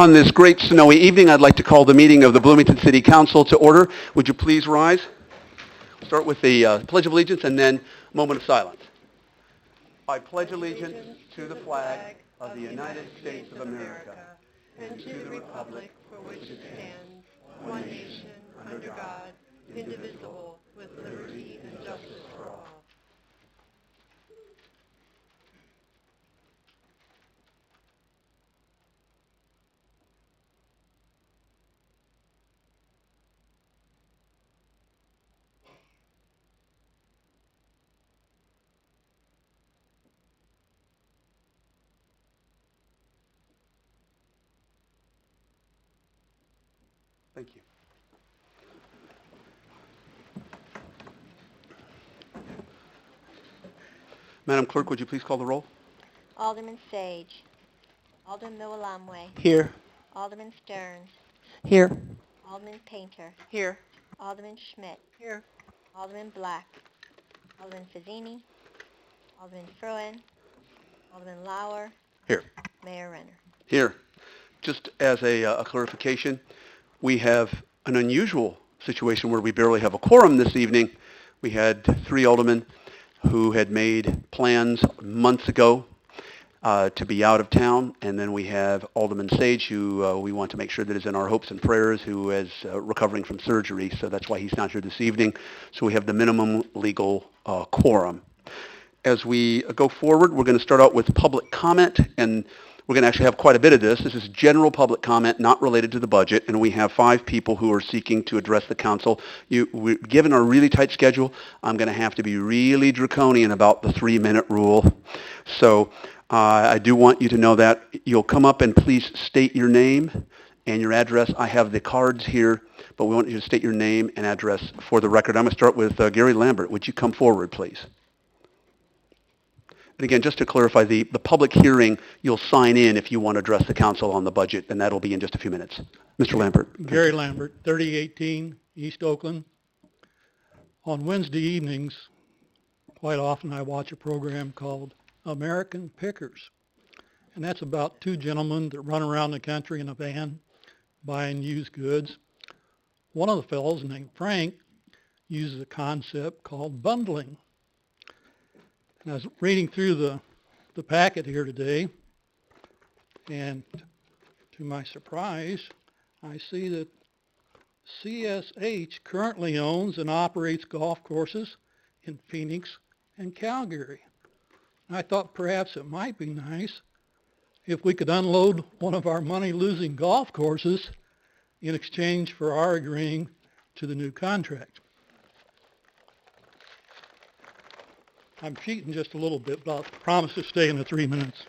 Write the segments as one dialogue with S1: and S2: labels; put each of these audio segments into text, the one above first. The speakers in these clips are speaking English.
S1: On this great snowy evening, I'd like to call the meeting of the Bloomington City Council to order. Would you please rise? Start with the Pledge of Allegiance and then a moment of silence. I pledge allegiance to the flag of the United States of America and to the republic for which it stands, one nation, under God, indivisible, with liberty and justice for all. Thank you. Madam Clerk, would you please call the roll?
S2: Alderman Sage. Alderman Milamwe.
S1: Here.
S2: Alderman Stearns.
S3: Here.
S2: Alderman Painter.
S3: Here.
S2: Alderman Schmidt.
S3: Here.
S2: Alderman Black. Alderman Fazzini. Alderman Fruin. Alderman Lauer.
S1: Here.
S2: Mayor Renner.
S1: Here. Just as a clarification, we have an unusual situation where we barely have a quorum this evening. We had 3 aldermen who had made plans months ago to be out of town, and then we have Alderman Sage, who we want to make sure that is in our hopes and prayers, who is recovering from surgery, so that's why he's not here this evening. So we have the minimum legal quorum. As we go forward, we're going to start out with public comment, and we're going to actually have quite a bit of this. This is general public comment, not related to the budget, and we have 5 people who are seeking to address the council. Given our really tight schedule, I'm going to have to be really draconian about the 3-minute rule. So I do want you to know that. You'll come up and please state your name and your address. I have the cards here, but we want you to state your name and address for the record. I'm going to start with Gary Lambert. Would you come forward, please? And again, just to clarify, the public hearing, you'll sign in if you want to address the council on the budget, and that'll be in just a few minutes. Mr. Lambert.
S4: Gary Lambert, 3018 East Oakland. On Wednesday evenings, quite often I watch a program called American Pickers. And that's about 2 gentlemen that run around the country in a van buying used goods. One of the fellows, named Frank, uses a concept called bundling. And I was reading through the packet here today, and to my surprise, I see that CSH currently owns and operates golf courses in Phoenix and Calgary. And I thought perhaps it might be nice if we could unload one of our money-losing golf courses in exchange for our agreeing to the new contract. I'm cheating just a little bit, but I'll promise to stay in the 3 minutes.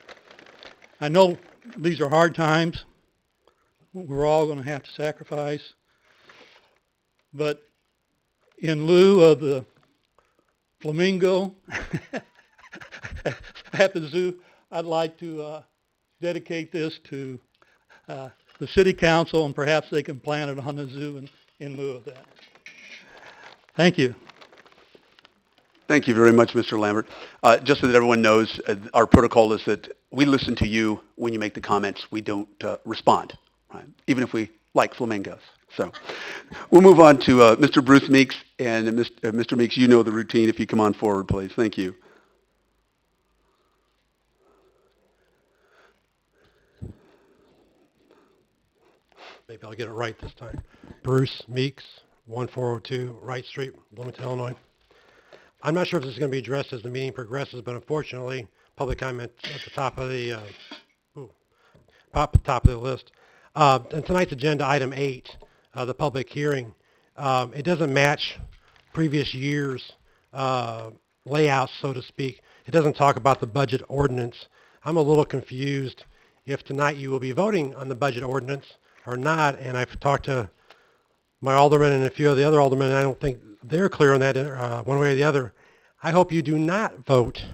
S4: I know these are hard times. We're all going to have to sacrifice. But in lieu of the flamingo at the zoo, I'd like to dedicate this to the city council, and perhaps they can plant it on the zoo in lieu of that. Thank you.
S1: Thank you very much, Mr. Lambert. Just so that everyone knows, our protocol is that we listen to you when you make the comments. We don't respond, right? Even if we like flamingos. So we'll move on to Mr. Bruce Meeks. And Mr. Meeks, you know the routine. If you come on forward, please. Thank you.
S5: Maybe I'll get it right this time. Bruce Meeks, 1402 Wright Street, Bloomington, Illinois. I'm not sure if this is going to be addressed as the meeting progresses, but unfortunately, public comment at the top of the list. And tonight's agenda, item 8, the public hearing. It doesn't match previous years' layouts, so to speak. It doesn't talk about the budget ordinance. I'm a little confused if tonight you will be voting on the budget ordinance or not. And I've talked to my alderman and a few of the other aldermen, and I don't think they're clear on that one way or the other. I hope you do not vote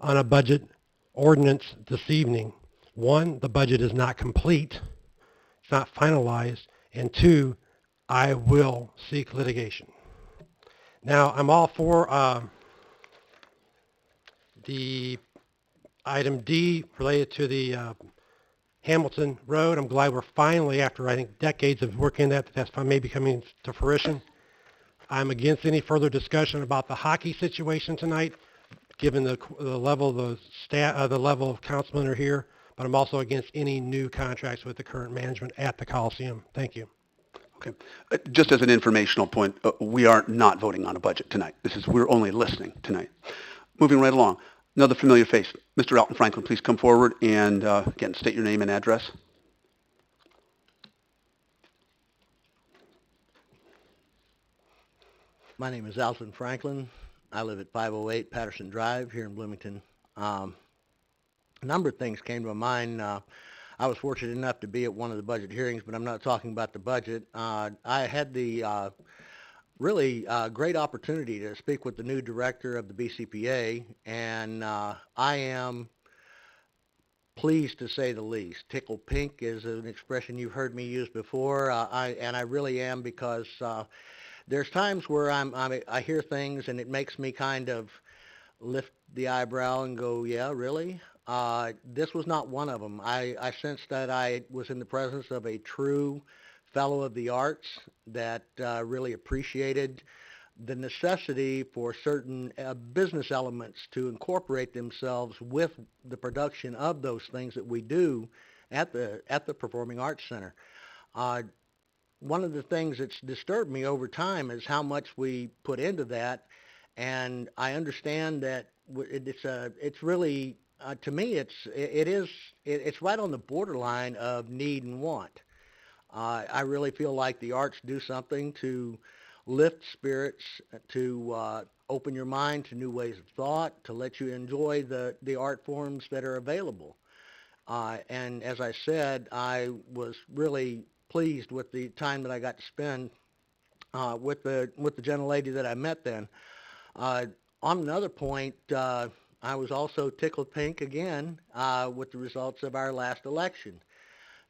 S5: on a budget ordinance this evening. 1, the budget is not complete. It's not finalized. And 2, I will seek litigation. Now, I'm all for the item D related to the Hamilton Road. I'm glad we're finally, after I think decades of working that's maybe coming to fruition. I'm against any further discussion about the hockey situation tonight, given the level of the level of councilmen are here. But I'm also against any new contracts with the current management at the Coliseum. Thank you.
S1: Okay. Just as an informational point, we are not voting on a budget tonight. We're only listening tonight. Moving right along. Another familiar face. Mr. Alton Franklin, please come forward and, again, state your name and address.
S3: My name is Alton Franklin. I live at 508 Patterson Drive here in Bloomington. A number of things came to my mind. I was fortunate enough to be at one of the budget hearings, but I'm not talking about the budget. I had the really great opportunity to speak with the new director of the BCPA, and I am pleased to say the least. Tickled pink is an expression you've heard me use before, and I really am, because there's times where I hear things and it makes me kind of lift the eyebrow and go, yeah, really? This was not one of them. I sensed that I was in the presence of a true fellow of the arts that really appreciated the necessity for certain business elements to incorporate themselves with the production of those things that we do at the Performing Arts Center. One of the things that's disturbed me over time is how much we put into that, and I understand that it's really to me it's right on the borderline of need and want. I really feel like the arts do something to lift spirits, to open your mind to new ways of thought, to let you enjoy the art forms that are available. And as I said, I was really pleased with the time that I got to spend with the gentlelady that I met then. On another point, I was also tickled pink again with the results of our last election.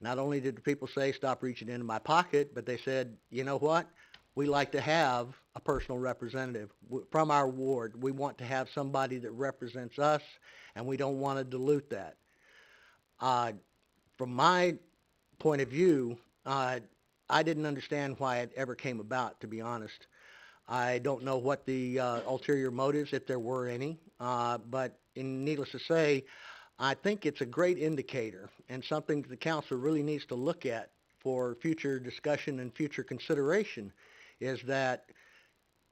S3: Not only did the people say, stop reaching into my pocket, but they said, you know what? We like to have a personal representative from our ward. We want to have somebody that represents us, and we don't want to dilute that. From my point of view, I didn't understand why it ever came about, to be honest. I don't know what the ulterior motives, if there were any, but needless to say, I think it's a great indicator and something that the council really needs to look at for future discussion and future consideration, is that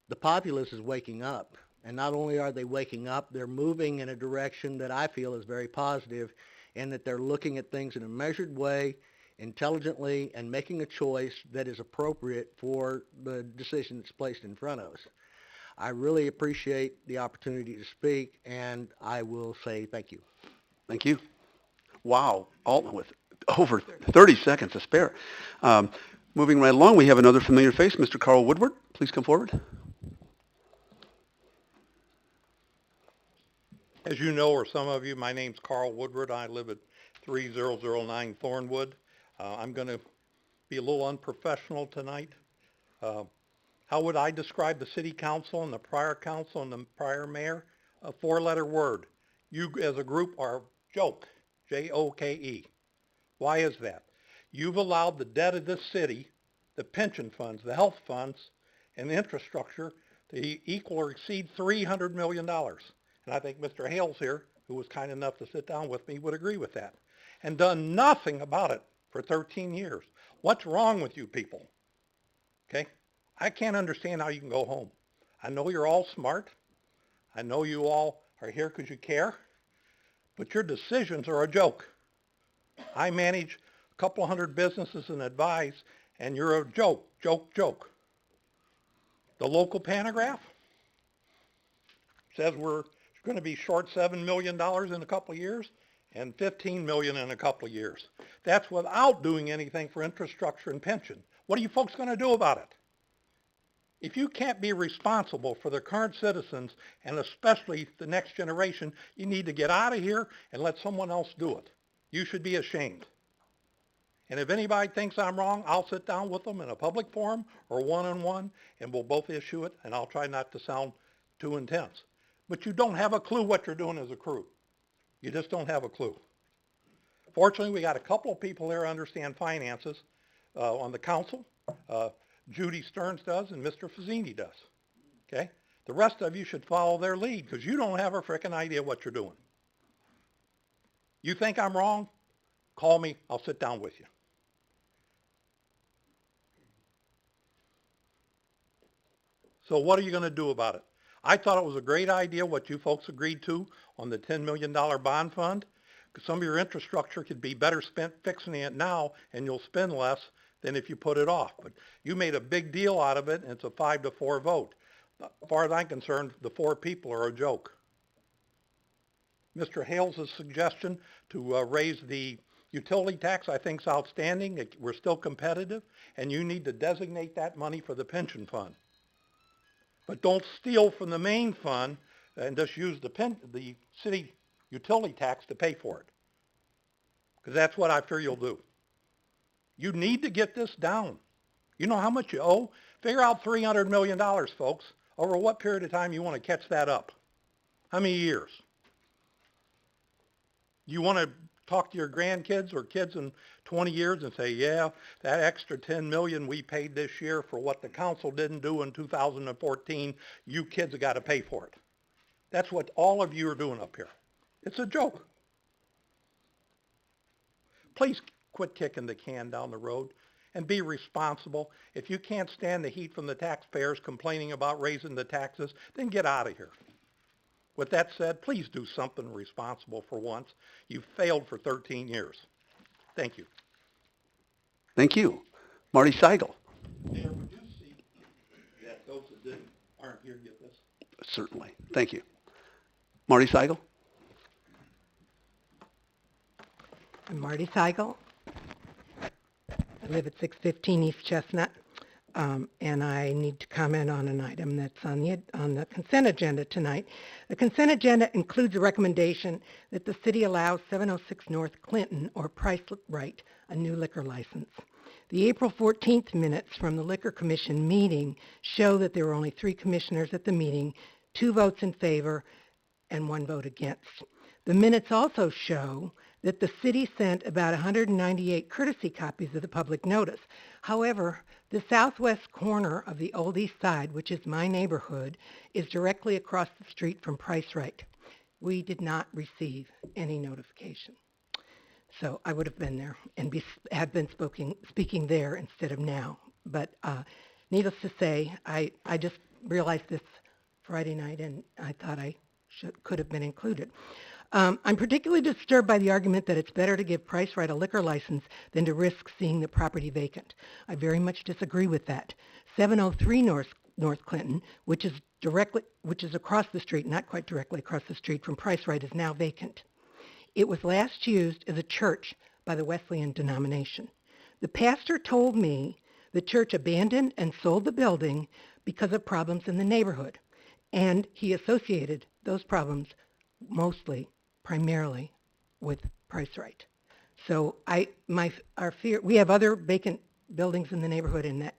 S3: the populace is waking up. And not only are they waking up, they're moving in a direction that I feel is very positive, in that they're looking at things in a measured way, intelligently, and making a choice that is appropriate for the decision that's placed in front of us. I really appreciate the opportunity to speak, and I will say thank you.
S1: Thank you. Wow, Alton with over 30 seconds to spare. Moving right along, we have another familiar face, Mr. Carl Woodward. Please come forward.
S4: As you know, or some of you, my name's Carl Woodward. I live at 3009 Thornwood. I'm going to be a little unprofessional tonight. How would I describe the city council and the prior council and the prior mayor? A four-letter word. You as a group are joke, J-O-K-E. Why is that? You've allowed the debt of this city, the pension funds, the health funds, and the infrastructure to equal or exceed $300 million. And I think Mr. Hales here, who was kind enough to sit down with me, would agree with that. And done nothing about it for 13 years. What's wrong with you people? Okay? I can't understand how you can go home. I know you're all smart. I know you all are here because you care. But your decisions are a joke. I manage a couple hundred businesses and advise, and you're a joke, joke. The local pantograph says we're going to be short $7 million in a couple of years and $15 million in a couple of years. That's without doing anything for infrastructure and pension. What are you folks going to do about it? If you can't be responsible for the current citizens, and especially the next generation, you need to get out of here and let someone else do it. You should be ashamed. And if anybody thinks I'm wrong, I'll sit down with them in a public forum or one-on-one, and we'll both issue it, and I'll try not to sound too intense. But you don't have a clue what you're doing as a crew. You just don't have a clue. Fortunately, we got a couple of people there who understand finances on the council. Judy Stearns does and Mr. Fazzini does. Okay? The rest of you should follow their lead because you don't have a frickin' idea what you're doing. You think I'm wrong? Call me. I'll sit down with you. So what are you going to do about it? I thought it was a great idea what you folks agreed to on the $10 million bond fund. Because some of your infrastructure could be better spent fixing it now and you'll spend less than if you put it off. But you made a big deal out of it and it's a 5-4 vote. As far as I'm concerned, the 4 people are a joke. Mr. Hales' suggestion to raise the utility tax I think is outstanding. We're still competitive and you need to designate that money for the pension fund. But don't steal from the main fund and just use the city utility tax to pay for it. Because that's what I fear you'll do. You need to get this down. You know how much you owe? Figure out $300 million, folks. Over what period of time you want to catch that up? How many years? You want to talk to your grandkids or kids in 20 years and say, yeah, that extra $10 million we paid this year for what the council didn't do in 2014, you kids have got to pay for it. That's what all of you are doing up here. It's a joke. Please quit kicking the can down the road and be responsible. If you can't stand the heat from the taxpayers complaining about raising the taxes, then get out of here. With that said, please do something responsible for once. You've failed for 13 years. Thank you.
S1: Thank you. Marty Seigel.
S4: Mayor, would you see that those that aren't here get this?
S1: Certainly. Thank you. Marty Seigel.
S6: I'm Marty Seigel. I live at 615 East Chestnut, and I need to comment on an item that's on the consent agenda tonight. The consent agenda includes a recommendation that the city allows 706 North Clinton, or Price Right, a new liquor license. The April 14th minutes from the Liquor Commission meeting show that there were only 3 commissioners at the meeting, 2 votes in favor, and 1 vote against. The minutes also show that the city sent about 198 courtesy copies of the public notice. However, the southwest corner of the Old East Side, which is my neighborhood, is directly across the street from Price Right. We did not receive any notification. So I would have been there and have been speaking there instead of now. But needless to say, I just realized this Friday night and I thought I could have been included. I'm particularly disturbed by the argument that it's better to give Price Right a liquor license than to risk seeing the property vacant. I very much disagree with that. 703 North Clinton, which is across the street, not quite directly across the street from Price Right, is now vacant. It was last used as a church by the Wesleyan denomination. The pastor told me the church abandoned and sold the building because of problems in the neighborhood, and he associated those problems primarily with Price Right. So our fear, we have other vacant buildings in the neighborhood, and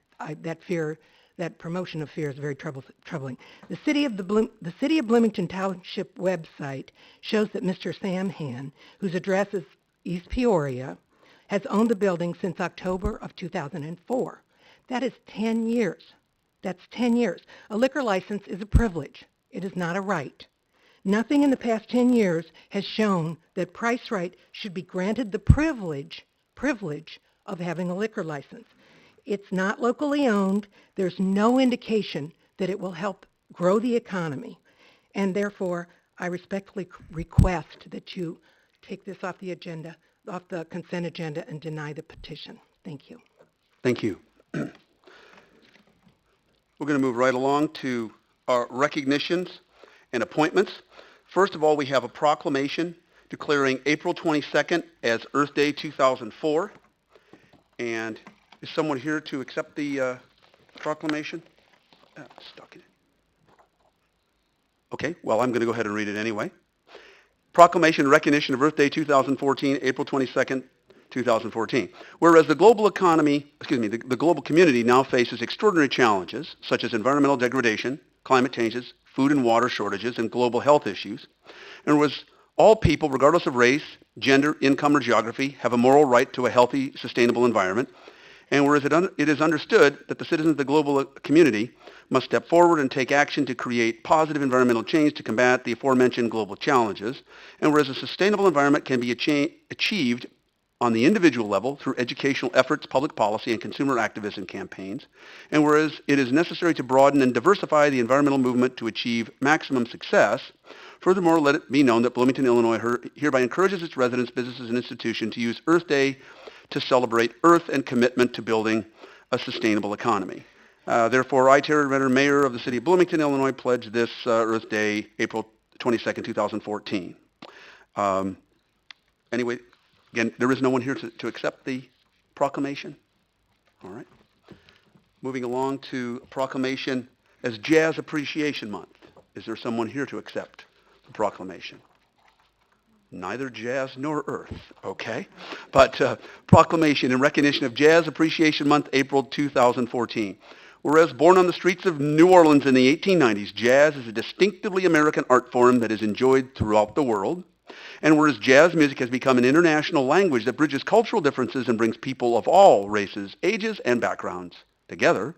S6: that promotion of fear is very troubling. The City of Bloomington Township website shows that Mr. Sam Han, whose address is East Peoria, has owned the building since October of 2004. That is 10 years. That's 10 years. A liquor license is a privilege. It is not a right. Nothing in the past 10 years has shown that Price Right should be granted the privilege of having a liquor license. It's not locally owned. There's no indication that it will help grow the economy. And therefore, I respectfully request that you take this off the consent agenda and deny the petition. Thank you.
S1: Thank you. We're going to move right along to our recognitions and appointments. First of all, we have a proclamation declaring April 22nd as Earth Day 2004. And is someone here to accept the proclamation? Stuck in it. Okay, well, I'm going to go ahead and read it anyway. Proclamation in recognition of Earth Day 2014, April 22nd, 2014. Whereas the global community now faces extraordinary challenges such as environmental degradation, climate changes, food and water shortages, and global health issues, and was All people, regardless of race, gender, income, or geography, have a moral right to a healthy, sustainable environment. And whereas it is understood that the citizens of the global community must step forward and take action to create positive environmental change to combat the aforementioned global challenges, and whereas a sustainable environment can be achieved on the individual level through educational efforts, public policy, and consumer activism campaigns, and whereas it is necessary to broaden and diversify the environmental movement to achieve maximum success, furthermore, let it be known that Bloomington, Illinois hereby encourages its residents, businesses, and institutions to use Earth Day to celebrate Earth and commitment to building a sustainable economy. Therefore, I, Terry Renner, Mayor of the City of Bloomington, Illinois, pledge this Earth Day, April 22nd, 2014. Anyway, again, there is no one here to accept the proclamation. All right. Moving along to proclamation as Jazz Appreciation Month. Is there someone here to accept the proclamation? Neither jazz nor earth, okay? But proclamation in recognition of Jazz Appreciation Month, April 2014. Whereas born on the streets of New Orleans in the 1890s, jazz is a distinctively American art form that is enjoyed throughout the world. And whereas jazz music has become an international language that bridges cultural differences and brings people of all races, ages, and backgrounds together.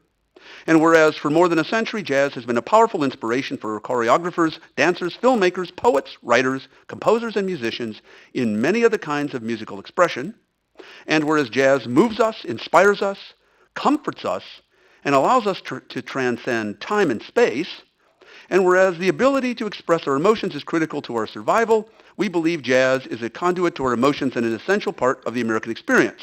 S1: And whereas for more than a century, jazz has been a powerful inspiration for choreographers, dancers, filmmakers, poets, writers, composers, and musicians in many other kinds of musical expression. And whereas jazz moves us, inspires us, comforts us, and allows us to transcend time and space, and whereas the ability to express our emotions is critical to our survival, we believe jazz is a conduit to our emotions and an essential part of the American experience.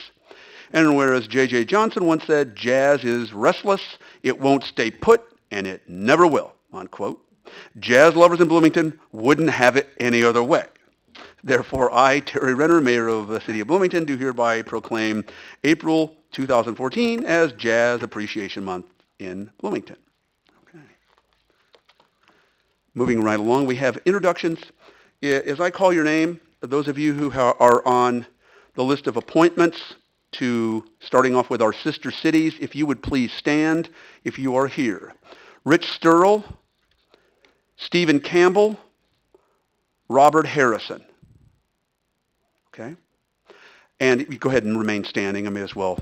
S1: And whereas J.J. Johnson once said, jazz is restless, it won't stay put, and it never will, unquote, jazz lovers in Bloomington wouldn't have it any other way. Therefore, I, Terry Renner, Mayor of the City of Bloomington, do hereby proclaim April 2014 as Jazz Appreciation Month in Bloomington. Okay. Moving right along, we have introductions. As I call your name, those of you who are on the list of appointments, to starting off with our sister cities, if you would please stand if you are here. Rich Sturl, Stephen Campbell, Robert Harrison. Okay? And you go ahead and remain standing. I may as well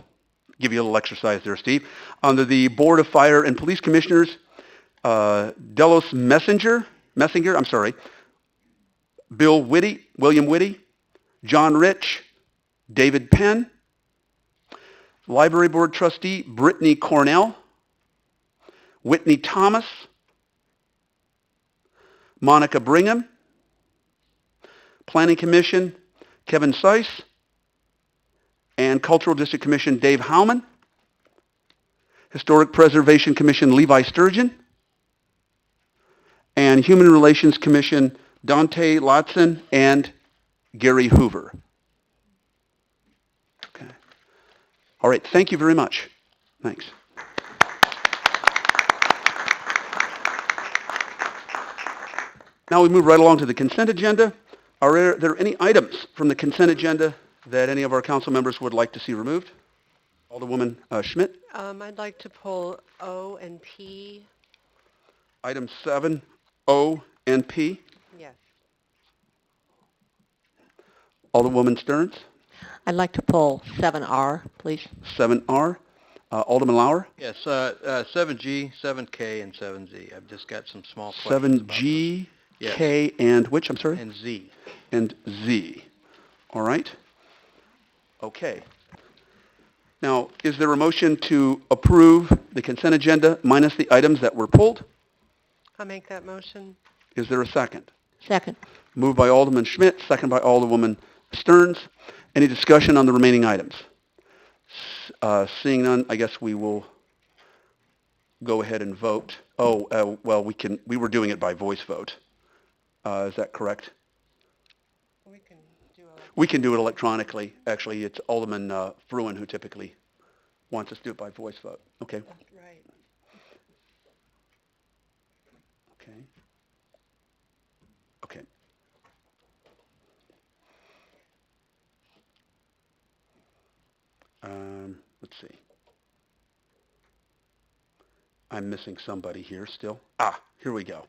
S1: give you a little exercise there, Steve. Under the Board of Fire and Police Commissioners, Delos Messinger, William Whitty, John Rich, David Penn, Library Board Trustee Brittany Cornell, Whitney Thomas, Monica Brigham, Planning Commission Kevin Seiss, and Cultural District Commission Dave Howman, Historic Preservation Commission Levi Sturgeon, and Human Relations Commission Dante Latson and Gary Hoover. All right, thank you very much. Thanks. Now we move right along to the consent agenda. Are there any items from the consent agenda that any of our council members would like to see removed? Alderwoman Schmidt.
S7: I'd like to pull O and P.
S1: Item 7, O and P.
S7: Yes.
S1: Alderwoman Stearns.
S8: I'd like to pull 7R, please.
S1: 7R. Alderman Lauer.
S3: Yes, 7G, 7K, and 7Z. I've just got some small questions
S1: 7G,
S3: Yes.
S1: K, and which? I'm sorry?
S3: and Z.
S1: And Z. All right. Okay. Now, is there a motion to approve the consent agenda minus the items that were pulled?
S7: I'll make that motion.
S1: Is there a second?
S8: Second.
S1: Moved by Alderman Schmidt, second by Alderwoman Stearns. Any discussion on the remaining items? Seeing none, I guess we will go ahead and vote. Well, we were doing it by voice vote. Is that correct? We can do it electronically. Actually, it's Alderman Fruin who typically wants us to do it by voice vote. Okay.
S7: That's right.
S1: Okay. Okay. Let's see. I'm missing somebody here still. Here we go.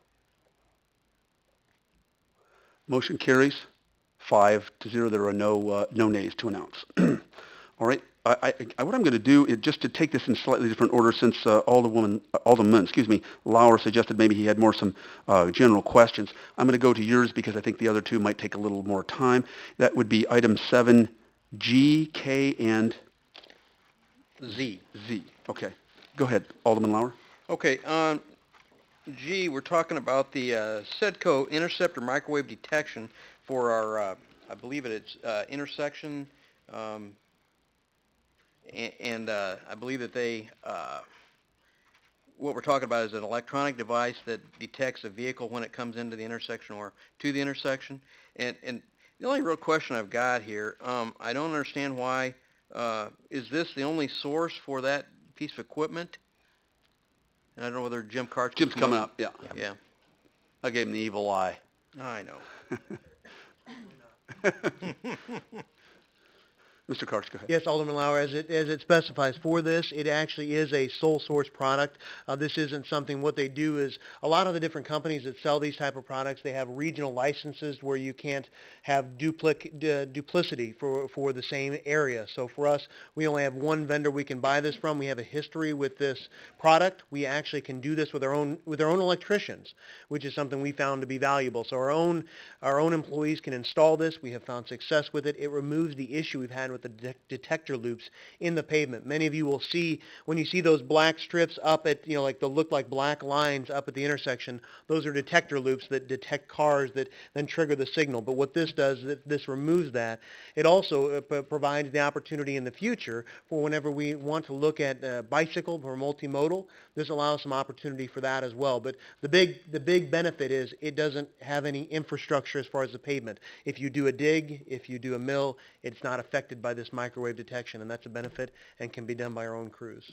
S1: Motion carries 5-0. There are no nays to announce. All right. What I'm going to do is just to take this in slightly different order, since Alderman, Lauer suggested maybe he had some general questions. I'm going to go to yours because I think the other two might take a little more time. That would be item 7G, K, and
S9: Z.
S1: Z. Okay. Go ahead, Alderman Lauer.
S9: Okay, on G, we're talking about the SEDCO interceptor microwave detection for our, I believe it's intersection, and I believe that what we're talking about is an electronic device that detects a vehicle when it comes into the intersection or to the intersection. And the only real question I've got here, I don't understand why, is this the only source for that piece of equipment? And I don't know whether Jim Karch...
S1: Jim's coming up, yeah.
S9: Yeah,
S1: I gave him the evil eye.
S9: I know.
S1: Mr. Karch, go ahead.
S3: Yes, Alderman Lauer, as it specifies for this, it actually is a sole source product. This isn't something, what they do is, a lot of the different companies that sell these type of products, they have regional licenses where you can't have duplicity for the same area. So for us, we only have one vendor we can buy this from. We have a history with this product. We actually can do this with our own electricians, which is something we found to be valuable. So our own employees can install this. We have found success with it. It removes the issue we've had with the detector loops in the pavement. Many of you will see, when you see those black strips up at, like they'll look like black lines up at the intersection, those are detector loops that detect cars that then trigger the signal. But what this does, this removes that. It also provides the opportunity in the future for whenever we want to look at bicycle or multimodal, this allows some opportunity for that as well. But the big benefit is it doesn't have any infrastructure as far as the pavement. If you do a dig, if you do a mill, it's not affected by this microwave detection, and that's a benefit and can be done by our own crews.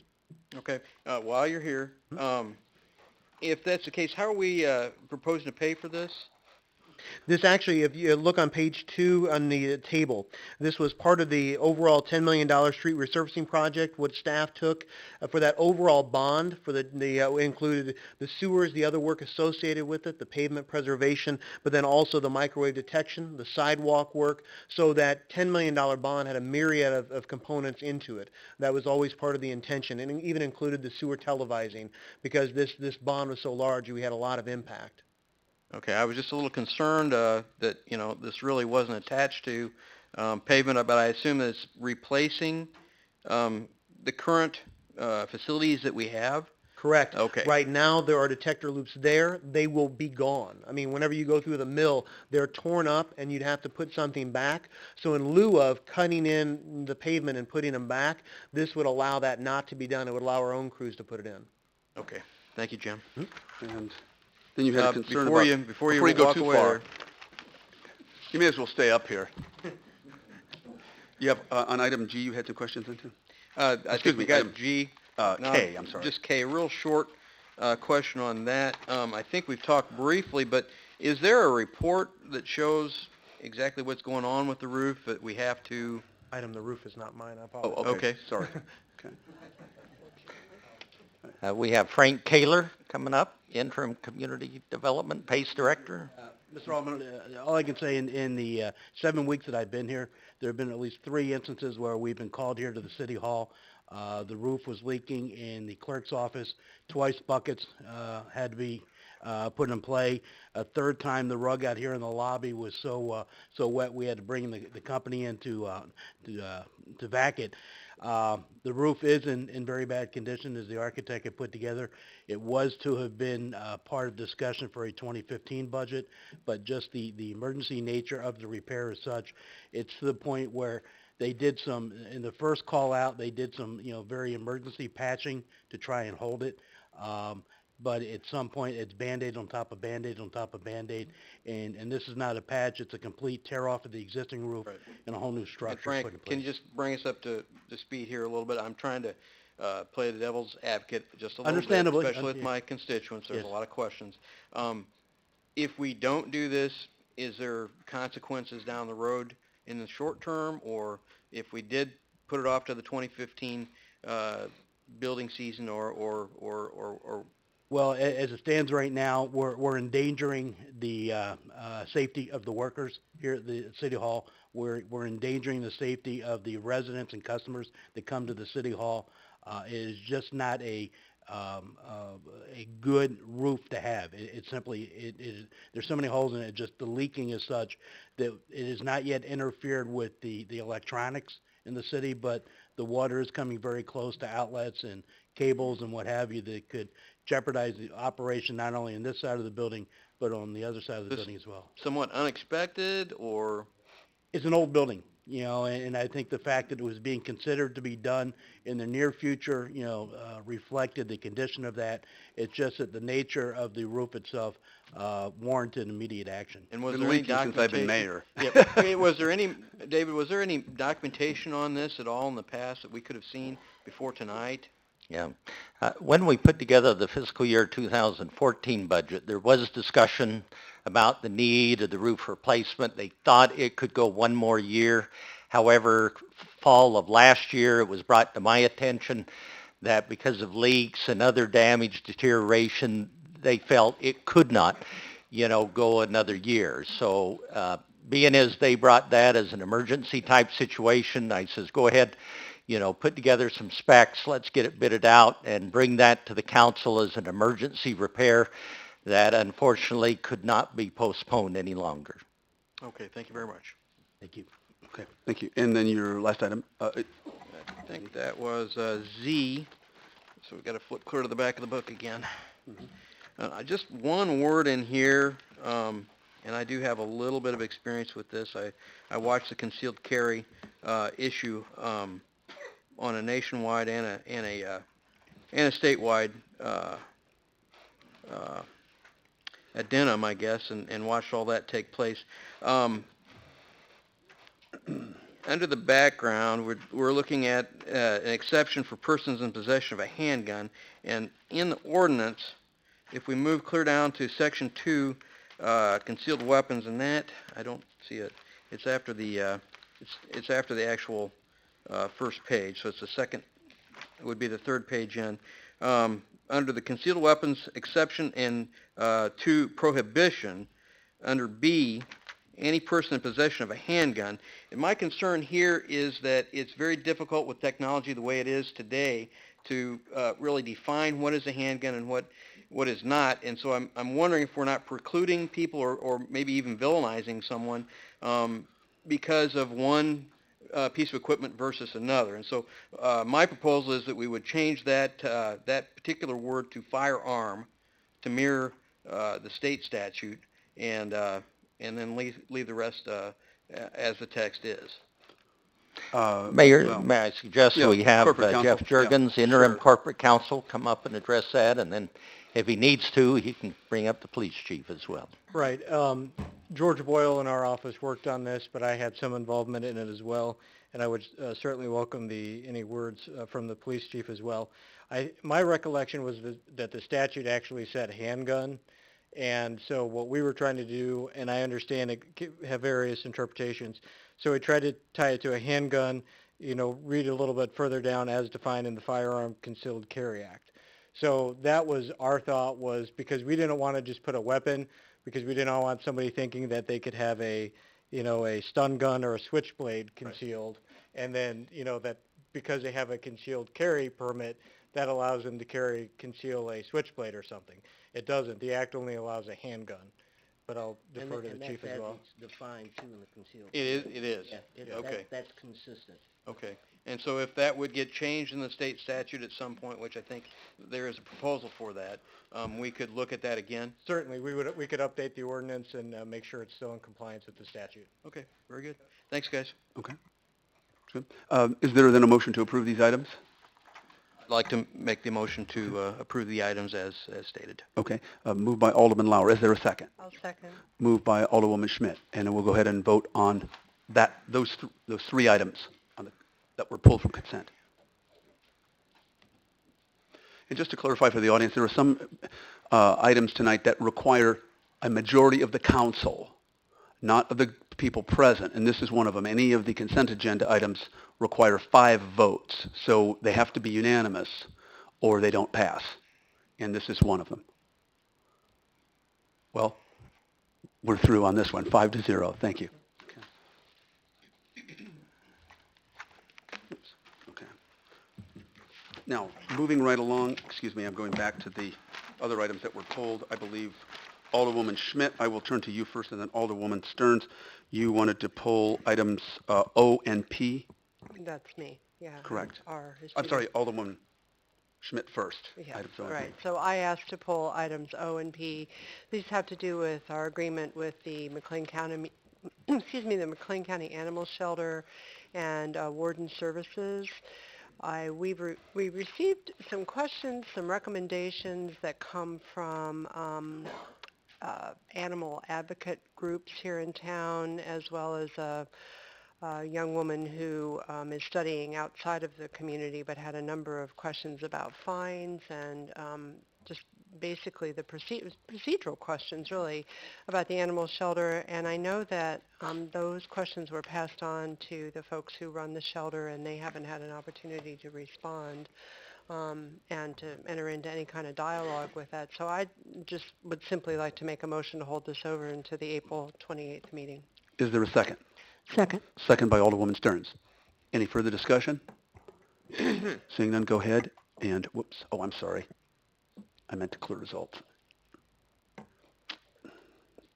S9: Okay, while you're here, if that's the case, how are we proposing to pay for this?
S3: This actually, if you look on page 2 on the table, this was part of the overall $10 million street resurfacing project. What staff took for that overall bond for included the sewers, the other work associated with it, the pavement preservation, but then also the microwave detection, the sidewalk work. So that $10 million bond had a myriad of components into it. That was always part of the intention, and even included the sewer televising, because this bond was so large, we had a lot of impact.
S9: Okay, I was just a little concerned that, this really wasn't attached to pavement, but I assume that it's replacing the current facilities that we have?
S3: Correct.
S9: Okay.
S3: Right now, there are detector loops there. They will be gone. I mean, whenever you go through the mill, they're torn up, and you'd have to put something back. So in lieu of cutting in the pavement and putting them back, this would allow that not to be done. It would allow our own crews to put it in.
S9: Okay, thank you, Jim.
S1: And then you had a concern
S9: before you
S1: go
S9: walk
S1: too
S9: away
S1: far.
S9: there.
S1: You may as well stay up here. You have, on item G, you had some questions into?
S9: I
S1: Excuse
S9: think we
S1: me,
S9: got
S1: item
S9: G. No,
S1: K, I'm sorry.
S9: Just K, a real short question on that. I think we've talked briefly, but is there a report that shows exactly what's going on with the roof that we have to...
S3: Item, the roof is not mine. I apologize.
S1: Oh,
S9: Okay.
S1: Sorry. Okay.
S10: We have Frank Kaler coming up, Interim Community Development PACE Director.
S3: Mr. Alderman, all I can say in the 7 weeks that I've been here, there have been at least 3 instances where we've been called here to the City Hall. The roof was leaking in the clerk's office. Twice buckets had to be put in play. A third time, the rug out here in the lobby was so wet we had to bring the company in to vac it. The roof is in very bad condition, as the architect had put together. It was to have been part of discussion for a 2015 budget, but just the emergency nature of the repair is such, it's to the point where they did some, in the first call out, they did some, very emergency patching to try and hold it. But at some point, it's Band-Aid on top of Band-Aid on top of Band-Aid, and this is not a patch, it's a complete tear-off of the existing roof and a whole new structure.
S9: And Frank,
S3: put in place.
S9: can you just bring us up to speed here a little bit? I'm trying to play the devil's advocate just a little bit,
S3: Understandably.
S9: especially with my constituents. There's
S3: Yes.
S9: a lot of questions. If we don't do this, is there consequences down the road in the short term? Or if we did put it off to the 2015 building season or
S3: Well, as it stands right now, we're endangering the safety of the workers here at the City Hall. We're endangering the safety of the residents and customers that come to the City Hall. It is just not a good roof to have. It simply, there's so many holes in it, just the leaking is such that it has not yet interfered with the electronics in the city, but the water is coming very close to outlets and cables and what have you that could jeopardize the operation not only on this side of the building, but on the other side of the
S9: This-
S3: building as well.
S9: Somewhat unexpected, or?
S3: It's an old building, and I think the fact that it was being considered to be done in the near future, reflected the condition of that. It's just that the nature of the roof itself warranted immediate action.
S9: And was
S1: Been
S9: there any
S1: leaking since I've been
S9: documentation?
S1: mayor.
S9: Yeah. Hey, David, was there any documentation on this at all in the past that we could have seen before tonight?
S10: Yeah. When we put together the fiscal year 2014 budget, there was discussion about the need of the roof replacement. They thought it could go one more year. However, fall of last year, it was brought to my attention that because of leaks and other damage, deterioration, they felt it could not, go another year. So being as they brought that as an emergency type situation, I says, go ahead, put together some specs, let's get it bidded out and bring that to the council as an emergency repair that unfortunately could not be postponed any longer.
S9: Okay, thank you very much.
S3: Thank you.
S1: Okay, thank you. And then your last item,
S9: I think that was Z, so we've got to flip clear to the back of the book again. Just one word in here, and I do have a little bit of experience with this. I watched the concealed carry issue on a nationwide and a statewide at Denham, I guess, and watched all that take place. Under the background, we're looking at an exception for persons in possession of a handgun, and in the ordinance, if we move clear down to Section 2, concealed weapons, and that, I don't see it. It's after the actual first page, so it's the second, it would be the third page in. Under the concealed weapons exception and 2 prohibition, under B, any person in possession of a handgun. And my concern here is that it's very difficult with technology the way it is today to really define what is a handgun and what is not. And so I'm wondering if we're not precluding people or maybe even villainizing someone because of one piece of equipment versus another. And so my proposal is that we would change that particular word to firearm to mirror the state statute and then leave the rest as the text is.
S10: Mayor, may I suggest
S1: yeah,
S10: we have
S1: corporate counsel,
S10: Jeff Jurgens,
S1: yeah,
S10: interim
S1: sure.
S10: corporate counsel, come up and address that, and then if he needs to, he can bring up the police chief as well.
S11: Right. George Boyle in our office worked on this, but I had some involvement in it as well, and I would certainly welcome any words from the police chief as well. My recollection was that the statute actually said handgun, and so what we were trying to do, and I understand it can have various interpretations, so we tried to tie it to a handgun, read a little bit further down as defined in the Firearm Concealed Carry Act. So that was our thought, was because we didn't want to just put a weapon, because we didn't want somebody thinking that they could have a stun gun or a switchblade concealed, right. And then, that because they have a concealed carry permit, that allows them to conceal a switchblade or something. It doesn't. The act only allows a handgun. But I'll defer to the chief as well.
S3: And that's defined too in the concealed.
S9: It is?
S3: Yeah,
S9: Okay.
S3: That's consistent.
S9: Okay. And so if that would get changed in the state statute at some point, which I think there is a proposal for that, we could look at that again?
S11: Certainly. We could update the ordinance and make sure it's still in compliance with the statute.
S9: Okay, very good. Thanks, guys.
S1: Okay. Good. Is there then a motion to approve these items?
S9: I'd like to make the motion to approve the items as stated.
S1: Okay. Moved by Alderman Lauer. Is there a second?
S7: I'll second.
S1: Moved by Alderwoman Schmidt. And then we'll go ahead and vote on those 3 items that were pulled from consent. And just to clarify for the audience, there are some items tonight that require a majority of the council, not of the people present, and this is one of them. Any of the consent agenda items require 5 votes, so they have to be unanimous or they don't pass. and this is one of them. Well, we're through on this one, 5-0. Thank you. Oops. Okay. Now, moving right along, excuse me, I'm going back to the other items that were pulled. I believe Alderwoman Schmidt, I will turn to you first, and then Alderwoman Stearns. You wanted to pull items O and P,
S7: That's me, yeah.
S1: correct?
S7: R is
S1: I'm
S7: Peter.
S1: sorry, Alderwoman Schmidt first.
S7: Yeah,
S1: Items O and P.
S7: right. So I asked to pull items O and P. These have to do with our agreement with the McLean County, the McLean County Animal Shelter and Warden Services. We received some questions, some recommendations that come from animal advocate groups here in town, as well as a young woman who is studying outside of the community but had a number of questions about fines and just basically the procedural questions really about the animal shelter. And I know that those questions were passed on to the folks who run the shelter, and they haven't had an opportunity to respond and to enter into any kind of dialogue with that. So I just would simply like to make a motion to hold this over into the April 28th meeting.
S1: Is there a second?
S8: Second.
S1: Second by Alderwoman Stearns. Any further discussion? Seeing none, go ahead. And, whoops, oh, I'm sorry. I meant to clear results.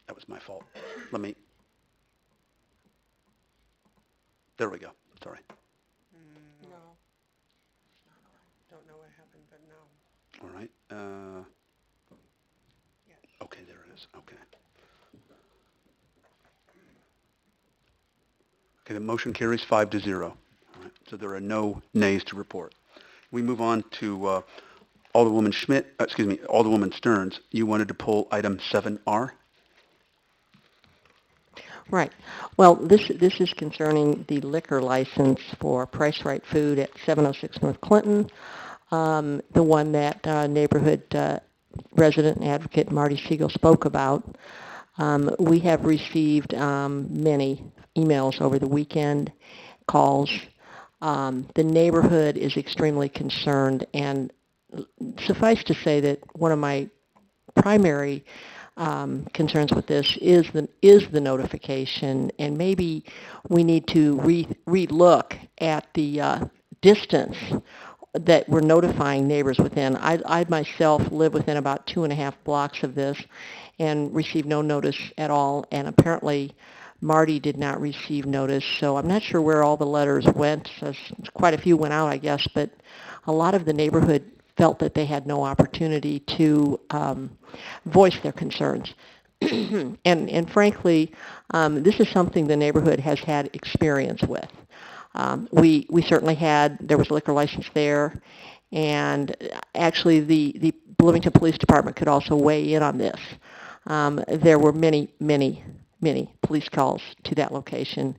S1: That was my fault. There we go. Sorry.
S7: No. Don't know what happened, but no.
S1: All right.
S7: Yes.
S1: Okay, there it is. Okay. Okay, the motion carries 5-0. All right, so there are no nays to report. We move on to Alderwoman Alderwoman Stearns. You wanted to pull item 7R?
S8: Right. Well, this is concerning the liquor license for Price Right Food at 706 North Clinton, the one that neighborhood resident and advocate Marty Siegel spoke about. We have received many emails over the weekend, calls. The neighborhood is extremely concerned, and suffice to say that one of my primary concerns with this is the notification, and maybe we need to re-look at the distance that we're notifying neighbors within. I myself live within about 2.5 blocks of this and received no notice at all, and apparently Marty did not receive notice, so I'm not sure where all the letters went. Quite a few went out, I guess, but a lot of the neighborhood felt that they had no opportunity to voice their concerns. and frankly, this is something the neighborhood has had experience with. We certainly there was a liquor license there, and actually the Bloomington Police Department could also weigh in on this. There were many police calls to that location,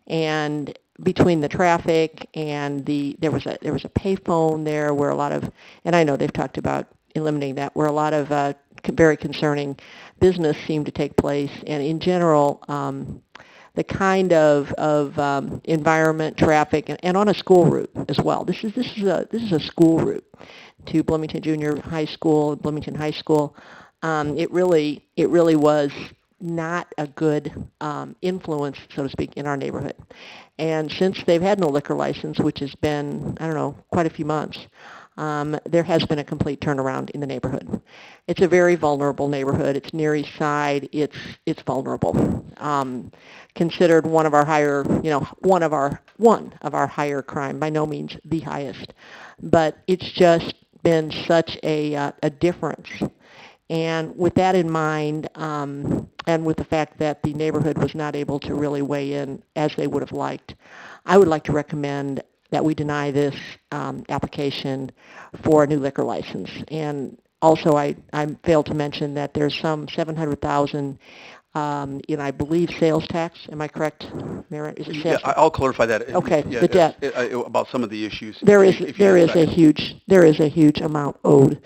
S8: and between the traffic and there was a payphone there where a lot of, and I know they've talked about eliminating that, where a lot of very concerning business seemed to take place, and in general, the kind of environment, traffic, and on a school route as well. This is a school route to Bloomington Junior High School, Bloomington High School. It really was not a good influence, so to speak, in our neighborhood. And since they've had no liquor license, which has been, I don't know, quite a few months, there has been a complete turnaround in the neighborhood. It's a very vulnerable neighborhood. It's near East Side. It's vulnerable. Considered one of our higher, one of our higher crime, by no means the highest, but it's just been such a difference. And with that in mind, and with the fact that the neighborhood was not able to really weigh in as they would have liked, I would like to recommend that we deny this application for a new liquor license. And also, I failed to mention that there's some $700,000 in, I believe, sales tax. Am I correct, Mayor? Is it sales?
S1: Yeah, I'll clarify that.
S8: Okay,
S1: Yeah,
S8: the debt.
S1: About some of the issues.
S8: There is a huge amount owed.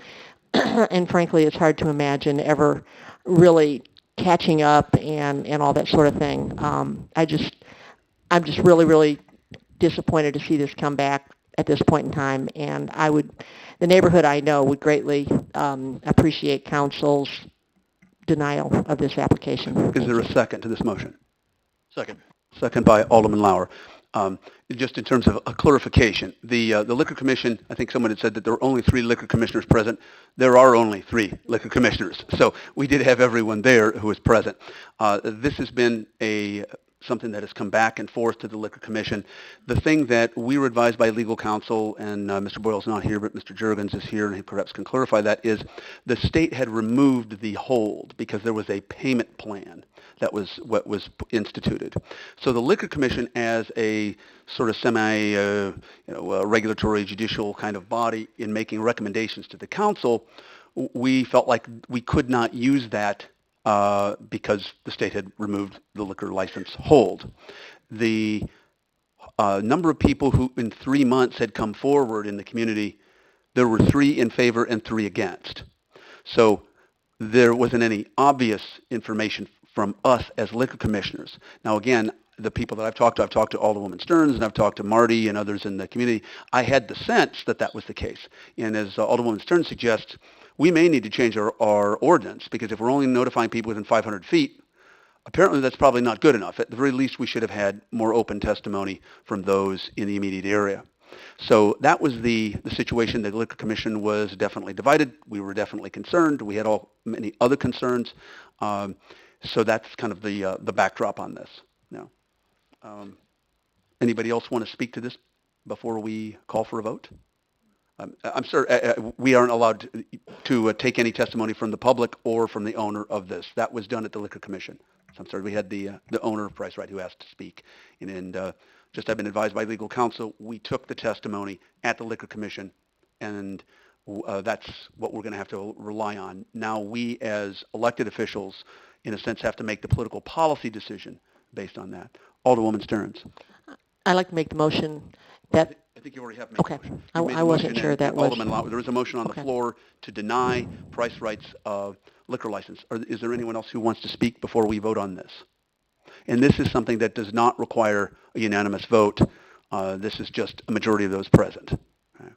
S8: And frankly, it's hard to imagine ever really catching up and all that sort of thing. I'm just really disappointed to see this come back at this point in time, and the neighborhood I know would greatly appreciate council's denial of this application.
S1: Is there a second to this motion?
S9: Second.
S1: Second by Alderman Lauer. Just in terms of a clarification, the Liquor Commission, I think someone had said that there were only 3 liquor commissioners present. There are only 3 liquor commissioners. So we did have everyone there who was present. This has been something that has come back and forth to the Liquor Commission. The thing that we were advised by legal counsel, and Mr. Boyle's not here, but Mr. Juergens is here, and he perhaps can clarify that, is the state had removed the hold because there was a payment plan. That was what was instituted. So the Liquor Commission, as a sort of regulatory judicial kind of body in making recommendations to the council, we felt like we could not use that because the state had removed the liquor license hold. The number of people who in 3 months had come forward in the community, there were 3 in favor and 3 against. So there wasn't any obvious information from us as liquor commissioners. Now again, the people that I've talked to Alderwoman Stearns, and I've talked to Marty and others in the community. I had the sense that that was the case. And as Alderwoman Stearns suggests, we may need to change our ordinance, because if we're only notifying people within 500 feet, apparently that's probably not good enough. At the very least, we should have had more open testimony from those in the immediate area. So that was the situation. The Liquor Commission was definitely divided. We were definitely concerned. We had many other concerns. So that's kind of the backdrop on this. Now, anybody else want to speak to this before we call for a vote? I'm sorry, we aren't allowed to take any testimony from the public or from the owner of this. That was done at the Liquor Commission. So I'm sorry, we had the owner of Price Right who asked to speak. And just I've been advised by legal counsel, we took the testimony at the Liquor Commission, and that's what we're going to have to rely on. Now we as elected officials, in a sense, have to make the political policy decision based on that. Alderwoman Stearns.
S8: I'd like to make the motion that...
S1: I think you already have made
S8: Okay.
S1: the motion.
S8: I wasn't sure that was...
S1: Alderman Lauer, there is a motion on the floor to deny Price Right's liquor license. Is there anyone else who wants to speak before we vote on this? And this is something that does not require a unanimous vote. This is just a majority of those present. Okay.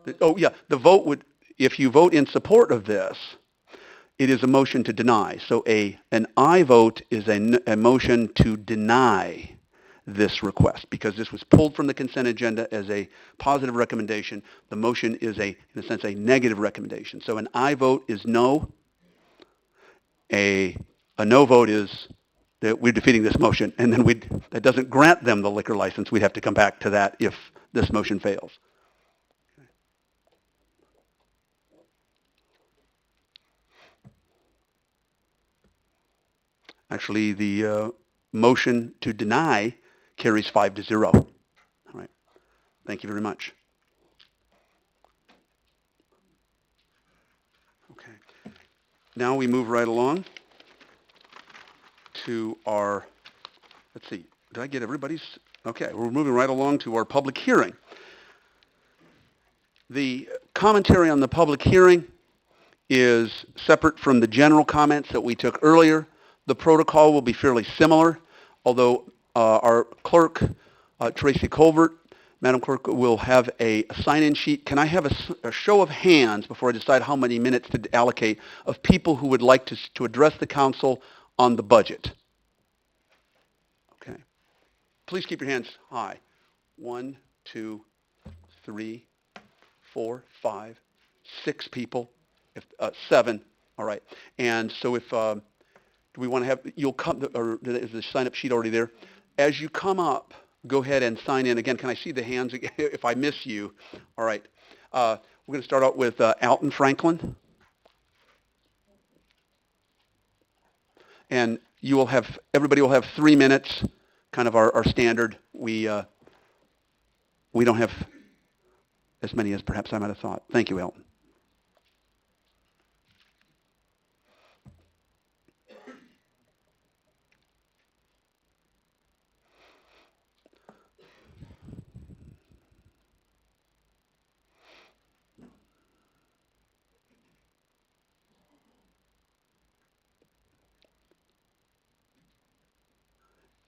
S1: The vote would, if you vote in support of this, it is a motion to deny. So an aye vote is a motion to deny this request, because this was pulled from the consent agenda as a positive recommendation. The motion is in a sense, a negative recommendation. So an aye vote is no. A no vote is that we're defeating this motion, and then that doesn't grant them the liquor license. We'd have to come back to that if this motion fails. Actually, the motion to deny carries 5-0. All right. Thank you very much. Okay. Now we move right along to our, let's see, did I get everybody's? Okay, we're moving right along to our public hearing. The commentary on the public hearing is separate from the general comments that we took earlier. The protocol will be fairly similar, although our clerk, Tracy Colbert, Madam Clerk, will have a sign-in sheet. Can I have a show of hands before I decide how many minutes to allocate of people who would like to address the council on the budget? Okay. Please keep your hands high. 1, 2, 3, 4, 5, 6 people, 7. All right. And so if do we want to have, you'll come, or is the sign-up sheet already there? As you come up, go ahead and sign in. Again, can I see the hands again if I miss you? All right. We're going to start out with Alton Franklin. And everybody will have 3 minutes, kind of our standard. We don't have as many as perhaps I might have thought. Thank you, Alton.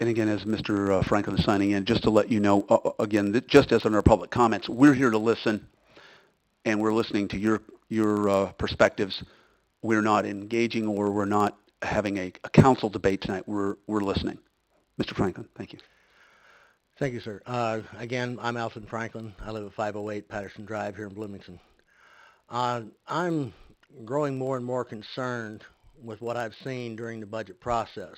S1: And again, as Mr. Franklin is signing in, just to let you know, again, just as in our public comments, we're here to listen, and we're listening to your perspectives. We're not engaging, or we're not having a council debate tonight. We're listening. Mr. Franklin, thank you.
S3: Thank you, sir. Again, I'm Alton Franklin. I live at 508 Patterson Drive here in Bloomington. I'm growing more and more concerned with what I've seen during the budget process.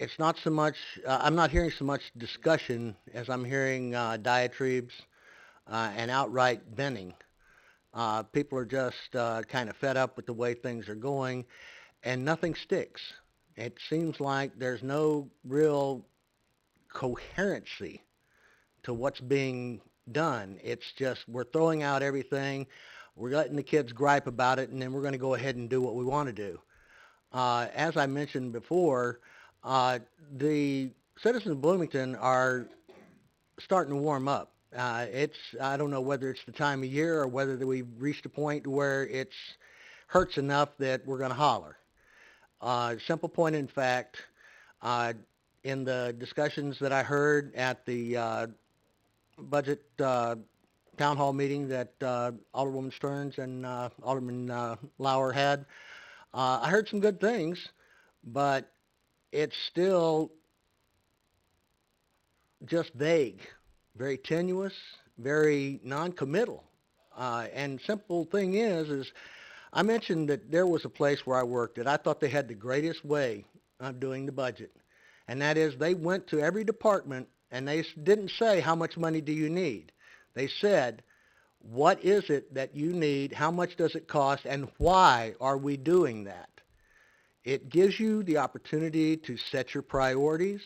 S3: It's not so much, I'm not hearing so much discussion as I'm hearing diatribes and outright bending. People are just kind of fed up with the way things are going, and nothing sticks. It seems like there's no real coherency to what's being done. It's just we're throwing out everything, we're letting the kids gripe about it, and then we're going to go ahead and do what we want to do. As I mentioned before, the citizens of Bloomington are starting to warm up. I don't know whether it's the time of year or whether we've reached a point where it's hurts enough that we're going to holler. Simple point in fact, in the discussions that I heard at the budget town hall meeting that Alderwoman Stearns and Alderman Lauer had, I heard some good things, but it's still just vague, very tenuous, very non-committal. And simple thing is I mentioned that there was a place where I worked that I thought they had the greatest way of doing the budget. And that is they went to every department and they didn't say, how much money do you need? They said, what is it that you need? How much does it cost? And why are we doing that? It gives you the opportunity to set your priorities,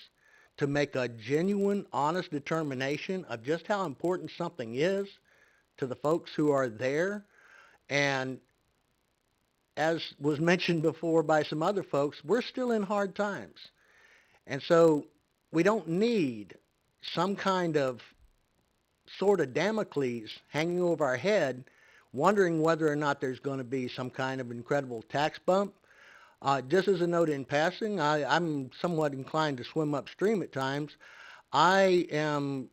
S3: to make a genuine, honest determination of just how important something is to the folks who are there. And as was mentioned before by some other folks, we're still in hard times. And so we don't need some kind of sword of Damocles hanging over our head, wondering whether or not there's going to be some kind of incredible tax bump. Just as a note in passing, I'm somewhat inclined to swim upstream at times. I am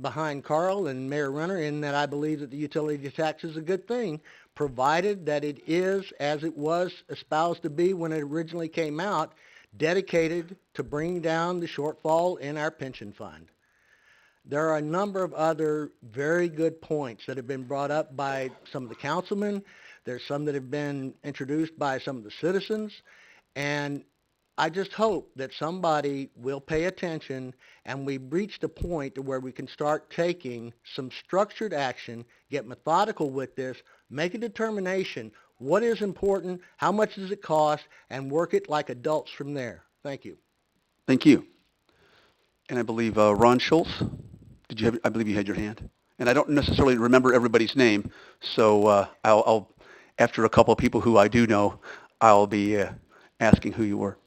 S3: behind Carl and Mayor Renner in that I believe that the utility tax is a good thing, provided that it is, as it was espoused to be when it originally came out, dedicated to bringing down the shortfall in our pension fund. There are a number of other very good points that have been brought up by some of the councilmen. There's some that have been introduced by some of the citizens. And I just hope that somebody will pay attention and we've reached a point to where we can start taking some structured action, get methodical with this, make a determination, what is important, how much does it cost, and work it like adults from there. Thank you.
S1: Thank you. And I believe Ron Schultz, I believe you had your hand. And I don't necessarily remember everybody's name, so I'll after a couple of people who I do know, I'll be asking who you were.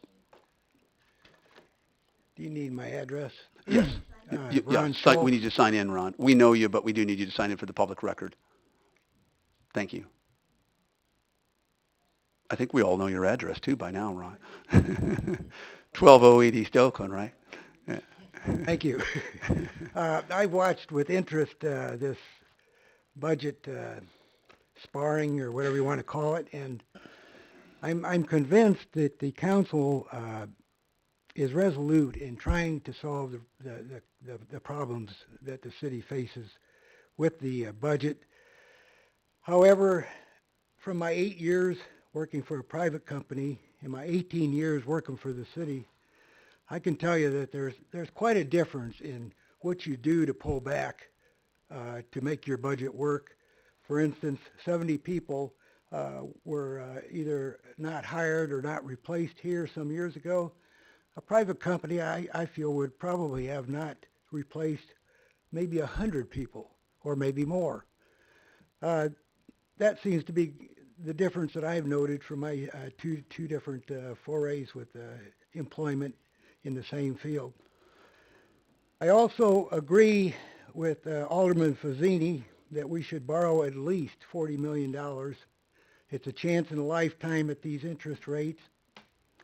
S4: Do you need my address?
S1: Yes.
S4: Ron
S1: We need you to sign in, Ron. We know you, but we do need you to sign in for the public record. Thank you. I think we all know your address, too, by now, Ron. 1208 East Oakland, right? Yeah.
S4: Thank you. I watched with interest this budget sparring, or whatever you want to call it, and I'm convinced that the council is resolute in trying to solve the problems that the city faces with the budget. However, from my 8 years working for a private company and my 18 years working for the city, I can tell you that there's quite a difference in what you do to pull back to make your budget work. For instance, 70 people were either not hired or not replaced here some years ago. A private company, I feel, would probably have not replaced maybe 100 people or maybe more. That seems to be the difference that I've noted from my two different forays with employment in the same field. I also agree with Alderman Fazzini that we should borrow at least $40 million. It's a chance in a lifetime at these interest rates,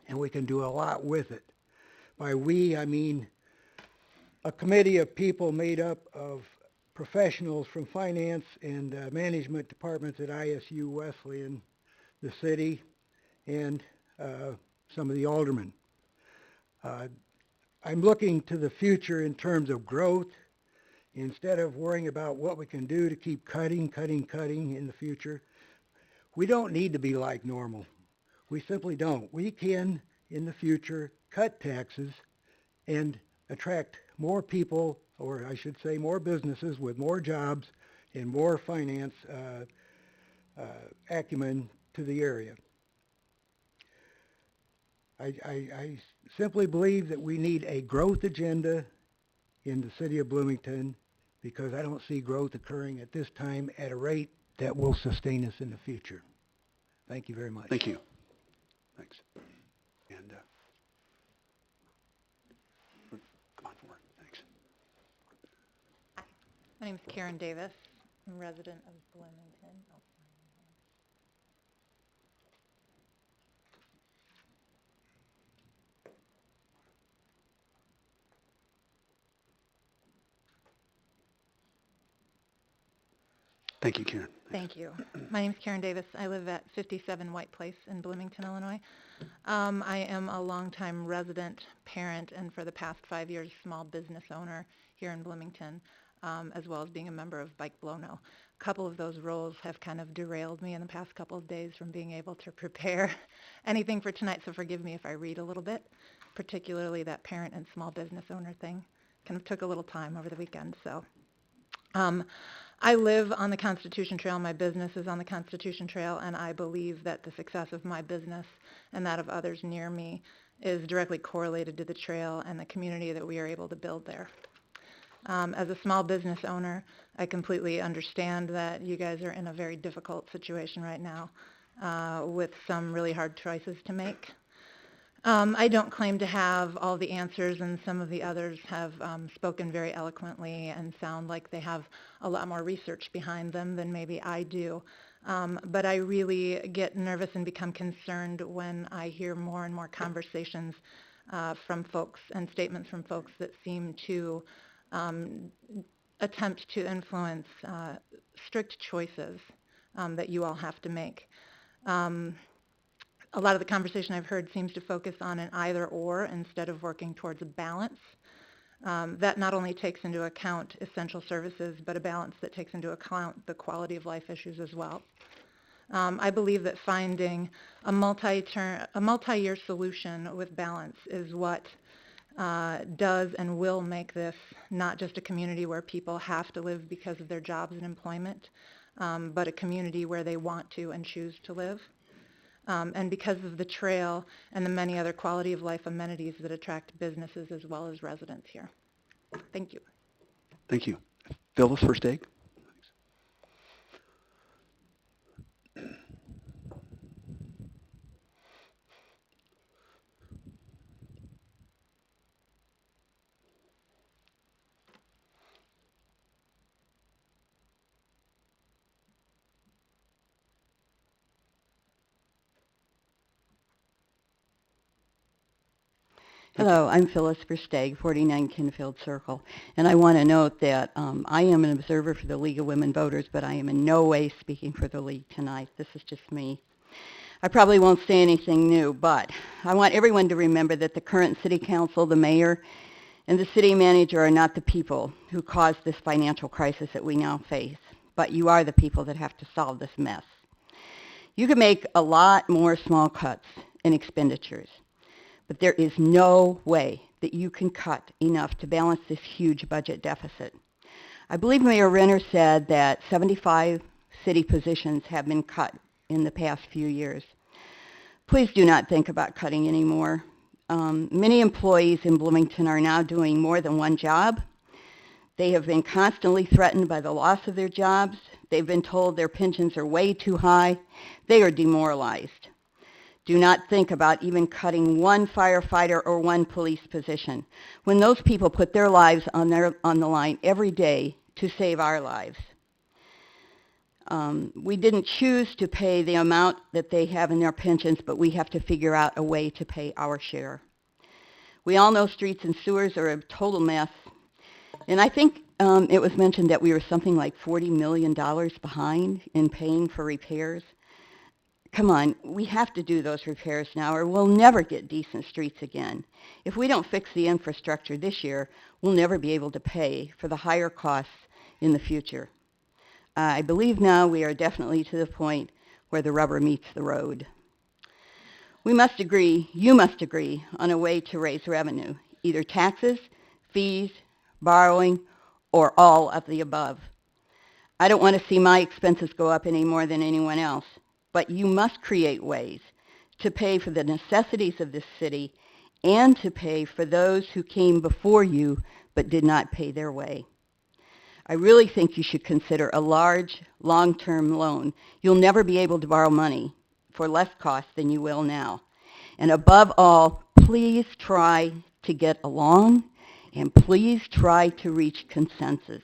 S4: and we can do a lot with it.
S12: By we, I mean a committee of people made up of professionals from finance and management departments at ISU Wesleyan, the city, and some of the aldermen. I'm looking to the future in terms of growth instead of worrying about what we can do to keep cutting in the future. We don't need to be like normal. We simply don't. We can, in the future, cut taxes and attract more people, or I should say more businesses with more jobs and more finance acumen to the area. I simply believe that we need a growth agenda in the city of Bloomington because I don't see growth occurring at this time at a rate that will sustain us in the future. Thank you very much.
S1: Thank you. Thanks. And come on forward. Thanks.
S13: My name is Karen Davis. I'm a resident of Bloomington.
S1: Thank you, Karen.
S13: Thank you. My name is Karen Davis. I live at 57 White Place in Bloomington, Illinois. I am a longtime resident, parent, and for the past 5 years, small business owner here in Bloomington, as well as being a member of Bike Blono. A couple of those roles have kind of derailed me in the past couple of days from being able to prepare anything for tonight, so forgive me if I read a little bit, particularly that parent and small business owner thing. Kind of took a little time over the weekend, so. I live on the Constitution Trail. My business is on the Constitution Trail, and I believe that the success of my business and that of others near me is directly correlated to the trail and the community that we are able to build there. As a small business owner, I completely understand that you guys are in a very difficult situation right now with some really hard choices to make. I don't claim to have all the answers, and some of the others have spoken very eloquently and sound like they have a lot more research behind them than maybe I do. But I really get nervous and become concerned when I hear more and more conversations from folks and statements from folks that seem to attempt to influence strict choices that you all have to make. A lot of the conversation I've heard seems to focus on an either-or instead of working towards a balance. That not only takes into account essential services, but a balance that takes into account the quality of life issues as well. I believe that finding a multi-year solution with balance is what does and will make this not just a community where people have to live because of their jobs and employment, but a community where they want to and choose to live. And because of the trail and the many other quality of life amenities that attract businesses as well as residents here. Thank you.
S1: Thank you. Phyllis, first take.
S14: Hello, I'm Phyllis Versteg, 49 Kinfield Circle, and I want to note that I am an observer for the League of Women Voters, but I am in no way speaking for the League tonight. This is just me. I probably won't say anything new, but I want everyone to remember that the current City Council, the Mayor, and the City Manager are not the people who caused this financial crisis that we now face, but you are the people that have to solve this mess. You can make a lot more small cuts in expenditures, but there is no way that you can cut enough to balance this huge budget deficit. I believe Mayor Renner said that 75 city positions have been cut in the past few years. Please do not think about cutting anymore. Many employees in Bloomington are now doing more than one job. They have been constantly threatened by the loss of their jobs. They've been told their pensions are way too high. They are demoralized. Do not think about even cutting one firefighter or one police position when those people put their lives on the line every day to save our lives. We didn't choose to pay the amount that they have in their pensions, but we have to figure out a way to pay our share. We all know streets and sewers are a total mess. And I think it was mentioned that we were something like $40 million behind in paying for repairs. Come on, we have to do those repairs now or we'll never get decent streets again. If we don't fix the infrastructure this year, we'll never be able to pay for the higher costs in the future. I believe now we are definitely to the point where the rubber meets the road. We must agree, you must agree, on a way to raise revenue, either taxes, fees, borrowing, or all of the above. I don't want to see my expenses go up any more than anyone else, but you must create ways to pay for the necessities of this city and to pay for those who came before you but did not pay their way. I really think you should consider a large, long-term loan. You'll never be able to borrow money for less cost than you will now. And above all, please try to get along and please try to reach consensus.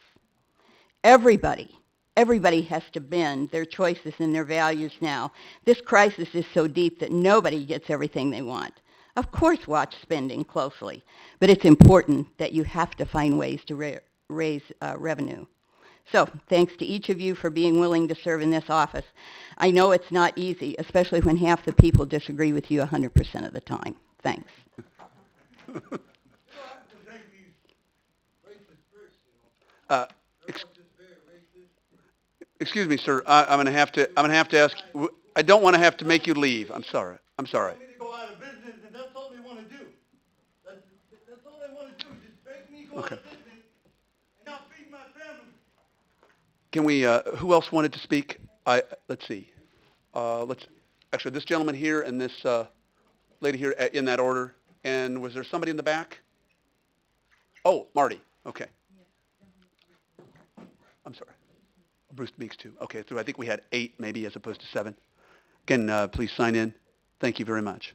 S14: Everybody has to bend their choices and their values now. This crisis is so deep that nobody gets everything they want. Of course, watch spending closely, but it's important that you have to find ways to raise revenue. So thanks to each of you for being willing to serve in this office. I know it's not easy, especially when half the people disagree with you 100% of the time. Thanks.
S1: Excuse me, sir. I'm going to have to ask. I don't want to have to make you leave. I'm sorry. I'm sorry.
S3: Me to go out of business, and that's all they want to do. That's all they want to do, just make me go out of business and not feed my family.
S1: Can we? Who else wanted to speak? Let's see. Actually, this gentleman here and this lady here in that order. And was there somebody in the back? Oh, Marty. Okay. I'm sorry. Bruce Meeks too. Okay, so I think we had 8 maybe as opposed to 7. Again, please sign in. Thank you very much.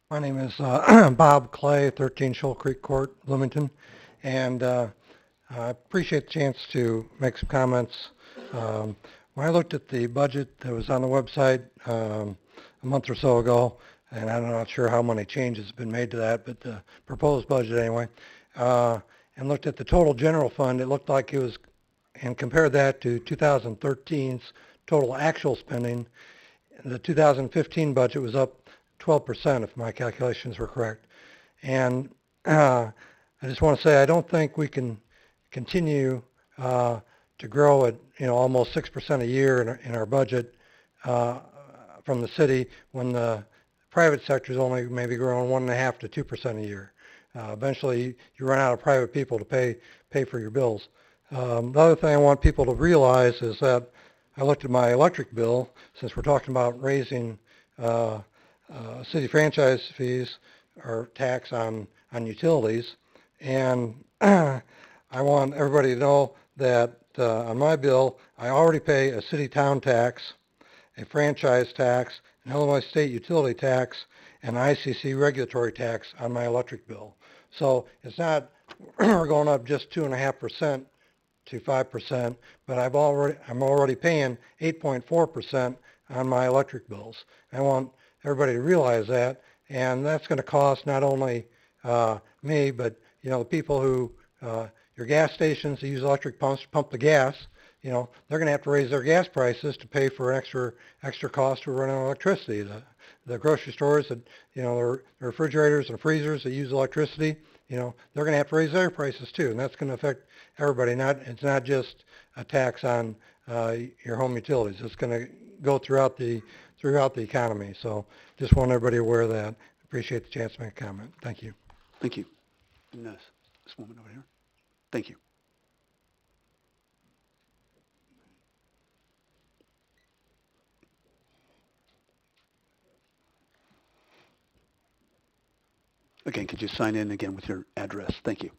S5: My name is Bob Clay, 13 Shoal Creek Court, Bloomington, and I appreciate the chance to make some comments. When I looked at the budget that was on the website a month or so ago, and I'm not sure how many changes have been made to that, but the proposed budget anyway, and looked at the total general fund, it looked like it was, and compared that to 2013's total actual spending, the 2015 budget was up 12%, if my calculations were correct. And I just want to say I don't think we can continue to grow at almost 6% a year in our budget from the city when the private sector is only maybe growing 1.5 to 2% a year. Eventually, you run out of private people to pay for your bills. The other thing I want people to realize is that I looked at my electric bill, since we're talking about raising city franchise fees or tax on utilities, and I want everybody to know that on my bill, I already pay a city-town tax, a franchise tax, an Illinois state utility tax, and ICC regulatory tax on my electric bill. So it's not we're going up just 2.5% to 5%, but I'm already paying 8.4% on my electric bills. I want everybody to realize that, and that's going to cost not only me, but the people who your gas stations that use electric pumps to pump the gas. They're going to have to raise their gas prices to pay for extra cost to run on electricity. The grocery stores that the refrigerators and freezers that use electricity, they're going to have to raise their prices too, and that's going to affect everybody. It's not just a tax on your home utilities. It's going to go throughout the economy. So just want everybody aware of that. Appreciate the chance to make a comment. Thank you.
S1: Thank you. And this woman over here. Thank you. Again, could you sign in again with your address? Thank you.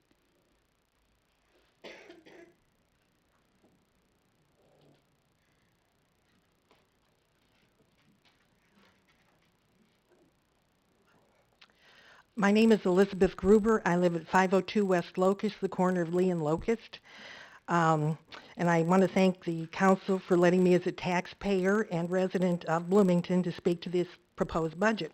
S6: My name is Elizabeth Gruber. I live at 502 West Locust, the corner of Lee and Locust. And I want to thank the council for letting me as a taxpayer and resident of Bloomington to speak to this proposed budget.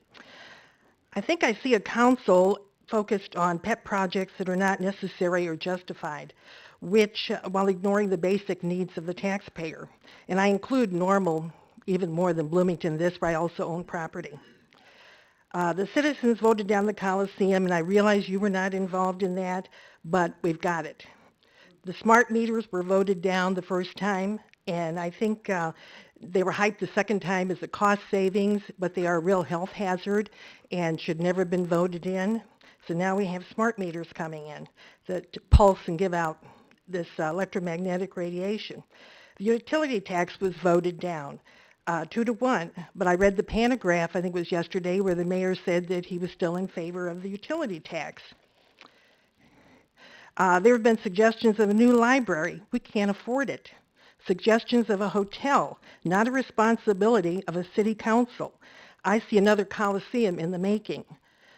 S6: I think I see a council focused on pet projects that are not necessary or justified, which, while ignoring the basic needs of the taxpayer. And I include Normal even more than Bloomington, this, where I also own property. The citizens voted down the Coliseum, and I realize you were not involved in that, but we've got it. The smart meters were voted down the first time, and I think they were hyped the second time as a cost savings, but they are a real health hazard and should never have been voted in. So now we have smart meters coming in that pulse and give out this electromagnetic radiation. The utility tax was voted down 2-1, but I read the pantograph, I think it was yesterday, where the mayor said that he was still in favor of the utility tax. There have been suggestions of a new library. We can't afford it. Suggestions of a hotel, not a responsibility of a city council. I see another Coliseum in the making.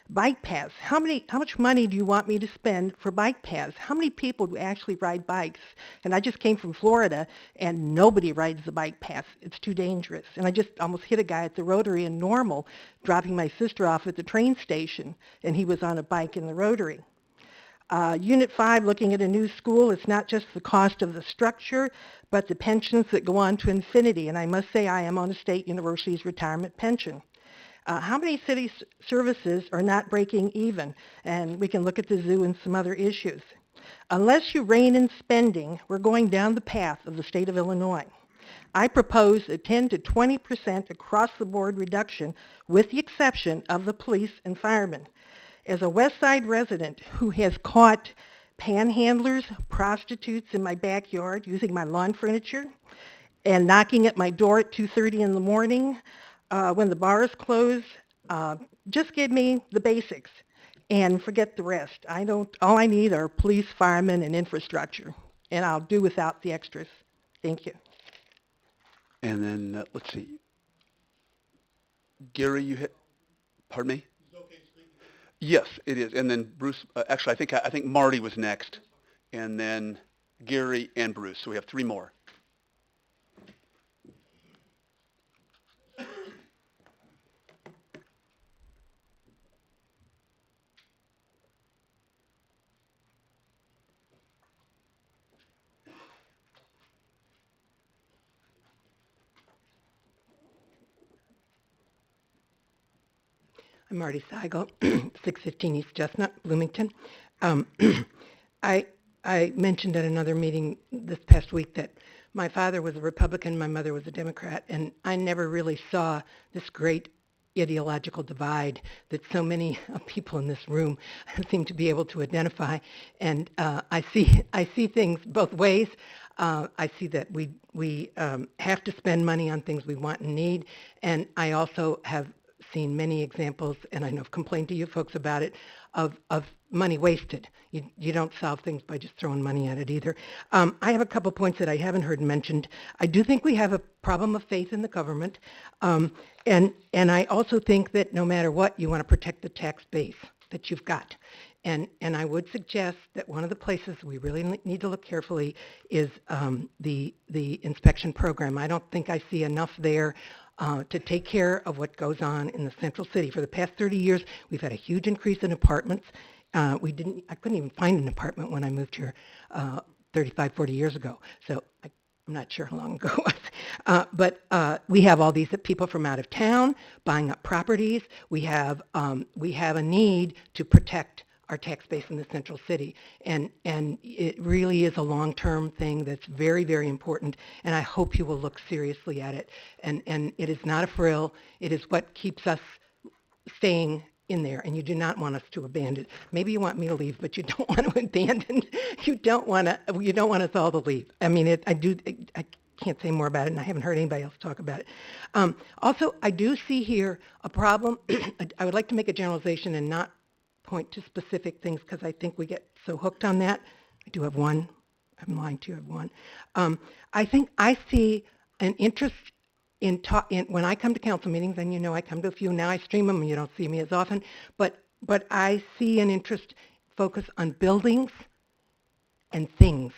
S6: Bike paths. How much money do you want me to spend for bike paths? How many people do actually ride bikes? And I just came from Florida, and nobody rides the bike paths. It's too dangerous. And I just almost hit a guy at the Rotary in Normal, dropping my sister off at the train station, and he was on a bike in the Rotary. Unit 5, looking at a new school, it's not just the cost of the structure, but the pensions that go on to infinity. And I must say I am on a state university's retirement pension. How many city services are not breaking even? And we can look at the zoo and some other issues. Unless you rein in spending, we're going down the path of the state of Illinois. I propose a 10 to 20% across-the-board reduction with the exception of the police and firemen. As a West Side resident who has caught panhandlers, prostitutes in my backyard using my lawn furniture and knocking at my door at 2:30 in the morning, when the bars close, just give me the basics and forget the rest. All I need are police, firemen, and infrastructure, and I'll do without the extras. Thank you.
S1: And then, let's see. Gary, you hit, pardon me? Yes, it is. And then Bruce, actually, I think Marty was next, and then Gary and Bruce. So we have 3 more.
S6: I'm Marty Seigel, 615 East Chestnut, Bloomington. I mentioned at another meeting this past week that my father was a Republican, my mother was a Democrat, and I never really saw this great ideological divide that so many people in this room seem to be able to identify. And I see things both ways. I see that we have to spend money on things we want and need, and I also have seen many examples, and I know I've complained to you folks about it, of money wasted. You don't solve things by just throwing money at it either. I have a couple points that I haven't heard mentioned. I do think we have a problem of faith in the government, and I also think that no matter what, you want to protect the tax base that you've got. And I would suggest that one of the places we really need to look carefully is the inspection program. I don't think I see enough there to take care of what goes on in the central city. For the past 30 years, we've had a huge increase in apartments. I couldn't even find an apartment when I moved here 35, 40 years ago. So I'm not sure how long ago it was. But we have all these people from out of town buying up properties. We have a need to protect our tax base in the central city. And it really is a long-term thing that's very, very important, and I hope you will look seriously at it. And it is not a frill. It is what keeps us staying in there, and you do not want us to abandon. Maybe you want me to leave, but you don't want to abandon. You don't want us all to leave. I mean, I can't say more about it, and I haven't heard anybody else talk about it. Also, I do see here a problem. I would like to make a generalization and not point to specific things because I think we get so hooked on that. I do have one. I'm lying to you. I have one. I think I see an interest in when I come to council meetings, and you know I come to a few now. I stream them, and you don't see me as often. But I see an interest focus on buildings and things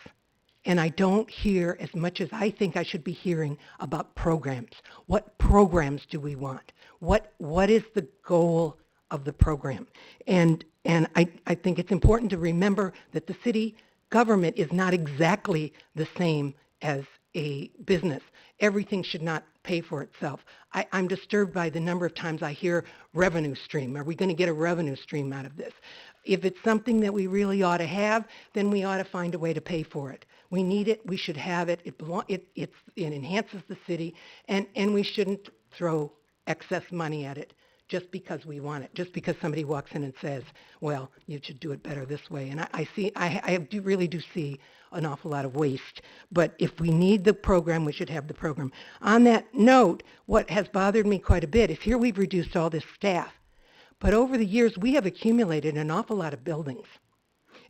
S6: and I don't hear as much as I think I should be hearing about programs. What programs do we want? What is the goal of the program? And I think it's important to remember that the city government is not exactly the same as a business. Everything should not pay for itself. I'm disturbed by the number of times I hear revenue stream. Are we going to get a revenue stream out of this? If it's something that we really ought to have, then we ought to find a way to pay for it. We need it. We should have it. It enhances the city, and we shouldn't throw excess money at it just because we want it, just because somebody walks in and says, well, you should do it better this way. And I really do see an awful lot of waste. But if we need the program, we should have the program. On that note, what has bothered me quite a bit is here we've reduced all this staff. But over the years, we have accumulated an awful lot of buildings.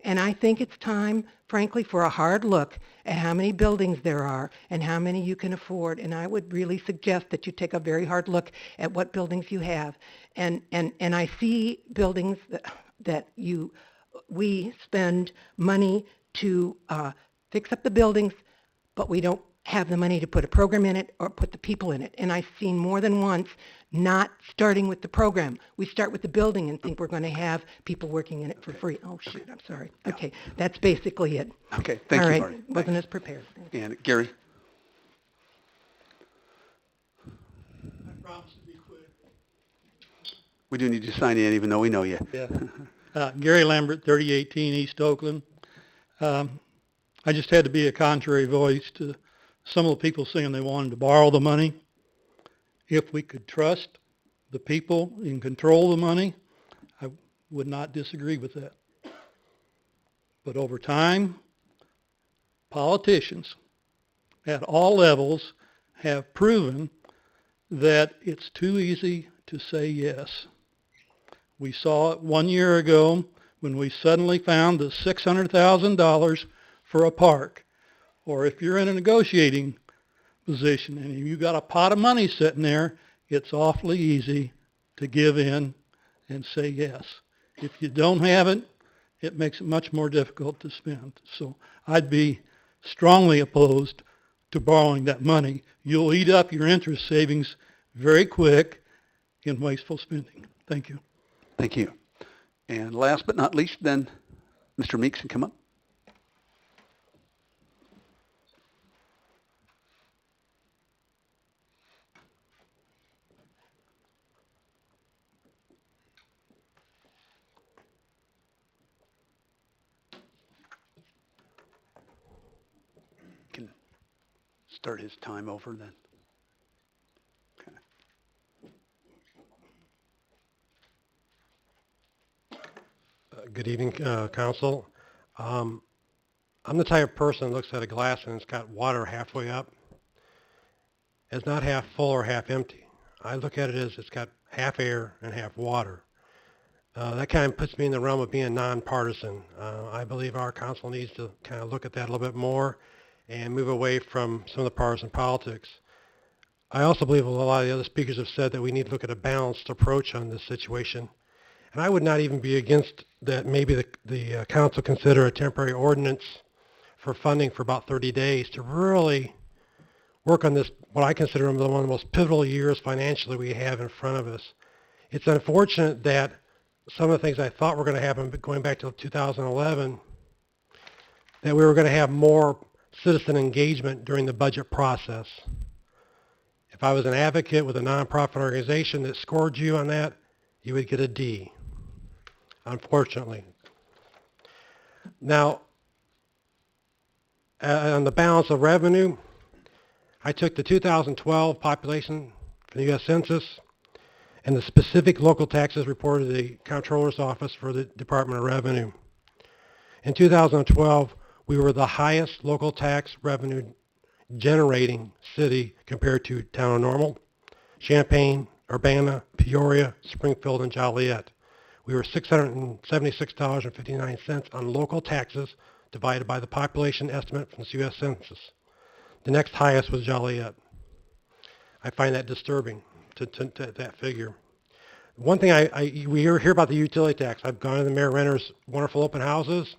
S6: And I think it's time, frankly, for a hard look at how many buildings there are and how many you can afford. And I would really suggest that you take a very hard look at what buildings you have. And I see buildings that we spend money to fix up the buildings, but we don't have the money to put a program in it or put the people in it. And I've seen more than once not starting with the program. We start with the building and think we're going to have people working in it for free. Oh, shoot, I'm sorry. Okay, that's basically it.
S1: Okay, thank
S6: All
S1: you,
S6: right,
S1: Marty.
S6: wasn't as prepared.
S1: And Gary?
S4: I promise to be quick.
S1: We do need you to sign in even though we know you.
S4: Yeah. Gary Lambert, 3018 East Oakland. I just had to be a contrary voice to some of the people saying they wanted to borrow the money. If we could trust the people in control of the money, I would not disagree with that. But over time, politicians at all levels have proven that it's too easy to say yes. We saw it 1 year ago when we suddenly found the $600,000 for a park. Or if you're in a negotiating position and you got a pot of money sitting there, it's awfully easy to give in and say yes. If you don't have it, it makes it much more difficult to spend. So I'd be strongly opposed to borrowing that money. You'll eat up your interest savings very quick in wasteful spending. Thank you.
S1: Thank you. And last but not least, then, Mr. Meeks can come up. Can start his time over then.
S5: Good evening, Council. I'm the type of person that looks at a glass and it's got water halfway up. It's not half full or half empty. I look at it as it's got half air and half water. That kind of puts me in the realm of being nonpartisan. I believe our council needs to kind of look at that a little bit more and move away from some of the partisan politics. I also believe a lot of the other speakers have said that we need to look at a balanced approach on this situation. And I would not even be against that maybe the council consider a temporary ordinance for funding for about 30 days to really work on this, what I consider one of the most pivotal years financially we have in front of us. It's unfortunate that some of the things I thought were going to happen going back to 2011, that we were going to have more citizen engagement during the budget process. If I was an advocate with a nonprofit organization that scored you on that, you would get a D, unfortunately. Now, on the balance of revenue, I took the 2012 population from the U.S. Census and the specific local taxes reported to the Comptroller's Office for the Department of Revenue. In 2012, we were the highest local tax revenue generating city compared to Town of Normal, Champaign, Urbana, Peoria, Springfield, and Joliet. We were $676.59 on local taxes divided by the population estimate from the U.S. Census. The next highest was Joliet. I find that disturbing to that figure. One thing we hear about the utility tax. I've gone to the Mayor Renner's wonderful open houses,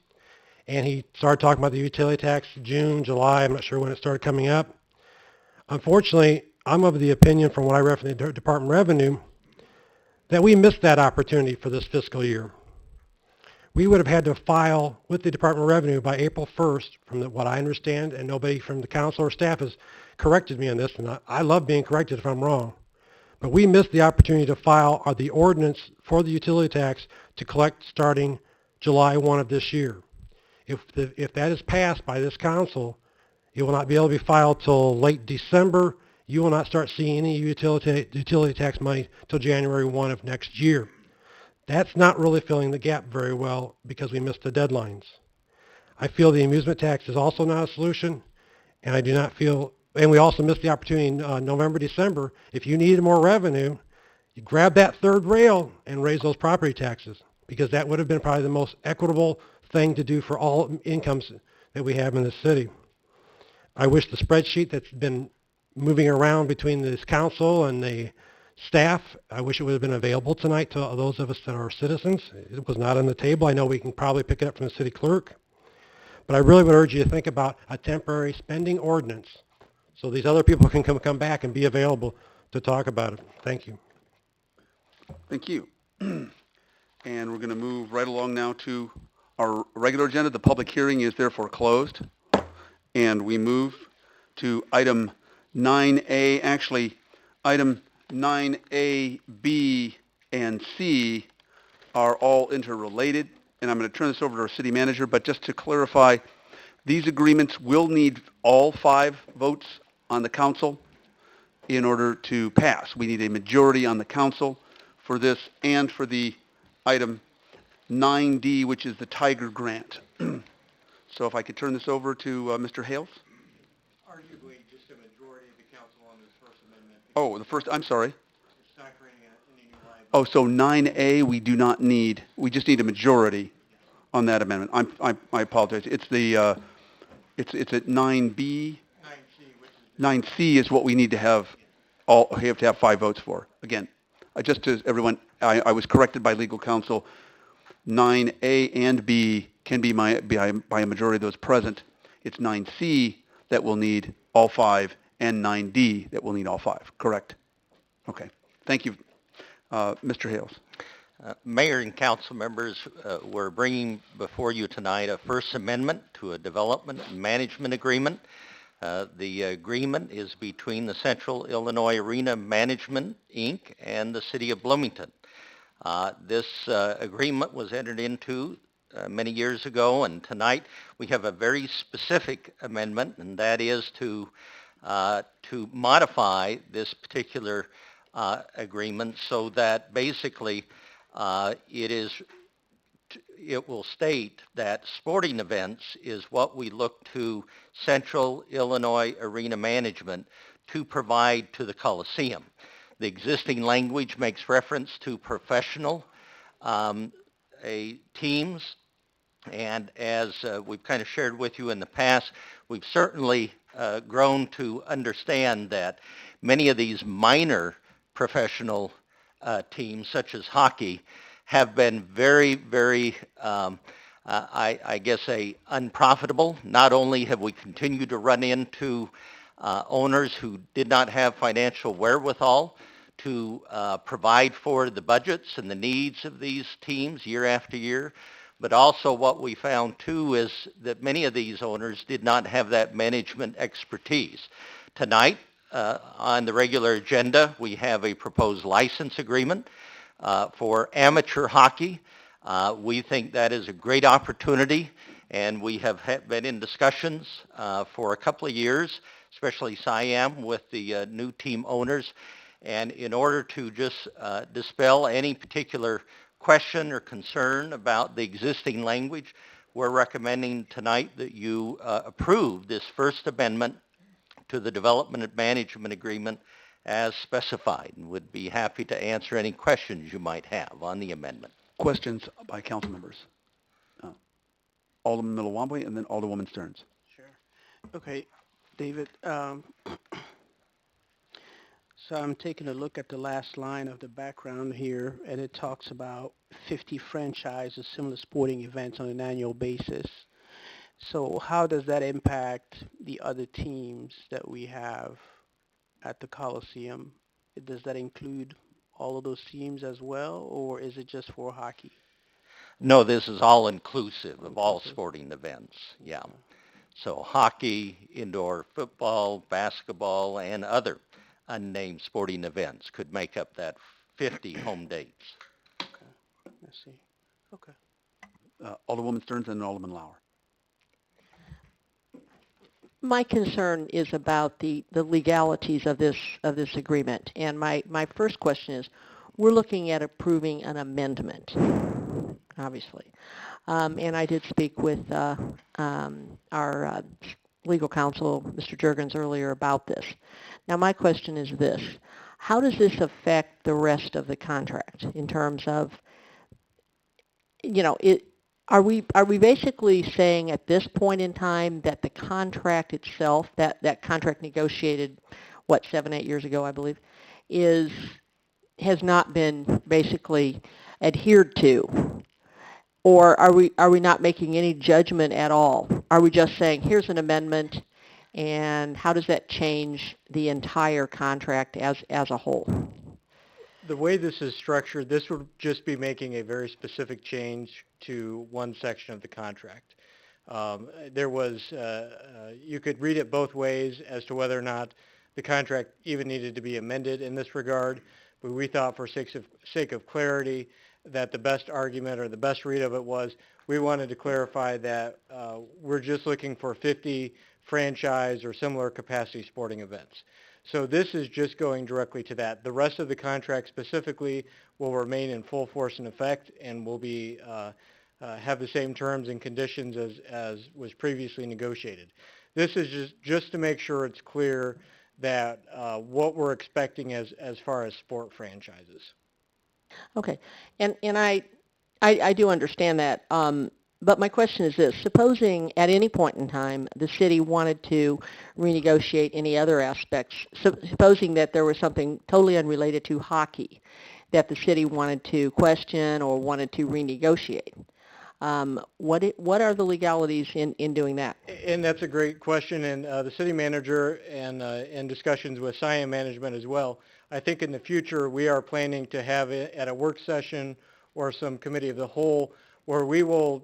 S5: and he started talking about the utility tax June, July. I'm not sure when it started coming up. Unfortunately, I'm of the opinion from what I read from the Department of Revenue that we missed that opportunity for this fiscal year. We would have had to file with the Department of Revenue by April 1st, from what I understand, and nobody from the council or staff has corrected me on this, and I love being corrected if I'm wrong. But we missed the opportunity to file the ordinance for the utility tax to collect starting July 1 of this year. If that is passed by this council, it will not be able to be filed till late December. You will not start seeing any utility tax money till January 1 of next year. That's not really filling the gap very well because we missed the deadlines. I feel the amusement tax is also not a solution, and I do not feel, and we also missed the opportunity in November, December. If you needed more revenue, you grab that third rail and raise those property taxes, because that would have been probably the most equitable thing to do for all incomes that we have in the city. I wish the spreadsheet that's been moving around between this council and the staff, I wish it would have been available tonight to those of us that are citizens. It was not on the table. I know we can probably pick it up from the city clerk. But I really would urge you to think about a temporary spending ordinance so these other people can come back and be available to talk about it. Thank you.
S1: Thank you. And we're going to move right along now to our regular agenda. The public hearing is therefore closed. And we move to item 9A. Actually, item 9A, B, and C are all interrelated. And I'm going to turn this over to our city manager, but just to clarify, these agreements will need all 5 votes on the council in order to pass. We need a majority on the council for this and for the item 9D, which is the Tiger Grant. So if I could turn this over to Mr. Hales.
S11: Arguably, just a majority of the council on this first amendment.
S1: Oh, the first, I'm sorry.
S11: It's not creating any new liability.
S1: Oh, so 9A we do not need, we just need a majority on that amendment. I apologize. It's the, it's at 9B. 9C is what we need to have, we have to have 5 votes for. Again, just to everyone, I was corrected by legal counsel. 9A and B can be by a majority of those present. It's 9C that will need all 5 and 9D that will need all 5, correct? Okay. Thank you. Mr. Hales.
S10: Mayor and council members, we're bringing before you tonight a First Amendment to a Development and Management Agreement. The agreement is between the Central Illinois Arena Management, Inc. and the City of Bloomington. This agreement was entered into many years ago, and tonight we have a very specific amendment, and that is to modify this particular agreement so that basically it will state that sporting events is what we look to Central Illinois Arena Management to provide to the Coliseum. The existing language makes reference to professional teams, and as we've kind of shared with you in the past, we've certainly grown to understand that many of these minor professional teams, such as hockey, have been very, very, I guess, unprofitable. Not only have we continued to run into owners who did not have financial wherewithal to provide for the budgets and the needs of these teams year after year, but also what we found too is that many of these owners did not have that management expertise. Tonight, on the regular agenda, we have a proposed license agreement for amateur hockey. We think that is a great opportunity, and we have been in discussions for a couple of years, especially Siam, with the new team owners. And in order to just dispel any particular question or concern about the existing language, we're recommending tonight that you approve this First Amendment to the Development and Management Agreement as specified, and would be happy to answer any questions you might have on the amendment.
S1: Questions by council members? Alderman Milawamwe and then Alderwoman Stearns.
S15: Sure. Okay, David. So I'm taking a look at the last line of the background here, and it talks about 50 franchises, similar sporting events on an annual basis. So how does that impact the other teams that we have at the Coliseum? Does that include all of those teams as well, or is it just for hockey?
S10: No, this is all inclusive of all
S15: Inclusive?
S10: sporting events. Yeah.
S15: Okay.
S10: So hockey, indoor football, basketball, and other unnamed sporting events could make up that 50 home dates.
S15: Okay. I see. Okay.
S1: Alderwoman Stearns and Alderman Lauer.
S8: My concern is about the legalities of this agreement. And my first question is, we're looking at approving an amendment, obviously. And I did speak with our legal counsel, Mr. Juergens, earlier about this. Now, my question is this. How does this affect the rest of the contract in terms of, you know, are we basically saying at this point in time that the contract itself, that contract negotiated, 7, 8 years ago, I believe, has not been basically adhered to? Or are we not making any judgment at all? Are we just saying, here's an amendment, and how does that change the entire contract as a whole?
S11: The way this is structured, this would just be making a very specific change to one section of the contract. You could read it both ways as to whether or not the contract even needed to be amended in this regard, but we thought for sake of clarity that the best argument or the best read of it was we wanted to clarify that we're just looking for 50 franchise or similar capacity sporting events. So this is just going directly to that. The rest of the contract specifically will remain in full force and effect and will be have the same terms and conditions as was previously negotiated. This is just to make sure it's clear that what we're expecting as far as sport franchises.
S8: Okay, and I do understand that. But my question is this. Supposing at any point in time the city wanted to renegotiate any other aspects, supposing that there was something totally unrelated to hockey that the city wanted to question or wanted to renegotiate, what are the legalities in doing that?
S11: And that's a great question, and the city manager and in discussions with Siam management as well, I think in the future we are planning to have it at a work session or some committee of the whole where we will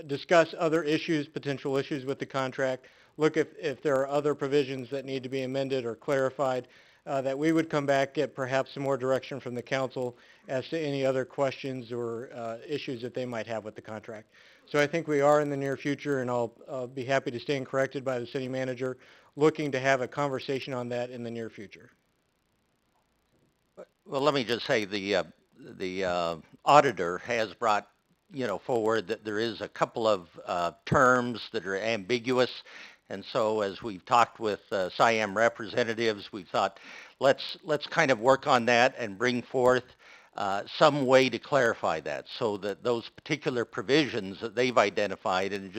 S11: discuss other issues, potential issues with the contract, look if there are other provisions that need to be amended or clarified, that we would come back, get perhaps some more direction from the council as to any other questions or issues that they might have with the contract. So I think we are in the near future, and I'll be happy to stand corrected by the city manager, looking to have a conversation on that in the near future.
S10: Well, let me just say the auditor has brought forward that there is a couple of terms that are ambiguous. And so as we've talked with Siam representatives, we thought, let's kind of work on that and bring forth some way to clarify that so that those particular provisions that they've identified, and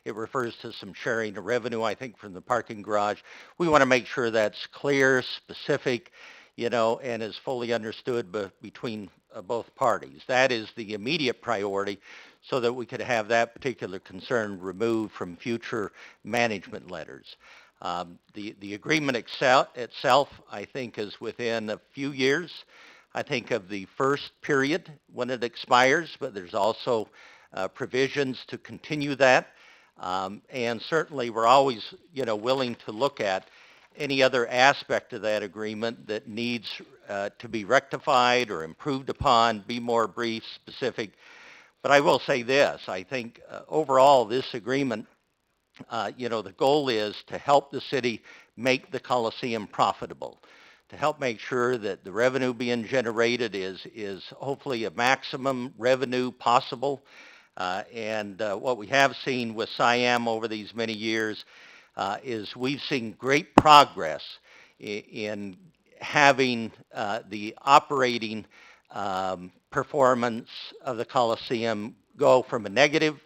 S10: it refers to some sharing of revenue, I think, from the parking garage. We want to make sure that's clear, specific, and is fully understood between both parties. That is the immediate priority so that we could have that particular concern removed from future management letters. The agreement itself, I think, is within a few years. I think of the first period when it expires, but there's also provisions to continue that. And certainly we're always, willing to look at any other aspect of that agreement that needs to be rectified or improved upon, be more brief, specific. But I will say this, I think overall this agreement, the goal is to help the city make the Coliseum profitable, to help make sure that the revenue being generated is hopefully a maximum revenue possible. And what we have seen with Siam over these many years is we've seen great progress in having the operating performance of the Coliseum go from a negative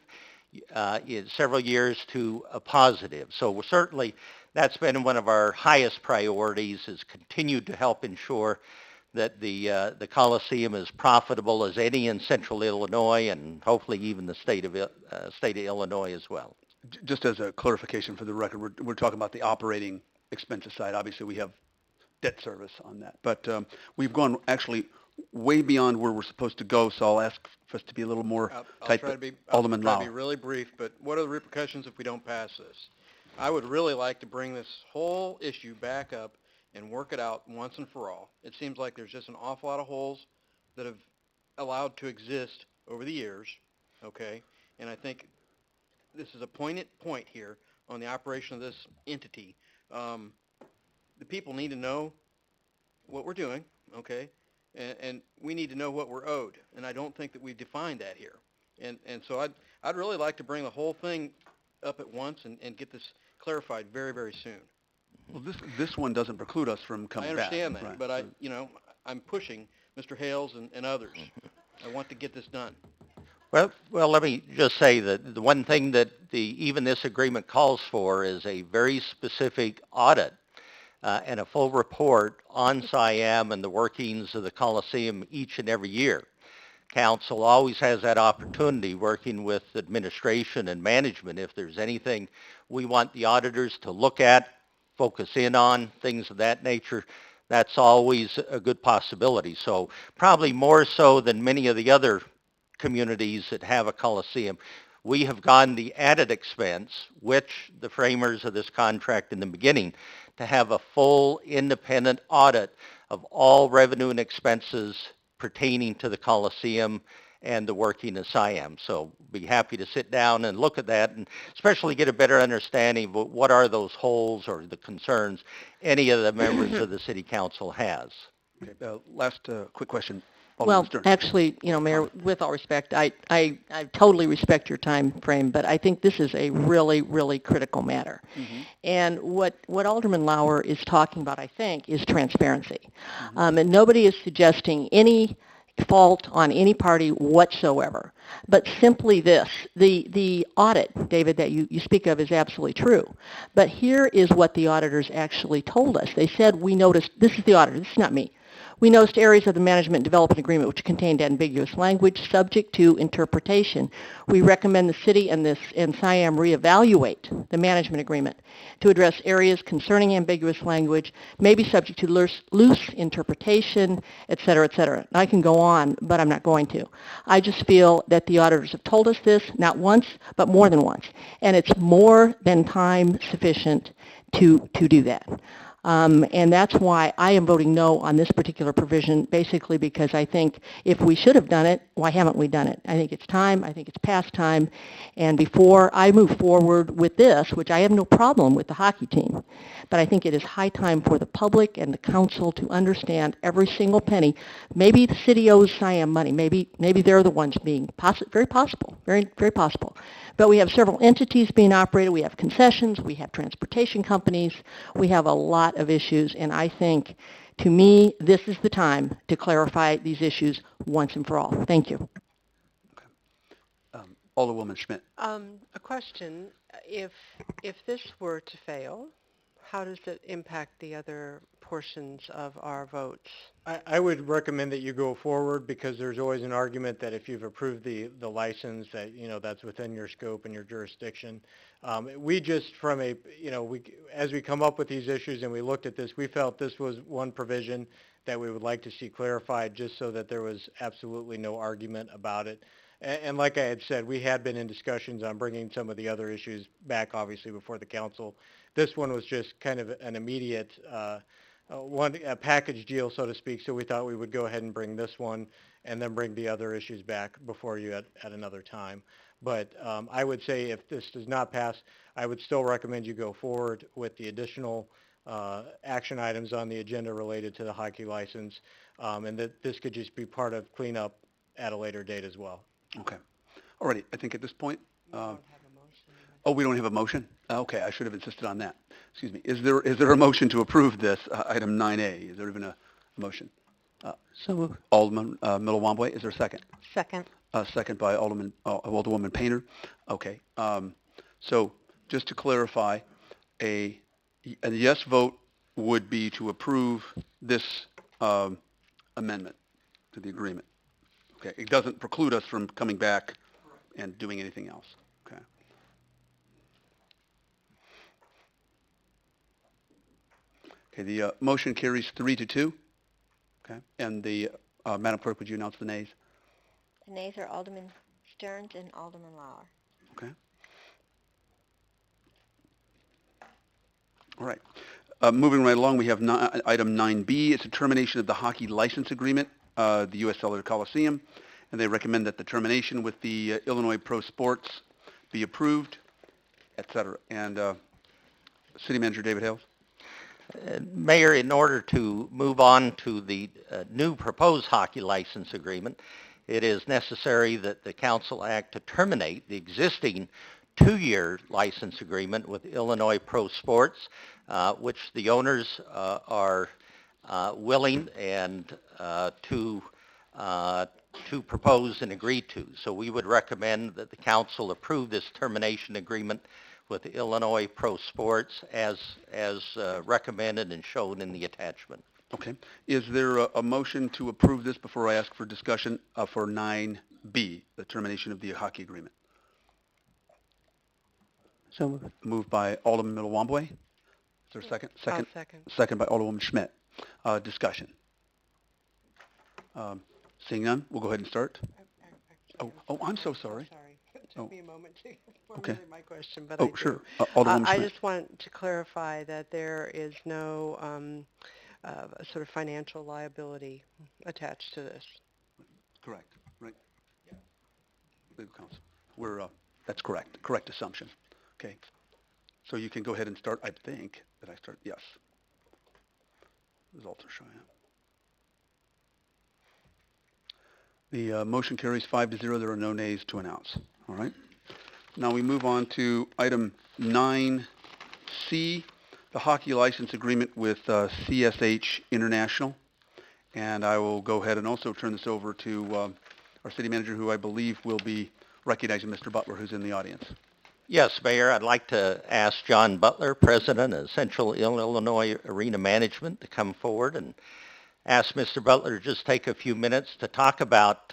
S10: in several years to a positive. So certainly that's been one of our highest priorities, is continue to help ensure that the Coliseum is profitable as any in central Illinois and hopefully even the state of Illinois as well.
S1: Just as a clarification for the record, we're talking about the operating expenses side. Obviously, we have debt service on that. But we've gone actually way beyond where we're supposed to go, so I'll ask for us to be a little more
S9: I'll
S1: tight.
S9: try to be,
S1: Alderman
S9: try to be
S1: Lau.
S9: really brief, but what are the repercussions if we don't pass this? I would really like to bring this whole issue back up and work it out once and for all. It seems like there's just an awful lot of holes that have allowed to exist over the years, okay? And I think this is a poignant point here on the operation of this entity. The people need to know what we're doing, okay? And we need to know what we're owed, and I don't think that we've defined that here. And so I'd really like to bring the whole thing up at once and get this clarified very, very soon.
S1: Well, this one doesn't preclude us from coming back.
S9: I understand that,
S1: right.
S9: but I'm pushing Mr. Hales and others. I want to get this done.
S10: Well, let me just say that the one thing that even this agreement calls for is a very specific audit and a full report on Siam and the workings of the Coliseum each and every year. Council always has that opportunity working with administration and management. If there's anything we want the auditors to look at, focus in on, things of that nature, that's always a good possibility. So probably more so than many of the other communities that have a Coliseum, we have gone the added expense, which the framers of this contract in the beginning, to have a full independent audit of all revenue and expenses pertaining to the Coliseum and the working of Siam. So be happy to sit down and look at that and especially get a better understanding of what are those holes or the concerns any of the members of the city council has.
S1: Okay, last quick question.
S8: Well,
S1: Stern.
S8: actually, Mayor, with all respect, I totally respect your time frame, but I think this is a really, really critical matter.
S1: Mm-hmm.
S8: And what Alderman Lauer is talking about, I think, is transparency. And nobody is suggesting any fault on any party whatsoever, but simply this. The audit, David, that you speak of is absolutely true. But here is what the auditors actually told us. They said, we noticed, this is the auditor, this is not me. We noticed areas of the management development agreement which contained ambiguous language subject to interpretation. We recommend the city and Siam reevaluate the management agreement to address areas concerning ambiguous language, maybe subject to loose interpretation, et cetera, et cetera. And I can go on, but I'm not going to. I just feel that the auditors have told us this, not once, but more than once. And it's more than time sufficient to do that. And that's why I am voting no on this particular provision, basically because I think if we should have done it, why haven't we done it? I think it's time. I think it's past time. And before I move forward with this, which I have no problem with the hockey team, but I think it is high time for the public and the council to understand every single penny. Maybe the city owes Siam money. Maybe they're the ones being very possible, very, very possible. But we have several entities being operated. We have concessions. We have transportation companies. We have a lot of issues. And I think, to me, this is the time to clarify these issues once and for all. Thank you.
S1: Alderwoman Schmidt.
S7: A question. If this were to fail, how does it impact the other portions of our votes?
S11: I would recommend that you go forward because there's always an argument that if you've approved the license that, that's within your scope and your jurisdiction. We just as we come up with these issues and we looked at this, we felt this was one provision that we would like to see clarified just so that there was absolutely no argument about it. And like I had said, we had been in discussions on bringing some of the other issues back, obviously, before the council. This one was just kind of an immediate a package deal, so to speak, so we thought we would go ahead and bring this one and then bring the other issues back before you at another time. But I would say if this does not pass, I would still recommend you go forward with the additional action items on the agenda related to the hockey license, and that this could just be part of cleanup at a later date as well.
S1: Okay. All righty. I think at this point, we don't have a motion? Okay, I should have insisted on that. Excuse me. Is there a motion to approve this, item 9A? Is there even a motion?
S8: So moved.
S1: Alderman Milawambwe, is there a second?
S2: Second.
S1: Second by Alderwoman Painter. Okay. So just to clarify, a yes vote would be to approve this amendment to the agreement. Okay. It doesn't preclude us from coming back and doing anything else. Okay. Okay, the motion carries 3-2. Okay, and the Madam Clerk, would you announce the nays?
S2: The nays are Alderman Stearns and Alderman Lauer.
S1: Okay. All right. Moving right along, we have item 9B. It's a termination of the hockey license agreement, the U.S. Cellular Coliseum, and they recommend that the termination with the Illinois Pro Sports be approved, et cetera. And City Manager David Hales.
S10: Mayor, in order to move on to the new proposed hockey license agreement, it is necessary that the council act to terminate the existing 2-year license agreement with Illinois Pro Sports, which the owners are willing and to propose and agree to. So we would recommend that the council approve this termination agreement with the Illinois Pro Sports as recommended and shown in the attachment.
S1: Okay. Is there a motion to approve this before I ask for discussion for 9B, the termination of the hockey agreement?
S15: So moved.
S1: Moved by Alderman Milwaukee. Is there a second?
S7: I'll second.
S1: Second by Alderwoman Schmidt. Discussion. Seeing none, we'll go ahead and start. I'm so sorry.
S7: Sorry. It took me a moment to
S1: Okay.
S7: formulate my question, but I do.
S1: Sure. Alderwoman
S7: I
S1: Schmidt.
S7: just want to clarify that there is no sort of financial liability attached to this.
S1: Correct. Right. Yeah. Legal counsel. That's correct. Correct assumption. Okay. So you can go ahead and start, I think. Did I start? Yes. Results are showing up. The motion carries 5-0. There are no nays to announce. All right. Now we move on to item 9C, the hockey license agreement with CSH International. And I will go ahead and also turn this over to our city manager, who I believe will be recognizing Mr. Butler, who's in the audience.
S10: Yes, Mayor, I'd like to ask John Butler, President of Central Illinois Arena Management, to come forward and ask Mr. Butler to just take a few minutes to talk about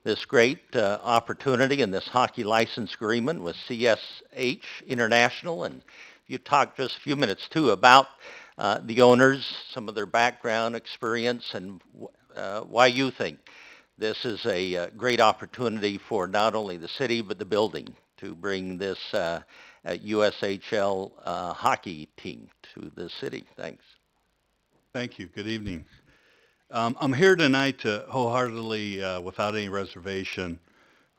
S10: this great opportunity and this hockey license agreement with CSH International. And you talk just a few minutes, too, about the owners, some of their background experience, and why you think this is a great opportunity for not only the city but the building to bring this USHL hockey team to the city. Thanks.
S16: Thank you. Good evening. I'm here tonight to wholeheartedly, without any reservation,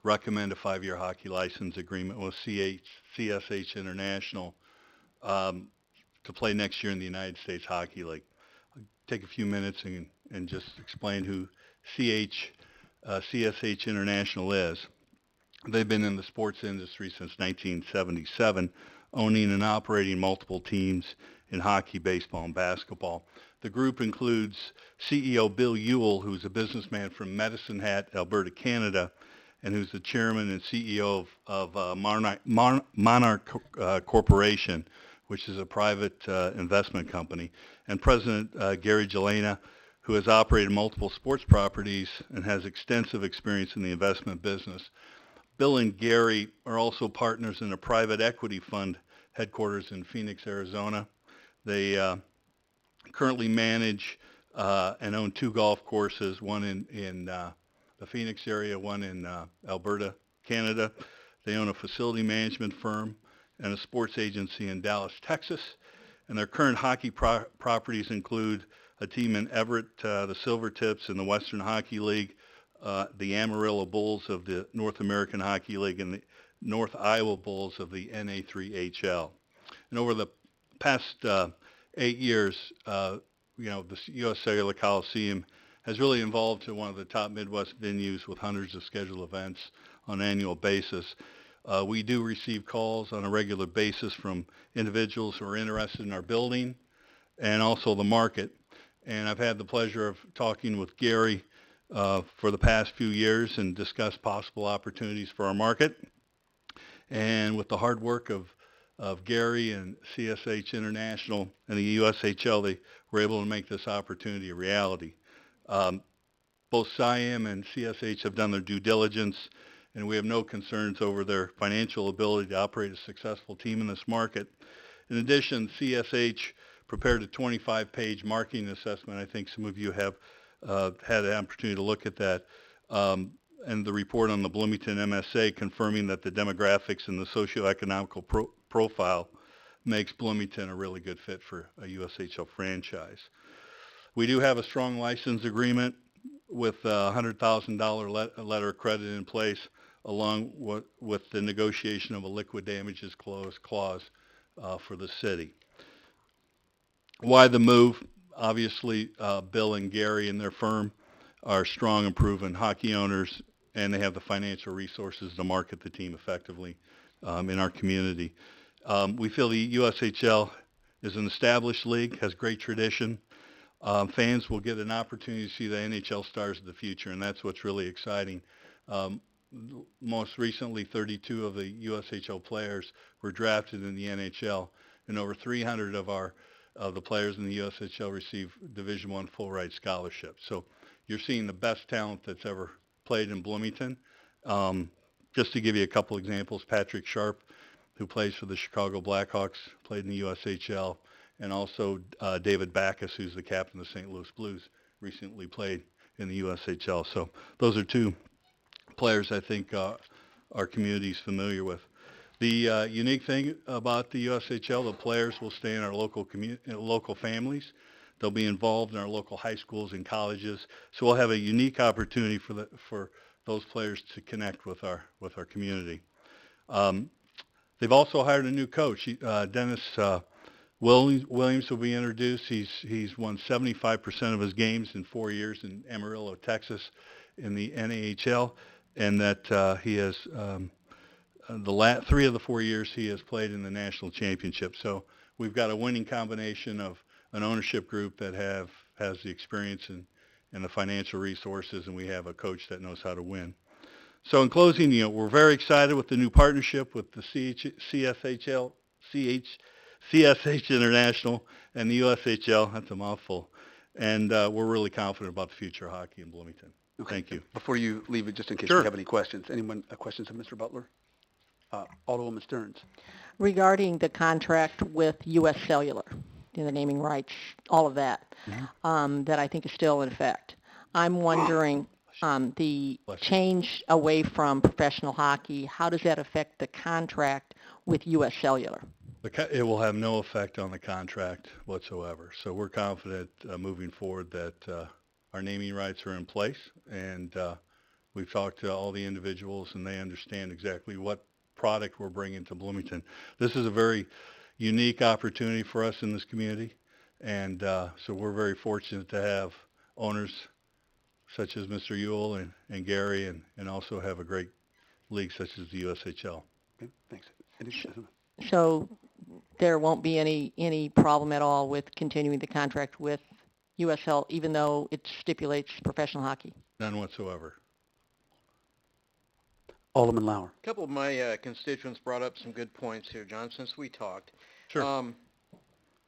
S16: recommend a 5-year hockey license agreement with CSH International to play next year in the United States Hockey League. I'll take a few minutes and just explain who CSH International is. They've been in the sports industry since 1977, owning and operating multiple teams in hockey, baseball, and basketball. The group includes CEO Bill Ewell, who's a businessman from Medicine Hat, Alberta, Canada, and who's the chairman and CEO of Monarch Corporation, which is a private investment company, and President Gary Jelena, who has operated multiple sports properties and has extensive experience in the investment business. Bill and Gary are also partners in a private equity fund headquarters in Phoenix, Arizona. They currently manage and own 2 golf courses, one in the Phoenix area, one in Alberta, Canada. They own a facility management firm and a sports agency in Dallas, Texas. And their current hockey properties include a team in Everett, the Silvertips in the Western Hockey League, the Amarillo Bulls of the North American Hockey League, and the North Iowa Bulls of the NA3HL. And over the past 8 years, the U.S. Cellular Coliseum has really evolved to one of the top Midwest venues with hundreds of scheduled events on an annual basis. We do receive calls on a regular basis from individuals who are interested in our building and also the market. And I've had the pleasure of talking with Gary for the past few years and discussed possible opportunities for our market. And with the hard work of Gary and CSH International and the USHL, they were able to make this opportunity a reality. Both SIAM and CSH have done their due diligence, and we have no concerns over their financial ability to operate a successful team in this market. In addition, CSH prepared a 25-page marketing assessment. I think some of you have had an opportunity to look at that. And the report on the Bloomington MSA confirming that the demographics and the socioeconomical profile makes Bloomington a really good fit for a USHL franchise. We do have a strong license agreement with a $100,000 letter of credit in place, along with the negotiation of a liquid damages clause for the city. Why the move? Obviously, Bill and Gary and their firm are strong and proven hockey owners, and they have the financial resources to market the team effectively in our community. We feel the USHL is an established league, has great tradition. Fans will get an opportunity to see the NHL stars of the future, and that's what's really exciting. Most recently, 32 of the USHL players were drafted in the NHL, and over 300 of the players in the USHL receive Division I full ride scholarships. So you're seeing the best talent that's ever played in Bloomington. Just to give you a couple examples, Patrick Sharp, who plays for the Chicago Blackhawks, played in the USHL, and also David Backus, who's the captain of the St. Louis Blues, recently played in the USHL. So those are two players I think our community is familiar with. The unique thing about the USHL, the players will stay in our local families. They'll be involved in our local high schools and colleges. So we'll have a unique opportunity for those players to connect with our community. They've also hired a new coach, Dennis Williams will be introduced. He's won 75% of his games in 4 years in Amarillo, Texas, in the NAHL, and that he has 3 of the 4 years he has played in the national championship. So we've got a winning combination of an ownership group that has the experience and the financial resources, and we have a coach that knows how to win. So in closing, we're very excited with the new partnership with the CSH International and the USHL. That's a mouthful. And we're really confident about the future of hockey in Bloomington.
S1: Okay.
S16: Thank you.
S1: Before you leave it, just in case
S16: Sure.
S1: you have any questions. Anyone questions of Mr. Butler? Alderwoman Stearns.
S8: Regarding the contract with U.S. Cellular, the naming rights, all of that, that I think is still in effect. I'm wondering the change away from professional hockey, how does that affect the contract with U.S. Cellular?
S16: It will have no effect on the contract whatsoever. So we're confident moving forward that our naming rights are in place, and we've talked to all the individuals, and they understand exactly what product we're bringing to Bloomington. This is a very unique opportunity for us in this community, and so we're very fortunate to have owners such as Mr. Ewell and Gary, and also have a great league such as the USHL.
S1: Okay, thanks.
S8: So there won't be any problem at all with continuing the contract with USL, even though it stipulates professional hockey?
S16: None whatsoever.
S1: Alderman Lauer.
S9: A couple of my constituents brought up some good points here, John, since we talked.
S16: Sure.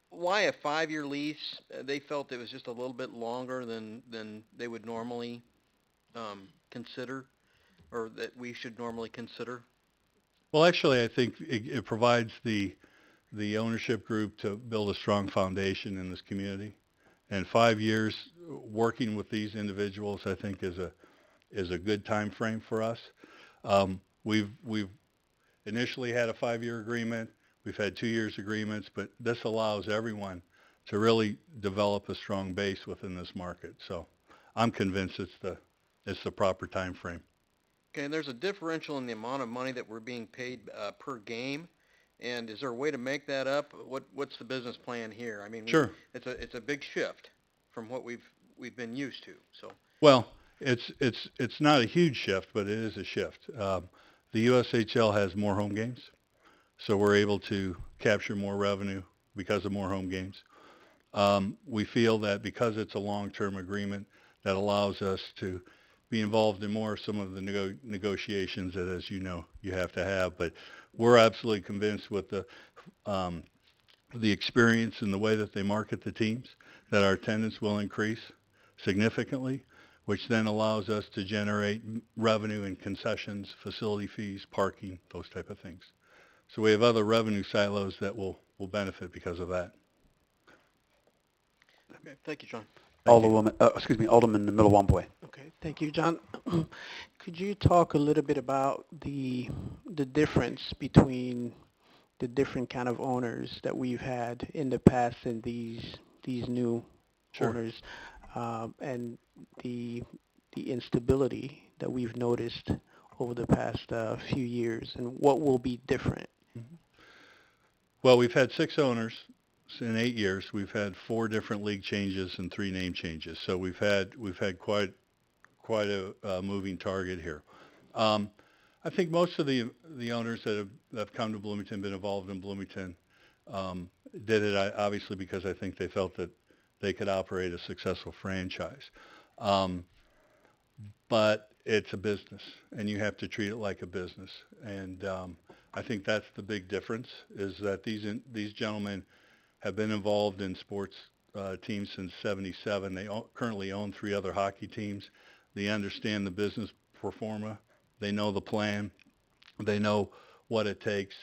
S9: Why a 5-year lease? They felt it was just a little bit longer than they would normally consider, or that we should normally consider.
S16: Well, actually, I think it provides the ownership group to build a strong foundation in this community. And 5 years working with these individuals, I think, is a good time frame for us. We've initially had a 5-year agreement. We've had 2 years agreements, but this allows everyone to really develop a strong base within this market. So I'm convinced it's the proper time frame.
S9: Okay, and there's a differential in the amount of money that we're being paid per game. And is there a way to make that up? What's the business plan here? I mean,
S16: sure.
S9: It's a big shift from what we've been used to. So
S16: well, it's not a huge shift, but it is a shift. The USHL has more home games, so we're able to capture more revenue because of more home games. We feel that because it's a long-term agreement, that allows us to be involved in more of some of the negotiations that, as you know, you have to have. But we're absolutely convinced with the experience and the way that they market the teams that our attendance will increase significantly, which then allows us to generate revenue in concessions, facility fees, parking, those type of things. So we have other revenue silos that will benefit because of that.
S9: Okay, thank you, John.
S1: Alderman Miller-Wamboy.
S15: Okay, thank you, John. Could you talk a little bit about the difference between the different kind of owners that we've had in the past and these new
S16: Sure.
S15: owners, and the instability that we've noticed over the past few years, and what will be different?
S16: Well, we've had 6 owners in 8 years. We've had 4 different league changes and 3 name changes. So we've had quite a moving target here. I think most of the owners that have come to Bloomington, been involved in Bloomington, did it obviously because I think they felt that they could operate a successful franchise. But it's a business, and you have to treat it like a business. And I think that's the big difference, is that these gentlemen have been involved in sports teams since '77. They currently own 3 other hockey teams. They understand the business pro forma. They know the plan. They know what it takes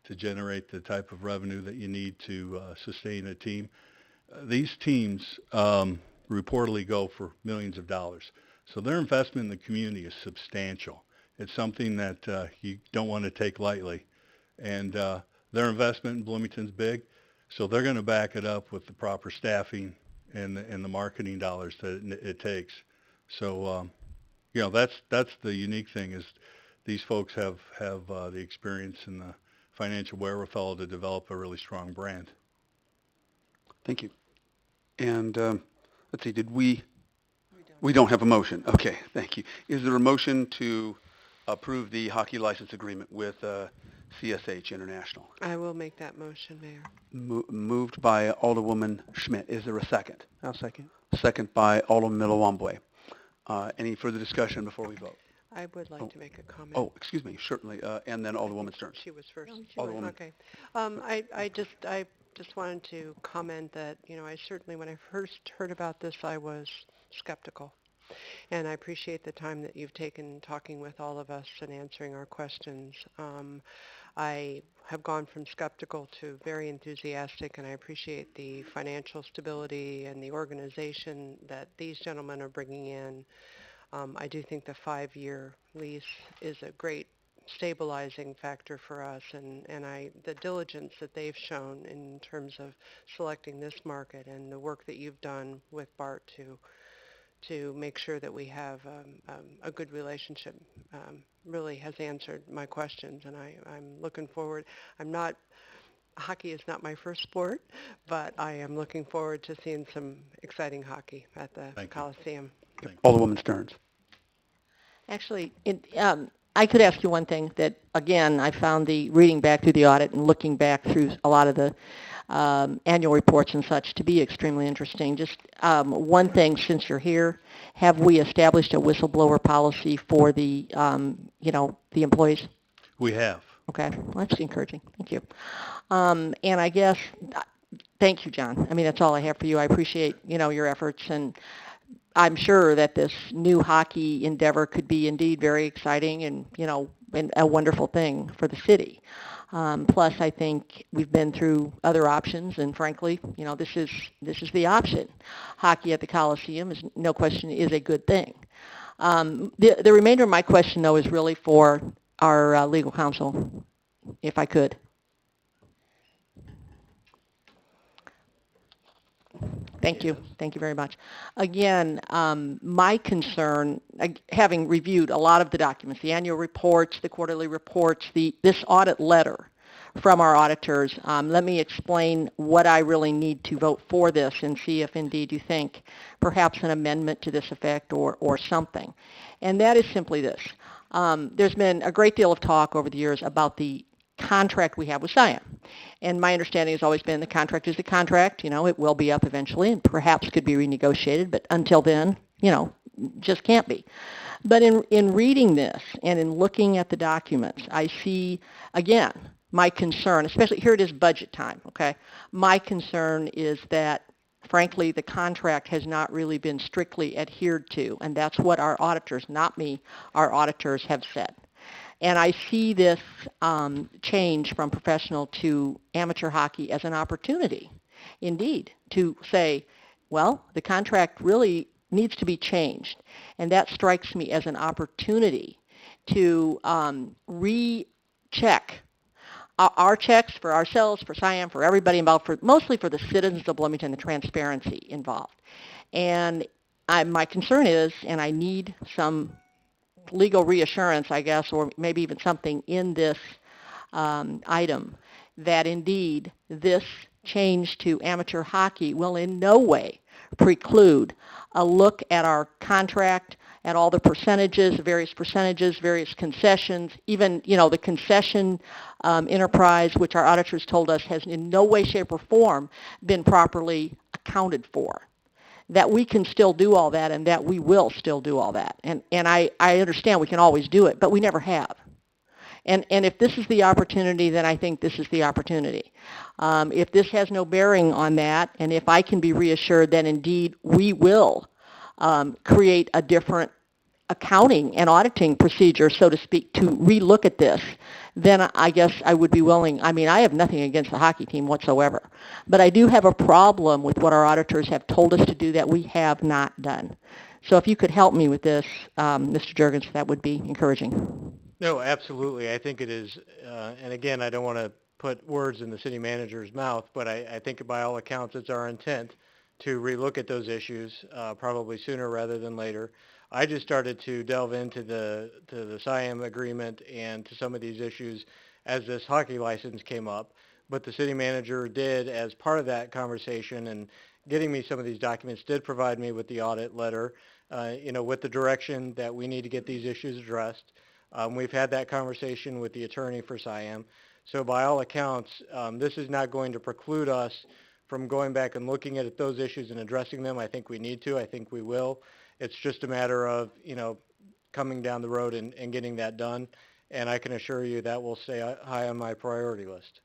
S16: to generate the type of revenue that you need to sustain a team. These teams reportedly go for millions of dollars. So their investment in the community is substantial. It's something that you don't want to take lightly. And their investment in Bloomington's big, so they're going to back it up with the proper staffing and the marketing dollars that it takes. So, that's the unique thing, is these folks have the experience and the financial wherewithal to develop a really strong brand.
S1: Thank you. And let's see, we don't have a motion. Okay, thank you. Is there a motion to approve the hockey license agreement with CSH International?
S7: I will make that motion, Mayor.
S1: Moved by Alderwoman Schmidt. Is there a second?
S15: I'll second.
S1: Second by Alderman Miller-Wamboy. Any further discussion before we vote?
S7: I would like to make a comment.
S1: Oh, excuse me, certainly. And then Alderwoman Stearns.
S7: She was first.
S1: Alderwoman.
S7: Okay. I just wanted to comment that, I certainly, when I first heard about this, I was skeptical. And I appreciate the time that you've taken talking with all of us and answering our questions. I have gone from skeptical to very enthusiastic, and I appreciate the financial stability and the organization that these gentlemen are bringing in. I do think the 5-year lease is a great stabilizing factor for us, and the diligence that they've shown in terms of selecting this market and the work that you've done with Bart to make sure that we have a good relationship really has answered my questions, and I'm looking forward. Hockey is not my first sport, but I am looking forward to seeing some exciting hockey at the Coliseum.
S1: Alderwoman Stearns.
S8: Actually, I could ask you one thing that, again, I found reading back through the audit and looking back through a lot of the annual reports and such to be extremely interesting. Just one thing, since you're here, have we established a whistleblower policy for the employees?
S16: We have.
S8: Okay, well, that's encouraging. Thank you. And I guess, thank you, John. I mean, that's all I have for you. I appreciate, your efforts, and I'm sure that this new hockey endeavor could be indeed very exciting and, and a wonderful thing for the city. Plus, I think we've been through other options, and frankly, this is the option. Hockey at the Coliseum is, no question, is a good thing. The remainder of my question, though, is really for our legal counsel, if I could. Thank you. Thank you very much. Again, my concern, having reviewed a lot of the documents, the annual reports, the quarterly reports, this audit letter from our auditors, let me explain what I really need to vote for this and see if indeed you think perhaps an amendment to this effect or something. And that is simply this. There's been a great deal of talk over the years about the contract we have with Siam. And my understanding has always been the contract is the contract. It will be up eventually and perhaps could be renegotiated, but until then, just can't be. But in reading this and in looking at the documents, I see, again, my concern, especially here it is budget time, okay? My concern is that, frankly, the contract has not really been strictly adhered to, and that's what our auditors, not me, our auditors have said. And I see this change from professional to amateur hockey as an opportunity, indeed, to say, well, the contract really needs to be changed. And that strikes me as an opportunity to recheck our checks for ourselves, for SIAM, for everybody involved, mostly for the citizens of Bloomington, the transparency involved. And my concern is, and I need some legal reassurance, I guess, or maybe even something in this item, that indeed this change to amateur hockey will in no way preclude a look at our contract, at all the percentages, various concessions, even, the concession enterprise, which our auditors told us has in no way, shape, or form been properly accounted for. That we can still do all that, and that we will still do all that. And I understand we can always do it, but we never have. And if this is the opportunity, then I think this is the opportunity. If this has no bearing on that, and if I can be reassured that indeed we will create a different accounting and auditing procedure, so to speak, to relook at this, then I guess I would be willing. I mean, I have nothing against the hockey team whatsoever, but I do have a problem with what our auditors have told us to do that we have not done. So if you could help me with this, Mr. Juergens, that would be encouraging.
S11: No, absolutely. I think it is, and again, I don't want to put words in the city manager's mouth, but I think by all accounts it's our intent to relook at those issues probably sooner rather than later. I just started to delve into the SIAM agreement and to some of these issues as this hockey license came up, but the city manager did, as part of that conversation and getting me some of these documents, did provide me with the audit letter, with the direction that we need to get these issues addressed. We've had that conversation with the attorney for SIAM. So by all accounts, this is not going to preclude us from going back and looking at those issues and addressing them. I think we need to. I think we will. It's just a matter of, coming down the road and getting that done. And I can assure you that will stay high on my priority list.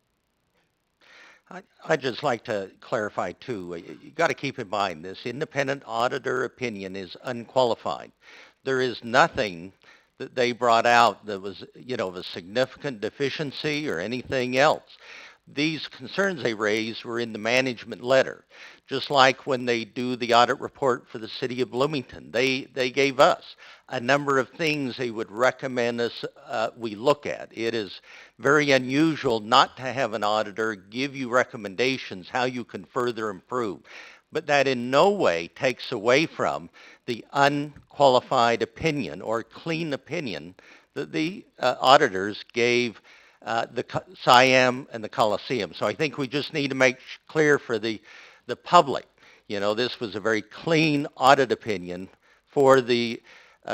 S10: I'd just like to clarify, too. You got to keep in mind this independent auditor opinion is unqualified. There is nothing that they brought out that was, of a significant deficiency or anything else. These concerns they raised were in the management letter, just like when they do the audit report for the city of Bloomington. They gave us a number of things they would recommend us we look at. It is very unusual not to have an auditor give you recommendations how you can further improve, but that in no way takes away from the unqualified opinion or clean opinion that the auditors gave the SIAM and the Coliseum. So I think we just need to make clear for the public, this was a very clean audit opinion for the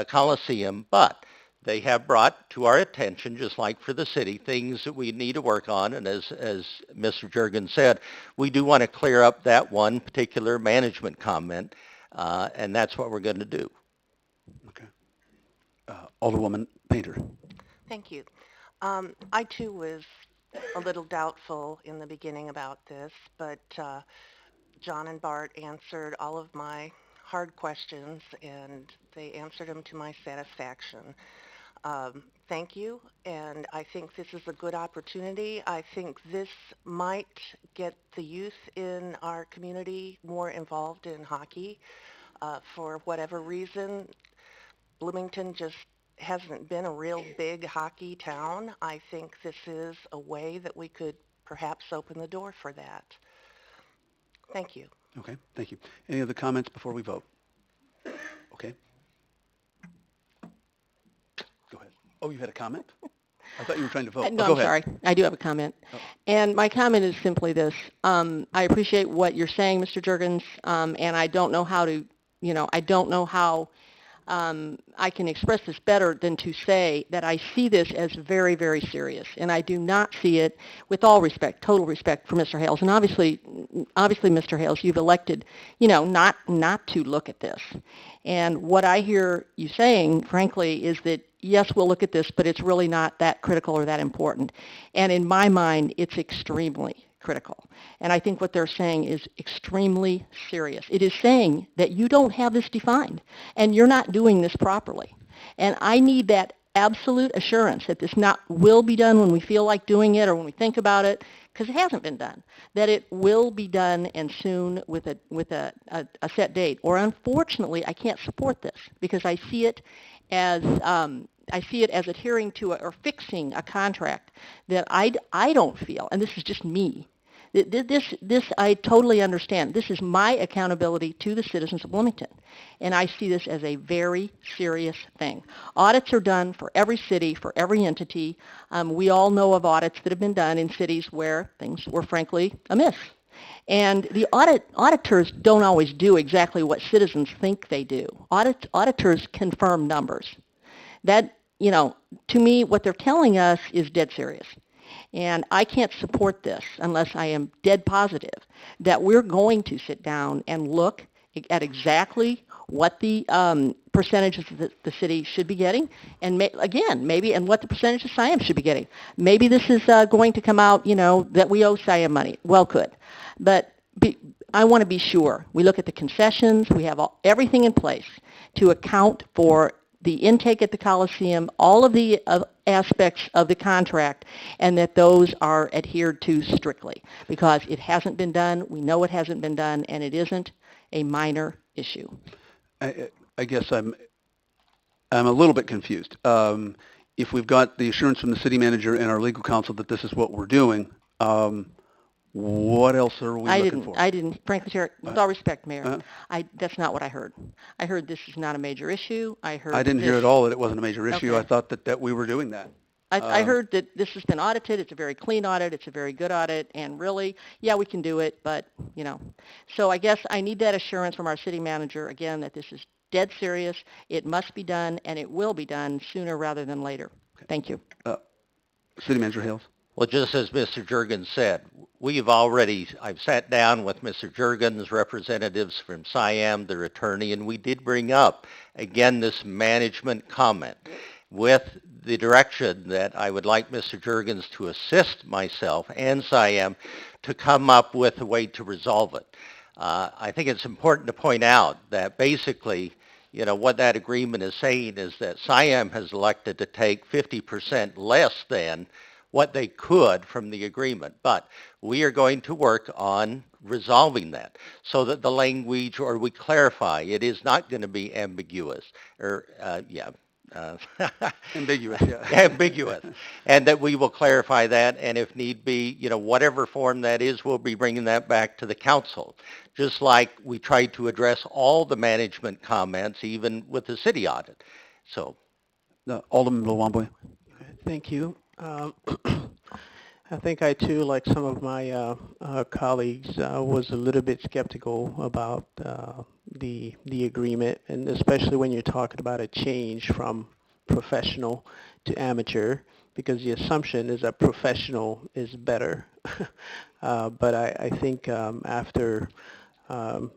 S10: Coliseum, but they have brought to our attention, just like for the city, things that we need to work on. And as Mr. Juergens said, we do want to clear up that one particular management comment, and that's what we're going to do.
S1: Okay. Alderwoman Painter.
S17: Thank you. I too was a little doubtful in the beginning about this, but John and Bart answered all of my hard questions, and they answered them to my satisfaction. Thank you, and I think this is a good opportunity. I think this might get the youth in our community more involved in hockey. For whatever reason, Bloomington just hasn't been a real big hockey town. I think this is a way that we could perhaps open the door for that. Thank you.
S1: Okay, thank you. Any other comments before we vote? Okay. Go ahead. Oh, you had a comment? I thought you were trying to vote.
S8: No,
S1: go
S8: I'm
S1: ahead.
S8: sorry. I do have a comment.
S1: Oh.
S8: And my comment is simply this. I appreciate what you're saying, Mr. Juergens, and I don't know how to, I don't know how I can express this better than to say that I see this as very, very serious, and I do not see it, with all respect, total respect for Mr. Hales. And obviously, Mr. Hales, you've elected, not to look at this. And what I hear you saying, frankly, is that yes, we'll look at this, but it's really not that critical or that important. And in my mind, it's extremely critical. And I think what they're saying is extremely serious. It is saying that you don't have this defined and you're not doing this properly. And I need that absolute assurance that this not will be done when we feel like doing it or when we think about it, because it hasn't been done, that it will be done and soon with a set date. Or unfortunately, I can't support this because I see it as adhering to or fixing a contract that I don't feel, and this is just me. This I totally understand. This is my accountability to the citizens of Bloomington, and I see this as a very serious thing. Audits are done for every city, for every entity. We all know of audits that have been done in cities where things were frankly amiss. And the auditors don't always do exactly what citizens think they do. Auditors confirm numbers. That, to me, what they're telling us is dead serious. And I can't support this unless I am dead positive that we're going to sit down and look at exactly what the percentages that the city should be getting, and maybe, and what the percentages SIAM should be getting. Maybe this is going to come out, that we owe SIAM money. Well, could. But I want to be sure. We look at the concessions. We have everything in place to account for the intake at the Coliseum, all of the aspects of the contract, and that those are adhered to strictly. Because it hasn't been done, we know it hasn't been done, and it isn't a minor issue.
S1: I guess I'm a little bit confused. If we've got the assurance from the city manager and our legal counsel that this is what we're doing, what else are we looking for?
S8: I didn't, frankly, Chair, with all respect, Mayor, that's not what I heard. I heard this is not a major issue. I
S1: didn't hear at all that it wasn't a major issue. Okay. I thought that we were doing that.
S8: I heard that this has been audited. It's a very clean audit. It's a very good audit. And really, yeah, we can do it, but, So I guess I need that assurance from our city manager, again, that this is dead serious. It must be done, and it will be done sooner rather than later. Okay. Thank you.
S1: City Manager Hales.
S10: Well, just as Mr. Juergens said, I've sat down with Mr. Juergens, representatives from SIAM, their attorney, and we did bring up, again, this management comment with the direction that I would like Mr. Juergens to assist myself and SIAM to come up with a way to resolve it. I think it's important to point out that basically, what that agreement is saying is that SIAM has elected to take 50% less than what they could from the agreement. But we are going to work on resolving that so that the language, or we clarify, it is not going to be ambiguous, or,
S1: ambiguous, yeah.
S10: ambiguous, and that we will clarify that, and if need be, whatever form that is, we'll be bringing that back to the council, just like we tried to address all the management comments, even with the city audit. So,
S1: Alderman Blawamboy.
S15: Thank you. I think I too, like some of my colleagues, was a little bit skeptical about the agreement, and especially when you're talking about a change from professional to amateur, because the assumption is that professional is better. But I think after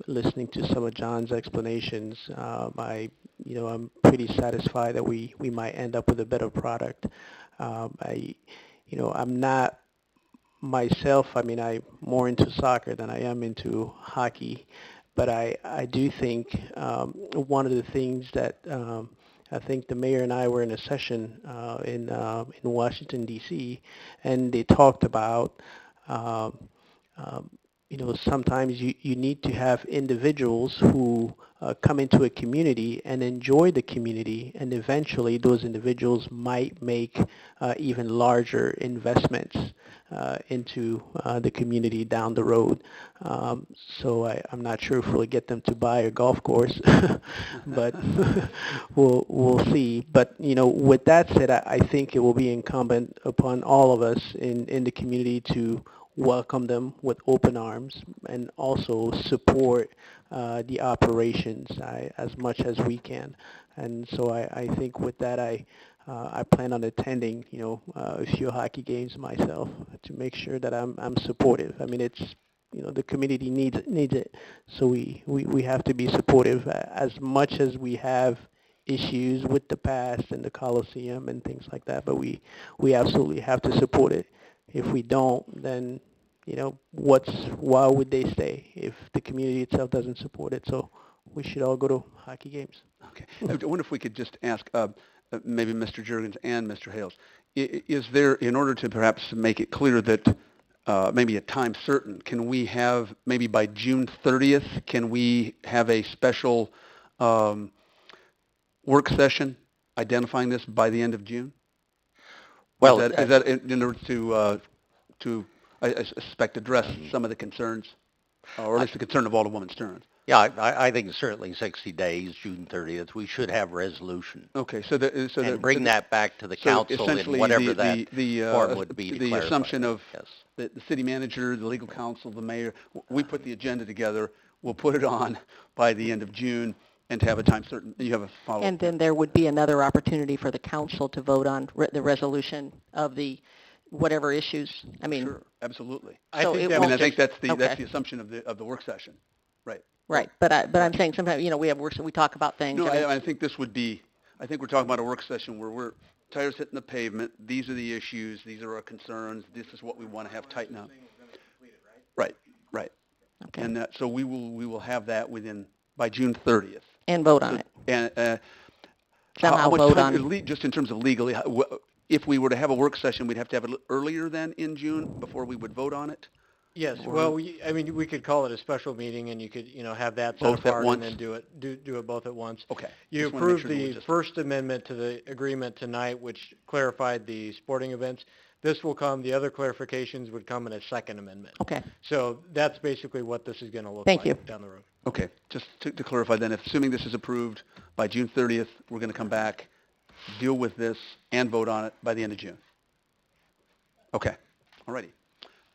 S15: listening to some of John's explanations, I'm pretty satisfied that we might end up with a better product. I'm not myself, I'm more into soccer than I am into hockey, but I do think one of the things that I think the mayor and I were in a session in Washington, D.C., and they talked about sometimes you need to have individuals who come into a community and enjoy the community, and eventually those individuals might make even larger investments into the community down the road. So I'm not sure if we'll get them to buy a golf course, but we'll see. But with that said, I think it will be incumbent upon all of us in the community to welcome them with open arms and also support the operations as much as we can. And so I think with that, I plan on attending a few hockey games myself to make sure that I'm supportive. It's the community needs it, so we have to be supportive as much as we have issues with the past and the Coliseum and things like that. But we absolutely have to support it. If we don't, then why would they stay if the community itself doesn't support it? So we should all go to hockey games.
S1: Okay. I wonder if we could just ask, maybe Mr. Jurgens and Mr. Hales, is there, in order to perhaps make it clear that maybe a time certain, can we have, maybe by June 30th, can we have a special work session identifying this by the end of June?
S10: Well,
S1: Is that in order to, I suspect, address some of the concerns, or at least the concern of Alderwoman Stearns?
S10: yeah, I think certainly 60 days, June 30th, we should have resolution.
S1: Okay,
S10: And bring that back to the
S1: so
S10: council in
S1: essentially
S10: whatever that
S1: the
S10: form would be to
S1: the
S10: clarify
S1: assumption
S10: that.
S1: of
S10: Yes.
S1: the city manager, the legal counsel, the mayor, we put the agenda together, we'll put it on by the end of June and to have a time certain. You have a follow-up.
S8: And then there would be another opportunity for the council to vote on the resolution of the whatever issues. I mean,
S1: Sure, absolutely.
S8: So it
S1: I
S8: won't
S1: mean, I think
S8: just-
S1: that's the assumption of the work session.
S8: right. But I'm saying sometimes, we have works, we talk about things.
S1: No,
S8: I mean,
S1: I think this would be, I think we're talking about a work session where we're tires hitting the pavement, these are the issues, these are our concerns, this is what we want to have tightened up. Right.
S8: Okay.
S1: And so we will have that by June 30th.
S8: And vote on it.
S1: And
S8: Somehow
S1: how much
S8: vote
S1: time,
S8: on.
S1: just in terms of legally, if we were to have a work session, we'd have to have it earlier than in June before we would vote on it?
S11: Yes,
S1: Or-
S11: well, we could call it a special meeting, and you could, have that set
S1: Both at
S11: apart
S1: once?
S11: and then do it both at once.
S1: Okay.
S11: You
S1: Just wanna make
S11: approved
S1: sure that we
S11: the
S1: just-
S11: First Amendment to the agreement tonight, which clarified the sporting events. This will come, the other clarifications would come in a Second Amendment.
S8: Okay.
S11: So that's basically what this is going to look
S8: Thank
S11: like
S8: you.
S11: down the road.
S1: Okay, just to clarify then, assuming this is approved by June 30th, we're going to come back, deal with this, and vote on it by the end of June. Okay, all righty.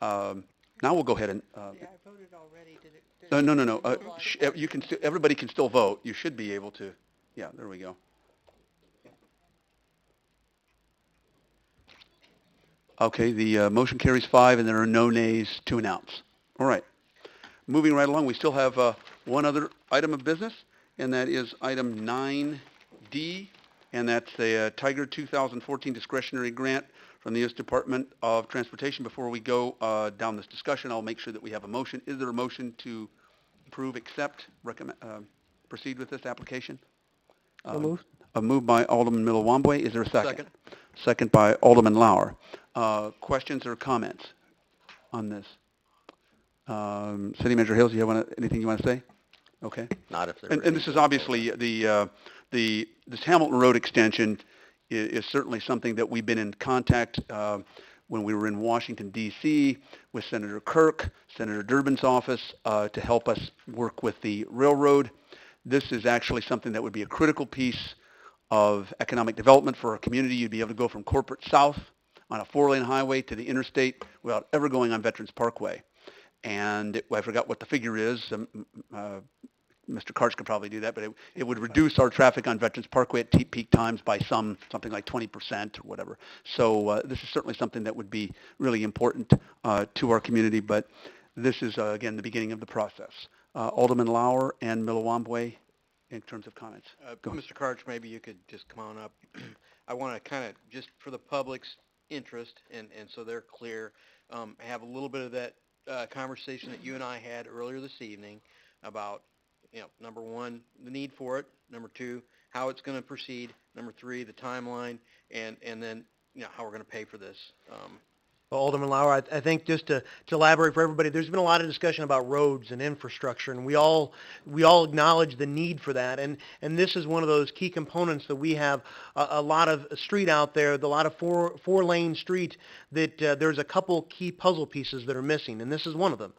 S1: Now we'll go ahead and...
S7: I voted already. Did it?
S1: No. You can everybody can still vote. You should be able to. Yeah, there we go. Okay, the motion carries 5, and there are no nays to announce. All right. Moving right along, we still have one other item of business, and that is item 9D, and that's the Tiger 2014 discretionary grant from the U.S. Department of Transportation. Before we go down this discussion, I'll make sure that we have a motion. Is there a motion to approve, accept, recommend, proceed with this application?
S8: So moved.
S1: A move by Alderman Milawambwe. Is there a second? Second by Alderman Lauer. Questions or comments on this? City Manager Hills, you have anything you want to say? Okay.
S10: Not if they're
S1: And
S10: ready.
S1: this is obviously this Hamilton Road extension is certainly something that we've been in contact when we were in Washington, D.C. with Senator Kirk, Senator Durbin's office to help us work with the railroad. This is actually something that would be a critical piece of economic development for our community. You'd be able to go from corporate south on a 4-lane highway to the interstate without ever going on Veterans Parkway. And I forgot what the figure is. Mr. Karch could probably do that, but it would reduce our traffic on Veterans Parkway at peak times by something like 20% or whatever. So this is certainly something that would be really important to our community, but this is, again, the beginning of the process. Alderman Lauer and Milawambwe, in terms of comments. Go ahead.
S9: Mr. Karch, maybe you could just come on up. I want to kind of, just for the public's interest, and so they're clear, have a little bit of that conversation that you and I had earlier this evening about, number one, the need for it, number two, how it's going to proceed, number three, the timeline, and then, how we're going to pay for this.
S11: Well, Alderman Lauer, I think just to elaborate for everybody, there's been a lot of discussion about roads and infrastructure, and we all acknowledge the need for that. And this is one of those key components that we have a lot of street out there, a lot of four-lane street that there's a couple key puzzle pieces that are missing, and this is one of them.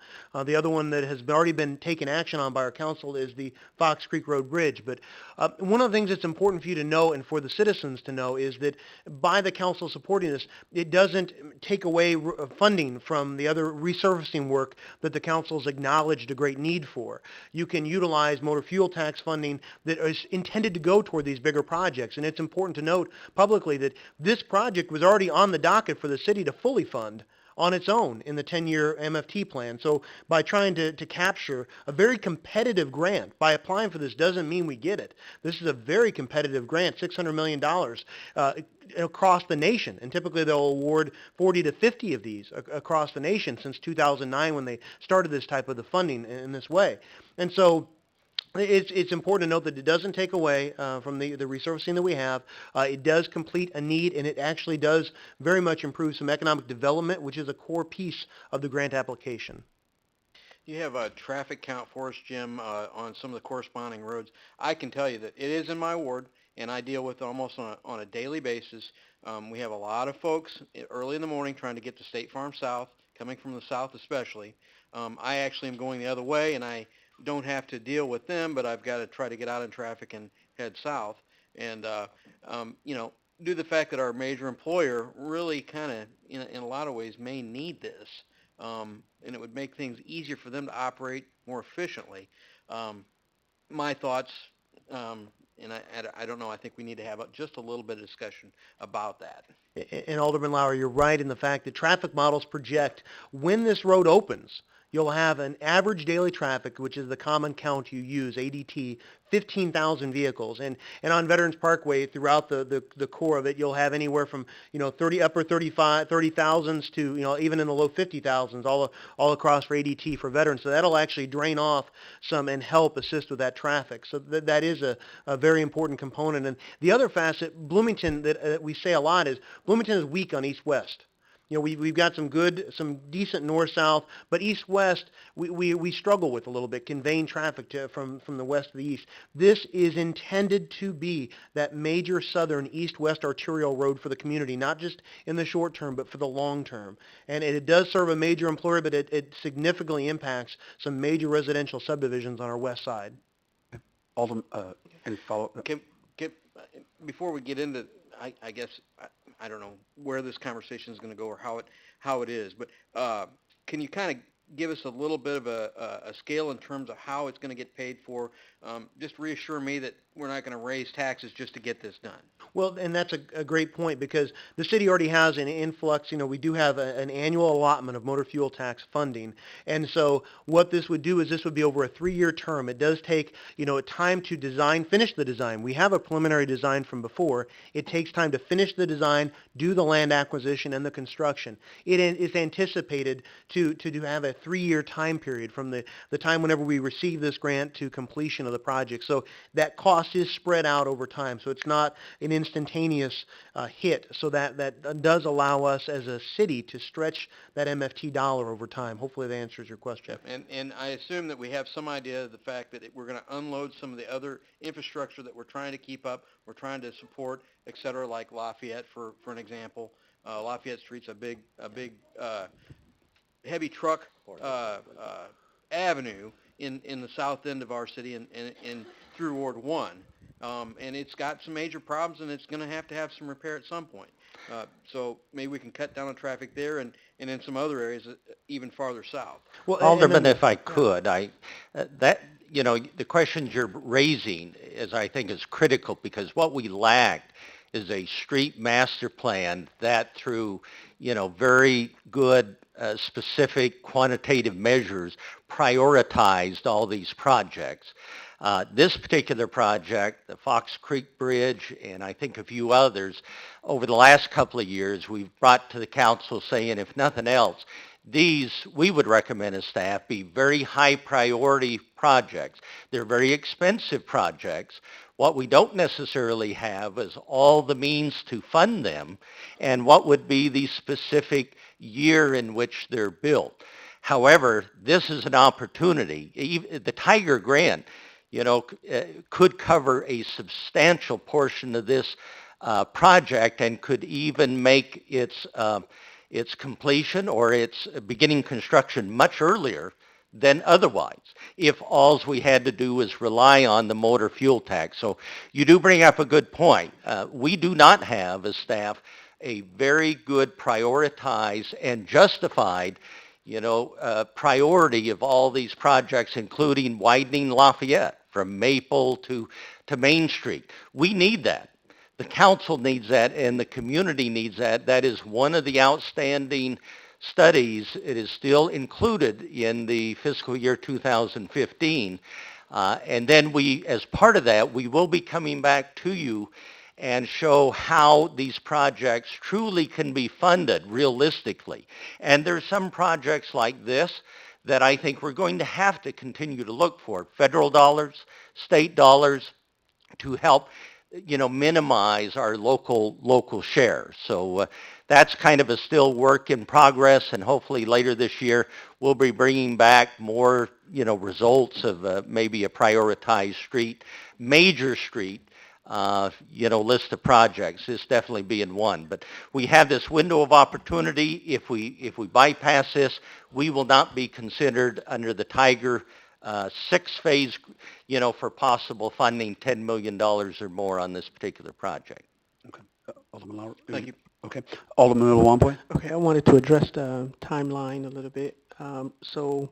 S11: The other one that has already been taken action on by our council is the Fox Creek Road Bridge. But one of the things that's important for you to know and for the citizens to know is that by the council supporting this, it doesn't take away funding from the other resurfacing work that the council's acknowledged a great need for. You can utilize motor fuel tax funding that is intended to go toward these bigger projects, and it's important to note publicly that this project was already on the docket for the city to fully fund on its own in the 10-year MFT plan. So by trying to capture a very competitive grant, by applying for this doesn't mean we get it. This is a very competitive grant, $600 million across the nation. And typically they'll award 40 to 50 of these across the nation since 2009 when they started this type of the funding in this way. And so It's important to note that it doesn't take away from the resurfacing that we have. It does complete a need, and it actually does very much improve some economic development, which is a core piece of the grant application.
S9: You have a traffic count for us, Jim, on some of the corresponding roads. I can tell you that it is in my ward, and I deal with it almost on a daily basis. We have a lot of folks early in the morning trying to get to State Farm South, coming from the south especially. I actually am going the other way, and I don't have to deal with them, but I've got to try to get out in traffic and head south. And, due to the fact that our major employer really kind of, in a lot of ways, may need this, and it would make things easier for them to operate more efficiently. My thoughts, and I don't know, I think we need to have just a little bit of discussion about that.
S11: And Alderman Lauer, you're right in the fact that traffic models project when this road opens, you'll have an average daily traffic, which is the common count you use, ADT, 15,000 vehicles. And on Veterans Parkway, throughout the core of it, you'll have anywhere from, 30,000s to, even in the low 50,000s all across for ADT for veterans. So that'll actually drain off some and help assist with that traffic. So that is a very important component. And the other facet, Bloomington, that we say a lot is Bloomington is weak on east-west. We've got some decent north-south, but east-west we struggle with a little bit, conveying traffic from the west to the east. This is intended to be that major southern east-west arterial road for the community, not just in the short term, but for the long term. And it does serve a major employer, but it significantly impacts some major residential subdivisions on our west side.
S1: Alderman, any follow-up?
S9: Before we get into, I guess, I don't know where this conversation is going to go or how it is, but can you kind of give us a little bit of a scale in terms of how it's going to get paid for? Just reassure me that we're not going to raise taxes just to get this done.
S11: Well, and that's a great point because the city already has an influx. We do have an annual allotment of motor fuel tax funding. And so what this would do is this would be over a 3-year term. It does take, time to finish the design. We have a preliminary design from before. It takes time to finish the design, do the land acquisition and the construction. It is anticipated to have a 3-year time period from the time whenever we receive this grant to completion of the project. So that cost is spread out over time. So it's not an instantaneous hit. So that does allow us as a city to stretch that MFT dollar over time. Hopefully that answers your question.
S9: And I assume that we have some idea of the fact that we're going to unload some of the other infrastructure that we're trying to keep up, we're trying to support, et cetera, like Lafayette, for an example. Lafayette Street's a big heavy truck avenue in the south end of our city and through Ward 1. And it's got some major problems, and it's going to have some repair at some point. So maybe we can cut down on traffic there and in some other areas even farther south.
S10: Well, Alderman, if I could, the questions you're raising I think is critical because what we lacked is a street master plan that through, very good specific quantitative measures prioritized all these projects. This particular project, the Fox Creek Bridge, and I think a few others, over the last couple of years, we've brought to the council saying, if nothing else, these, we would recommend as staff, be very high priority projects. They're very expensive projects. What we don't necessarily have is all the means to fund them and what would be the specific year in which they're built. However, this is an opportunity. The Tiger Grant, could cover a substantial portion of this project and could even make its completion or its beginning construction much earlier than otherwise, if all we had to do was rely on the motor fuel tax. So you do bring up a good point. We do not have, as staff, a very good prioritized and justified priority of all these projects, including widening Lafayette from Maple to Main Street. We need that. The council needs that, and the community needs that. That is one of the outstanding studies. It is still included in the fiscal year 2015. And then as part of that, we will be coming back to you and show how these projects truly can be funded realistically. And there's some projects like this that I think we're going to have to continue to look for. Federal dollars, state dollars, to help, minimize our local share. So that's kind of a still work in progress, and hopefully later this year we'll be bringing back more, results of maybe a prioritized major street, list of projects. This definitely being one. But we have this window of opportunity. If we bypass this, we will not be considered under the Tiger six-phase, for possible funding $10 million or more on this particular project.
S1: Okay. Alderman Lauer.
S9: Thank you.
S1: Okay. Alderman Lawamboy.
S15: Okay, I wanted to address the timeline a little bit. So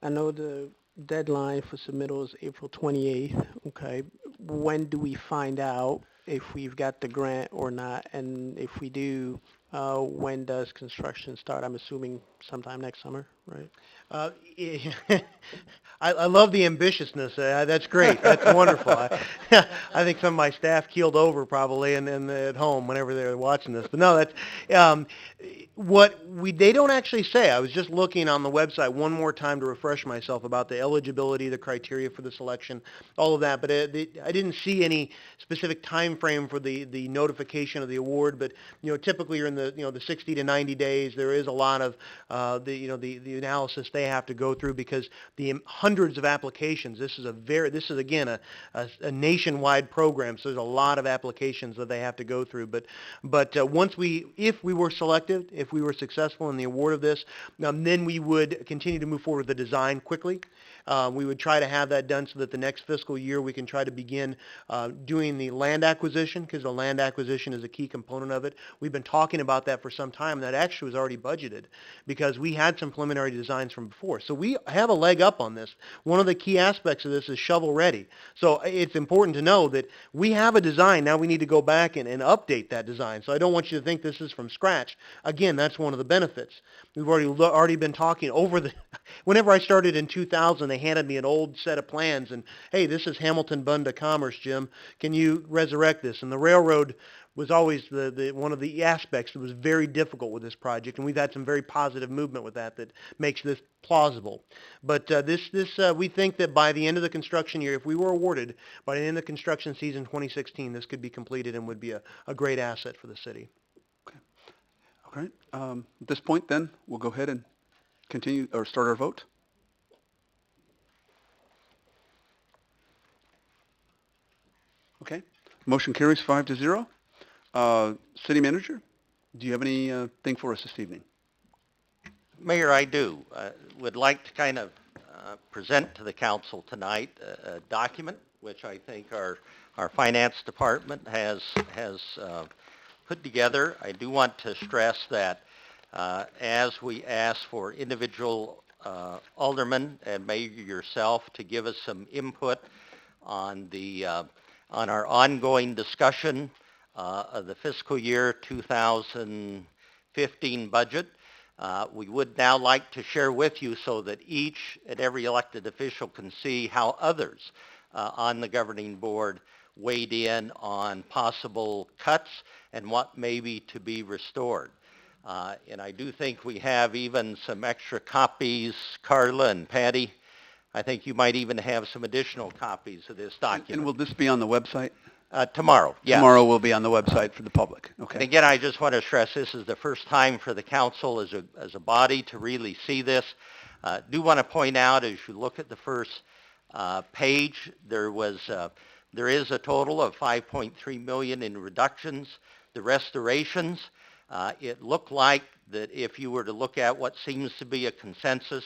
S15: I know the deadline for submittal is April 28th. Okay. When do we find out if we've got the grant or not? And if we do, when does construction start? I'm assuming sometime next summer, right?
S11: I love the ambitiousness. That's great. That's wonderful. I think some of my staff keeled over probably and at home whenever they were watching this. But no, that's they don't actually say. I was just looking on the website one more time to refresh myself about the eligibility, the criteria for the selection, all of that. But I didn't see any specific time frame for the notification of the award. But typically you're in the 60 to 90 days. There is a lot of the analysis they have to go through because the hundreds of applications. This is again a nationwide program, so there's a lot of applications that they have to go through. But if we were selected, if we were successful in the award of this, then we would continue to move forward with the design quickly. We would try to have that done so that the next fiscal year we can try to begin doing the land acquisition, because the land acquisition is a key component of it. We've been talking about that for some time, and that actually was already budgeted because we had some preliminary designs from before. So we have a leg up on this. One of the key aspects of this is shovel ready. So it's important to know that we have a design. Now we need to go back and update that design. So I don't want you to think this is from scratch. Again, that's one of the benefits. We've already been talking over the, whenever I started in 2000, they handed me an old set of plans and, hey, this is Hamilton Bund to Commerce, Jim. Can you resurrect this? And the railroad was always the one of the aspects that was very difficult with this project, and we've had some very positive movement with that makes this plausible. But we think that by the end of the construction year, if we were awarded, by the end of the construction season 2016, this could be completed and would be a great asset for the city.
S1: Okay. All right. At this point, then, we'll go ahead and continue or start our vote. Okay. Motion carries 5-0. City Manager, do you have anything for us this evening?
S10: Mayor, I do. Would like to kind of present to the council tonight a document which I think our finance department has put together. I do want to stress that as we ask for individual aldermen and mayor yourself to give us some input on our ongoing discussion of the fiscal year 2015 budget. We would now like to share with you so that each and every elected official can see how others on the governing board weighed in on possible cuts and what may be to be restored. And I do think we have even some extra copies. Carla and Patty, I think you might even have some additional copies of this document.
S1: And will this be on the website?
S10: Tomorrow, yes.
S1: Tomorrow will be on the website for the public. Okay.
S10: And again, I just want to stress this is the first time for the council as a body to really see this. Do want to point out as you look at the first page, there is a total of $5.3 million in reductions. The restorations, it looked like that if you were to look at what seems to be a consensus,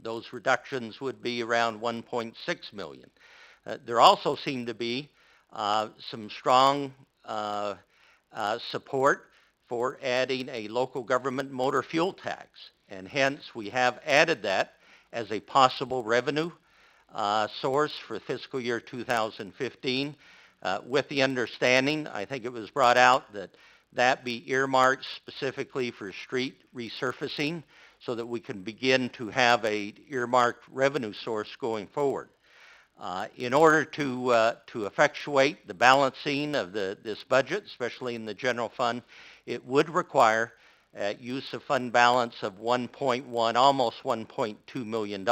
S10: those reductions would be around $1.6 million. There also seemed to be some strong support for adding a local government motor fuel tax, and hence we have added that as a possible revenue source for fiscal year 2015 with the understanding, I think it was brought out, that be earmarked specifically for street resurfacing so that we can begin to have a earmarked revenue source going forward. In order to effectuate the balancing of this budget, especially in the general fund, it would require use of fund balance of 1.1, almost $1.2 million.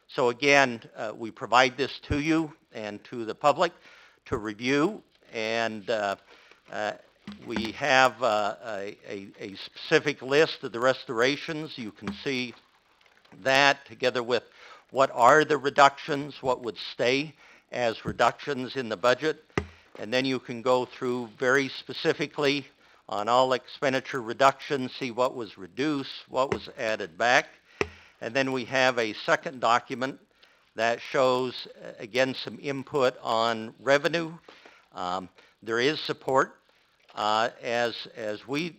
S10: So again, we provide this to you and to the public to review, and we have a specific list of the restorations. You can see that together with what are the reductions, what would stay as reductions in the budget, and then you can go through very specifically on all expenditure reductions, see what was reduced, what was added back. And then we have a second document that shows, again, some input on revenue. There is support as we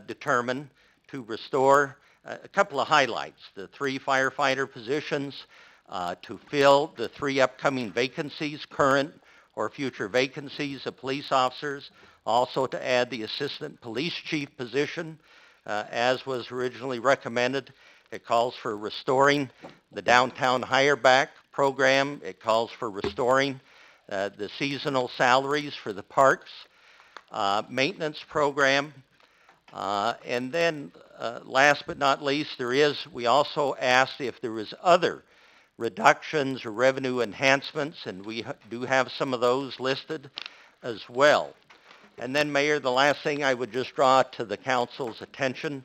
S10: determine to restore a couple of highlights: the 3 firefighter positions, to fill the 3 upcoming vacancies, current or future vacancies of police officers, also to add the assistant police chief position, as was originally recommended. It calls for restoring the downtown hire back program. It calls for restoring the seasonal salaries for the parks, maintenance program, and then last but not least, we also asked if there was other reductions or revenue enhancements, and we do have some of those listed as well. And then, Mayor, the last thing I would just draw to the council's attention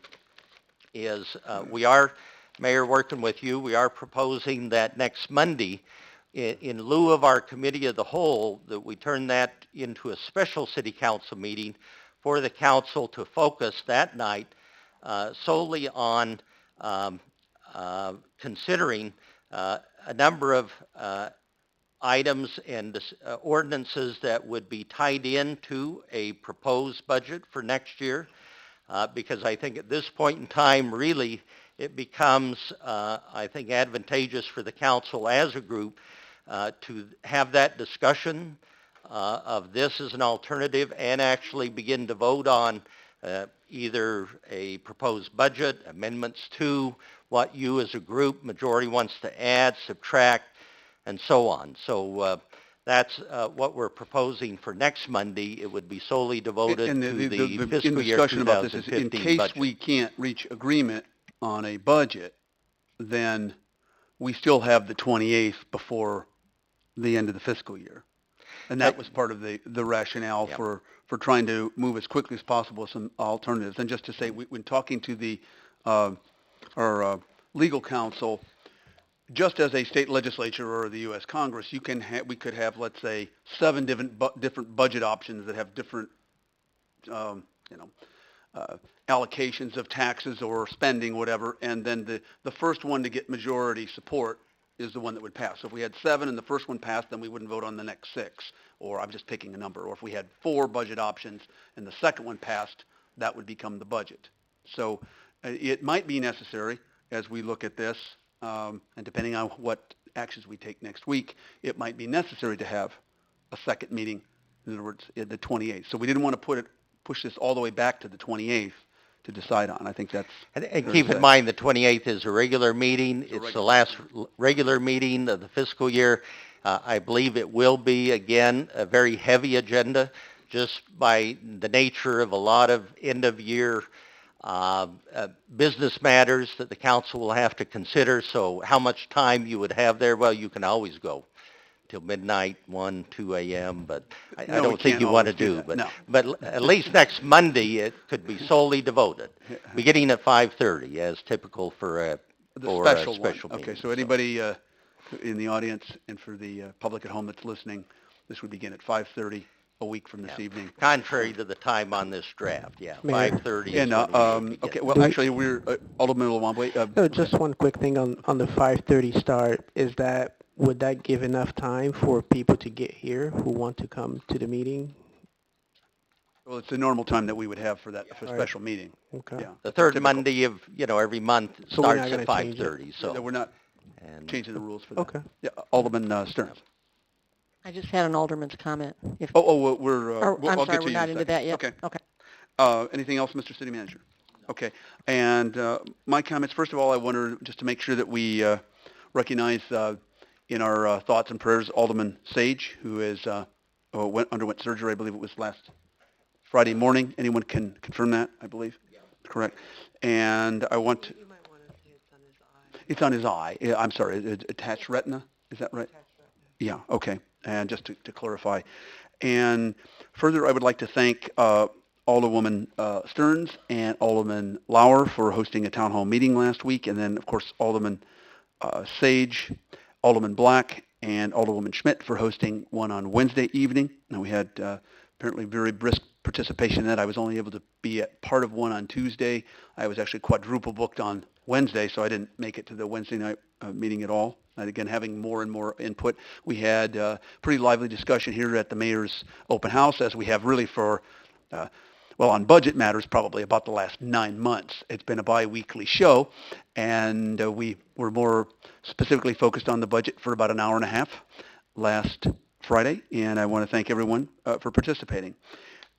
S10: is we are, Mayor, working with you, we are proposing that next Monday, in lieu of our committee of the whole, that we turn that into a special city council meeting for the council to focus that night solely on considering a number of items and ordinances that would be tied into a proposed budget for next year, because I think at this point in time, really, it becomes, I think, advantageous for the council as a group to have that discussion of this as an alternative and actually begin to vote on either a proposed budget, amendments to what you as a group, majority wants to add, subtract, and so on. So that's what we're proposing for next Monday. It would be solely devoted
S1: And
S10: to the fiscal
S1: in
S10: year
S1: discussion about this is,
S10: 2015
S1: in case
S10: budget.
S1: we can't reach agreement on a budget, then we still have the 28th before the end of the fiscal year. And that was part of the rationale
S10: Yep.
S1: for trying to move as quickly as possible with some alternatives. And just to say, when talking to the our legal counsel, just as a state legislature or the U.S. Congress, we could have, let's say, 7 different budget options that have different, allocations of taxes or spending, whatever, and then the first one to get majority support is the one that would pass. So if we had 7 and the first one passed, then we wouldn't vote on the next 6, or I'm just picking a number. Or if we had 4 budget options and the second one passed, that would become the budget. So it might be necessary as we look at this, and depending on what actions we take next week, it might be necessary to have a second meeting, in other words, the 28th. So we didn't want to push this all the way back to the 28th to decide on. I think that's...
S10: And keep in mind, the 28th is a regular meeting. It's the last regular meeting of the fiscal year. I believe it will be, again, a very heavy agenda just by the nature of a lot of end-of-year business matters that the council will have to consider. So how much time you would have there, well, you can always go till midnight, 1, 2 a.m., but I don't think you want to do. But at least next Monday, it could be solely devoted, beginning at 5:30, as typical for a special meeting.
S1: Okay, so anybody in the audience and for the public at home that's listening, this would begin at 5:30 a week from this evening.
S10: Contrary to the time on this draft, 5:30.
S1: And, okay, well, actually, we're, Alderman Luambe.
S15: Just one quick thing on the 5:30 start. Would that give enough time for people to get here who want to come to the meeting?
S1: Well, it's the normal time that we would have for that special meeting.
S15: Okay.
S1: Yeah.
S10: The third Monday of, every month starts at 5:30.
S1: So we're not changing the rules for that.
S15: Okay.
S1: Yeah, Alderman Stearns.
S8: I just had an alderman's comment.
S1: I'm
S8: sorry,
S1: get to
S8: we're
S1: you
S8: not
S1: in a
S8: into that yet.
S1: Okay.
S8: Okay.
S1: Anything else, Mr. City Manager? Okay. And my comments, first of all, I wanted just to make sure that we recognize in our thoughts and prayers Alderman Sage, who underwent surgery, I believe it was last Friday morning. Anyone can confirm that, I believe? correct? And I want to,
S7: You might want to say it's on his eye.
S1: it's on his eye. Yeah, I'm sorry, attached retina, is that right?
S7: Attached retina.
S1: Yeah, okay. And just to clarify. And further, I would like to thank Alderwoman Stearns and Alderman Lauer for hosting a town hall meeting last week, and then, of course, Alderman Sage, Alderman Black, and Alderwoman Schmidt for hosting one on Wednesday evening. And we had apparently very brisk participation in that. I was only able to be at part of one on Tuesday. I was actually quadruple booked on Wednesday, so I didn't make it to the Wednesday night meeting at all. And again, having more and more input. We had pretty lively discussion here at the mayor's open house, as we have really for, well, on budget matters, probably about the last 9 months. It's been a bi-weekly show, and we were more specifically focused on the budget for about an hour and a half last Friday, and I want to thank everyone for participating.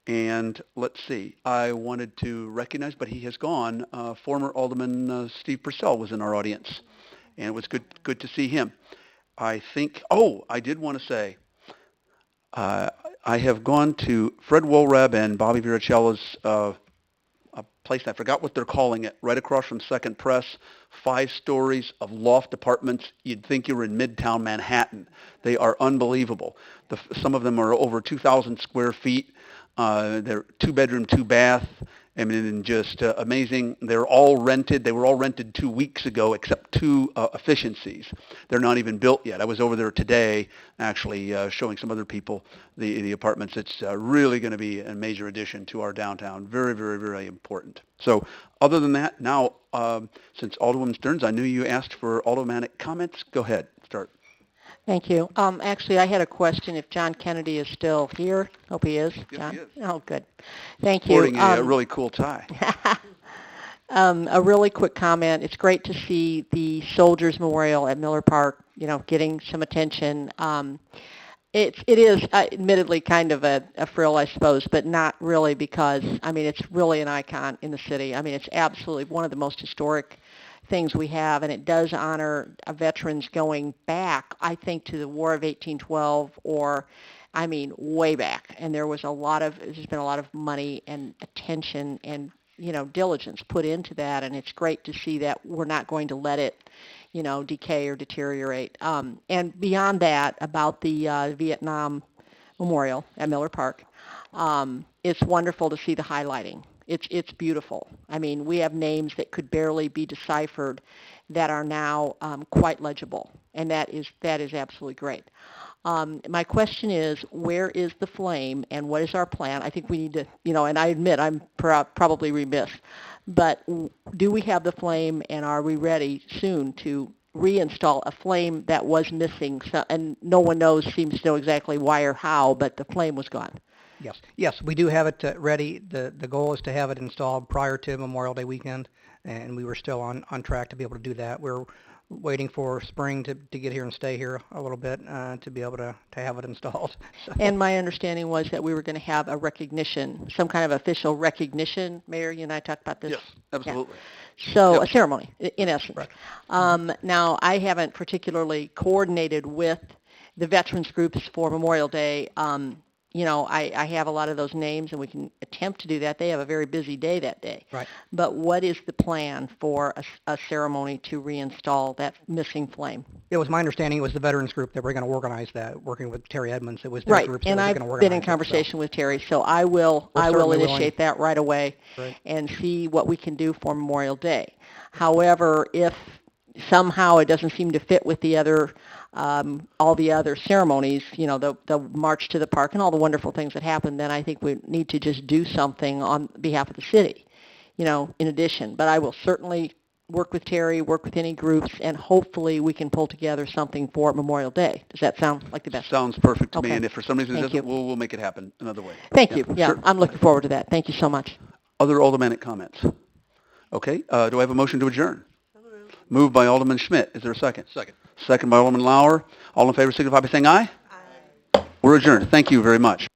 S1: And let's see, I wanted to recognize, but he has gone, former Alderman Steve Purcell was in our audience, and it was good to see him. I think, oh, I did want to say, I have gone to Fred Wolrab and Bobby Viracella's a place, I forgot what they're calling it, right across from Second Press, 5 stories of loft apartments. You'd think you were in Midtown Manhattan. They are unbelievable. Some of them are over 2,000 square feet. They're 2-bedroom, 2-bath. I mean, just amazing. They're all rented. They were all rented 2 weeks ago, except 2 efficiencies. They're not even built yet. I was over there today, actually showing some other people the apartments. It's really going to be a major addition to our downtown. Very, very, very important. So, other than that, now since Alderwoman Stearns, I knew you asked for aldermanic comments. Go ahead, start.
S8: Thank you. Actually, I had a question if John Kennedy is still here. Hope he is.
S1: Yes,
S8: John?
S1: he is.
S8: Oh, good. Thank you.
S1: Sporting a really cool tie.
S8: A really quick comment. It's great to see the Soldiers Memorial at Miller Park, getting some attention. It is admittedly kind of a frill, I suppose, but not really because, it's really an icon in the city. It's absolutely one of the most historic things we have, and it does honor veterans going back, I think, to the War of 1812 or, way back. And there's been a lot of money and attention and, diligence put into that, and it's great to see that we're not going to let it, decay or deteriorate. And beyond that, about the Vietnam Memorial at Miller Park, it's wonderful to see the highlighting. It's beautiful. We have names that could barely be deciphered that are now quite legible, and that is absolutely great. My question is, where is the flame, and what is our plan? I think we need to, and I admit I'm probably remiss, but do we have the flame, and are we ready soon to reinstall a flame that was missing? So, and no one seems to know exactly why or how, but the flame was gone.
S18: Yes, we do have it ready. The goal is to have it installed prior to Memorial Day weekend, and we were still on track to be able to do that. We're waiting for spring to get here and stay here a little bit to be able to have it installed. So.
S8: And my understanding was that we were going to have a recognition, some kind of official recognition. Mayor, you and I talked about this.
S1: Yes, absolutely.
S8: Yeah. So a ceremony, in essence. Right. Now, I haven't particularly coordinated with the veterans groups for Memorial Day. I have a lot of those names, and we can attempt to do that. They have a very busy day that day.
S18: Right.
S8: But what is the plan for a ceremony to reinstall that missing flame?
S18: It was my understanding it was the veterans group that were going to organize that, working with Terry Edmonds. It was their group that was going to organize it.
S8: Right, and I've been in conversation with Terry, so I will initiate that right away and see what we can do for Memorial Day. However, if somehow it doesn't seem to fit with the other all the other ceremonies, the march to the park and all the wonderful things that happen, then I think we need to just do something on behalf of the city, in addition. But I will certainly work with Terry, work with any groups, and hopefully we can pull together something for Memorial Day. Does that sound like the best?
S1: Sounds perfect to me, and if for some reason it doesn't, we'll make it happen another way.
S8: Thank you. Yeah,
S1: sure.
S8: I'm looking forward to that. Thank you so much.
S1: Other aldermanic comments? Okay, do I have a motion to adjourn? Moved by Alderman Schmidt. Is there a second? Second by Alderman Lauer. All in favor signify by saying aye. Aye. We're adjourned. Thank you very much.